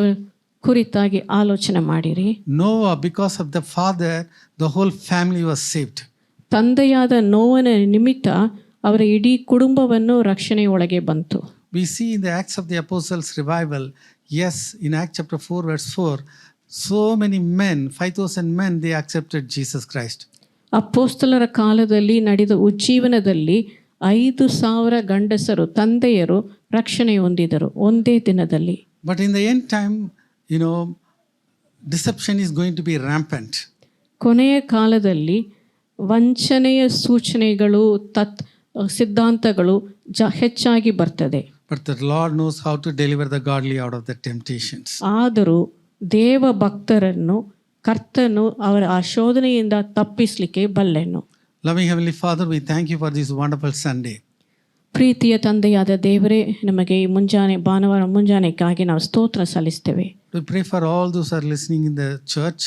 ಕುರಿತಾಗಿ ಆಲೋಚನೆ ಮಾಡಿರಿ. Noah, because of the father, the whole family was saved. ತಂದೆಯಾದ ನೋವನ ನಿಮಿತ್ತ ಅವರ ಇಡೀ ಕುಟುಂಬವನ್ನು ರಕ್ಷಣೆಯೊಳಗೆ ಬಂತು. We see in the Acts of the Apostles revival, yes, in Acts chapter 4 verse 4, so many men, 5,000 men, they accepted Jesus Christ. ಅಪೊಸ್ತಲರ ಕಾಲದಲ್ಲಿ ನಡೆದ ಉಜ್ಜೀವನದಲ್ಲಿ 5,000 ಗಂಡಸರು ತಂದೆಯರು ರಕ್ಷಣೆ ಹೊಂದಿದರು ಒಂದೇ ದಿನದಲ್ಲಿ. But in the end time, deception is going to be rampant. ಕೊನೆಯ ಕಾಲದಲ್ಲಿ ವಂಚನೆಯ ಸೂಚನೆಗಳು ಸಿದ್ಧಾಂತಗಳು ಹೆಚ್ಚಾಗಿ ಬರ್ತದೆ. But the Lord knows how to deliver the godly out of the temptations. ಆದರೂ ದೇವ ಭಕ್ತರನ್ನು ಕರ್ತನು ಅವರ ಆ ಶೋಧನೆಯಿಂದ ತಪ್ಪಿಸಲಿಕ್ಕೆ ಬಲ್ಲೆನು. Loving Heavenly Father, we thank you for this wonderful Sunday. ಪ್ರೀತಿಯ ತಂದೆಯಾದ ದೇವರೇ, ನಮಗೆ ಈ ಭಾನುವಾರ ಮುಂಜಾನೆಗಾಗಿ ನಾವು ಸ್ತೋತ್ರ ಸಲ್ಲಿಸ್ತೇವೆ. We pray for all those who are listening in the church.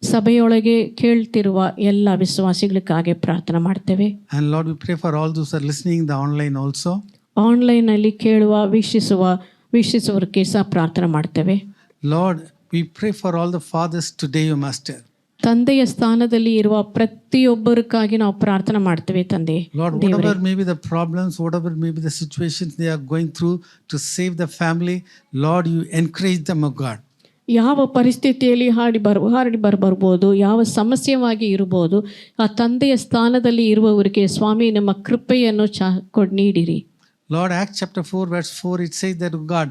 ಸಭೆಯೊಳಗೆ ಕೇಳ್ತಿರುವ ಎಲ್ಲ ವಿಶ್ವಾಸಿಗಳಿಗಾಗಿ ಪ್ರಾರ್ಥನೆ ಮಾಡ್ತೇವೆ. And Lord, we pray for all those who are listening in the online also. ಆನ್ಲೈನಲ್ಲಿ ಕೇಳುವ ವೀಕ್ಷಿಸುವವರಿಗೆ ಸಹ ಪ್ರಾರ್ಥನೆ ಮಾಡ್ತೇವೆ. Lord, we pray for all the fathers today, O Master. ತಂದೆಯ ಸ್ಥಾನದಲ್ಲಿ ಇರುವ ಪ್ರತಿಯೊಬ್ಬರಿಗಾಗಿ ನಾವು ಪ್ರಾರ್ಥನೆ ಮಾಡ್ತೇವೆ ತಂದೆ. Lord, whatever may be the problems, whatever may be the situations they are going through to save the family, Lord, you encourage them, O God. ಯಾವ ಪರಿಸ್ಥಿತಿಯಲ್ಲಿ ಹಾಡಿ ಬರ್ಬೋದು, ಯಾವ ಸಮಸ್ಯೆವಾಗಿ ಇರ್ಬೋದು, ಆ ತಂದೆಯ ಸ್ಥಾನದಲ್ಲಿ ಇರುವವರಿಗೆ ಸ್ವಾಮಿ ನಮ್ಮ ಕೃಪೆಯನ್ನು ನೀಡಿರಿ. Lord, Acts chapter 4, verse 4, it says that, God,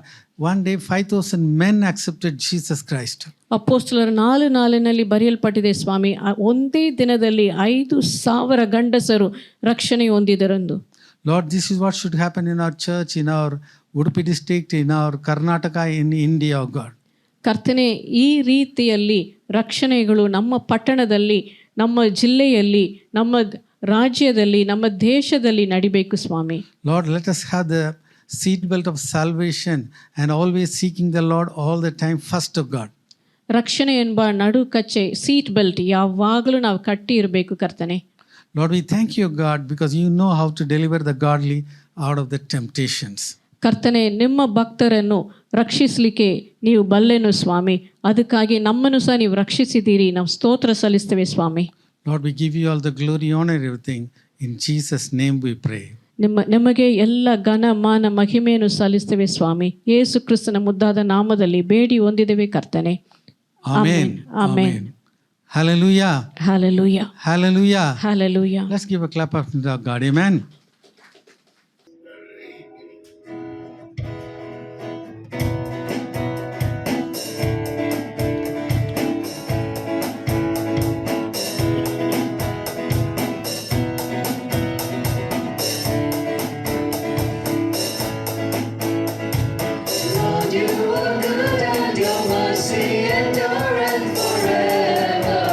one day 5,000 men accepted Jesus Christ. ಅಪೊಸ್ತಲರ 4:4 ಬರೆಯಲ್ಪಟ್ಟಿದೆ ಸ್ವಾಮಿ, ಒಂದೇ ದಿನದಲ್ಲಿ 5,000 ಗಂಡಸರು ರಕ್ಷಣೆ ಹೊಂದಿದರೆಂದು. Lord, this is what should happen in our church, in our Udupi district, in our Karnataka, in India, oh God. ಕರ್ತನೆ, ಈ ರೀತಿಯಲ್ಲಿ ರಕ್ಷಣೆಗಳು ನಮ್ಮ ಪಟ್ಟಣದಲ್ಲಿ, ನಮ್ಮ ಜಿಲ್ಲೆಯಲ್ಲಿ, ನಮ್ಮ ರಾಜ್ಯದಲ್ಲಿ, ನಮ್ಮ ದೇಶದಲ್ಲಿ ನಡಿಬೇಕು ಸ್ವಾಮಿ. Lord, let us have the seat belt of salvation and always seeking the Lord all the time first, of God. ರಕ್ಷಣೆ ಎಂಬ ನಡು ಕಚ್ಚೆ, ಸೀಟ್ ಬೆಲ್ಟ್ ಯಾವಾಗಲೂ ನಾವು ಕಟ್ಟಿ ಇರಬೇಕು ಕರ್ತನೆ. Lord, we thank you, God, because you know how to deliver the godly out of the temptations. ಕರ್ತನೆ, ನಿಮ್ಮ ಭಕ್ತರನ್ನು ರಕ್ಷಿಸಲಿಕ್ಕೆ ನೀವು ಬಲ್ಲೆನು ಸ್ವಾಮಿ. ಅದಕ್ಕಾಗಿ ನಮ್ಮನ್ನು ಸಹ ನೀವು ರಕ್ಷಿಸಿದ್ದೀರಿ. ನಾವು ಸ್ತೋತ್ರ ಸಲ್ಲಿಸ್ತೇವೆ ಸ್ವಾಮಿ. Lord, we give you all the glory, honor, everything. In Jesus' name we pray. ನಿಮಗೆ ಎಲ್ಲ ಘನ ಮಾನ ಮಹಿಮೆಯನ್ನು ಸಲ್ಲಿಸ್ತೇವೆ ಸ್ವಾಮಿ. ಯೇಸು ಕ್ರಿಸ್ತನ ಮುದ್ದಾದ ನಾಮದಲ್ಲಿ ಬೇಡಿ ಹೊಂದಿದ್ದೇವೆ ಕರ್ತನೆ. Amen. Amen. Hallelujah. Hallelujah. Hallelujah. Hallelujah. Let's give a clap of God. Amen. Lord, you are good and your mercy endureth forever.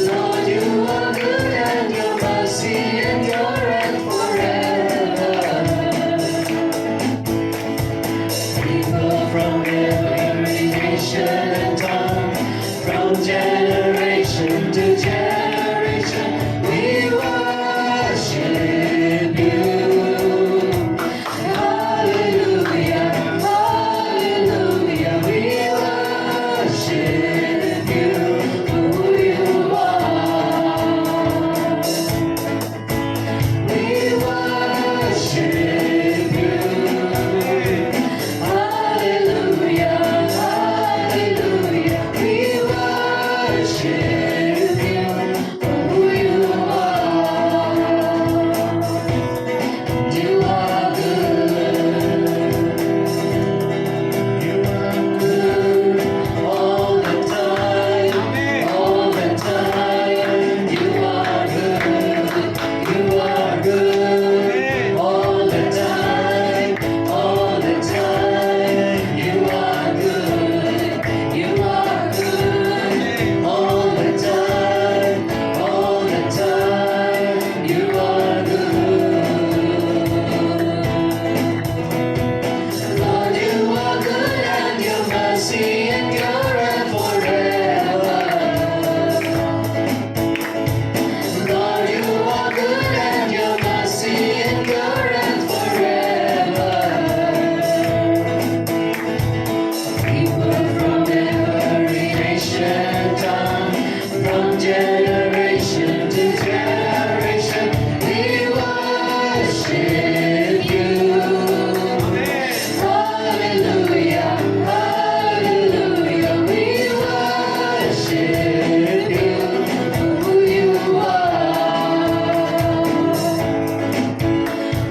Lord, you are good and your mercy endureth forever. People from every nation and tongue, from generation to generation, we worship you. Hallelujah, hallelujah, we worship you, who you are. We worship you. Hallelujah, hallelujah, we worship you, who you are. You are good. You are good all the time. All the time. You are good. You are good all the time. All the time. You are good. You are good all the time. All the time. You are good. Lord, you are good and your mercy endureth forever. Lord, you are good and your mercy endureth forever. People from every nation, tongue, from generation to generation, we worship you. Hallelujah, hallelujah, we worship you, who you are.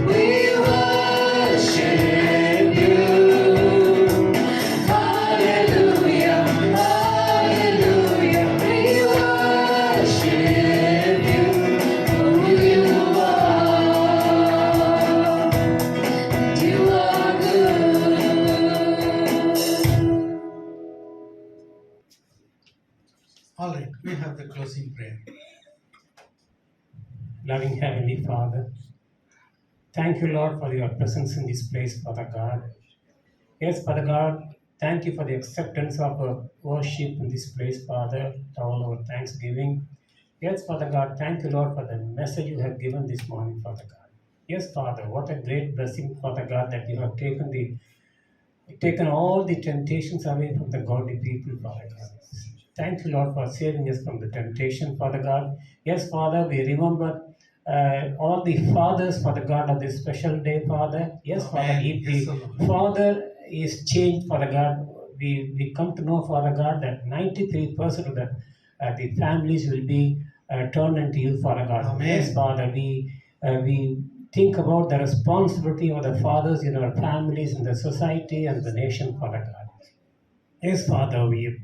We worship you. Hallelujah, hallelujah, we worship you, who you are. You are good. All right, we have the closing prayer. Loving Heavenly Father, thank you, Lord, for your presence in this place, Father God. Yes, Father God, thank you for the acceptance of our worship in this place, Father, all our thanksgiving. Yes, Father God, thank you, Lord, for the message you have given this morning, Father God. Yes, Father, what a great blessing, Father God, that you have taken all the temptations away from the godly people, Father God. Thank you, Lord, for saving us from the temptation, Father God. Yes, Father, we remember all the fathers, Father God, of this special day, Father. Yes, Father, Amen. if Yes, the Lord. father is changed, Father God, we come to know, Father God, that 93% of the families will be turned into you, Father God. Amen. Yes, Father, we think about the responsibility of the fathers in our families, in the society, and the nation, Father God. Yes, Father, we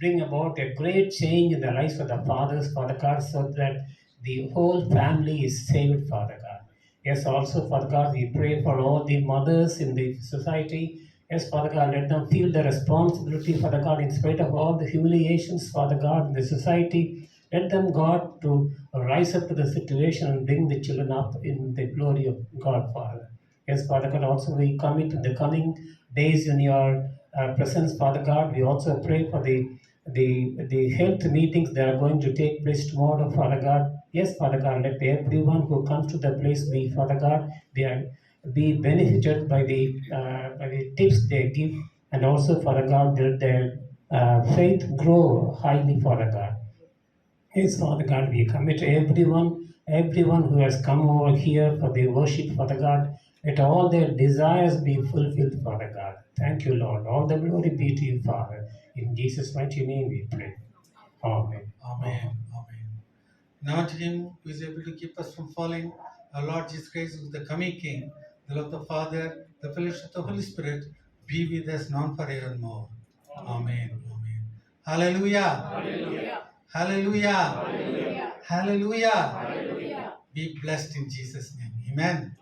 bring about a great change in the lives of the fathers, Father God, so that the whole family is saved, Father God. Yes, also, Father God, we pray for all the mothers in the society. Yes, Father God, let them feel the responsibility, Father God, in spite of all the humiliations, Father God, in the society. Let them, God, to rise up to the situation and bring the children up in the glory of God, Father. Yes, Father God, also we commit in the coming days in your presence, Father God. We also pray for the health meetings that are going to take place tomorrow, Father God. Yes, Father God, let everyone who comes to the place be, Father God, be benefited by the tips they give, and also, Father God, let their faith grow highly, Father God. Yes, Father God, we commit everyone who has come over here for the worship, Father God. Let all their desires be fulfilled, Father God. Thank you, Lord. All the glory be to you, Father. In Jesus' mighty name we pray. Amen. Amen. Amen. Now to him who is able to keep us from falling, our Lord Jesus Christ, who is the coming King, the love of the Father, the fellowship of the Holy Spirit, be with us now and forevermore. Amen. Amen. Hallelujah. Hallelujah. Hallelujah. Be blessed in Jesus' name. Amen.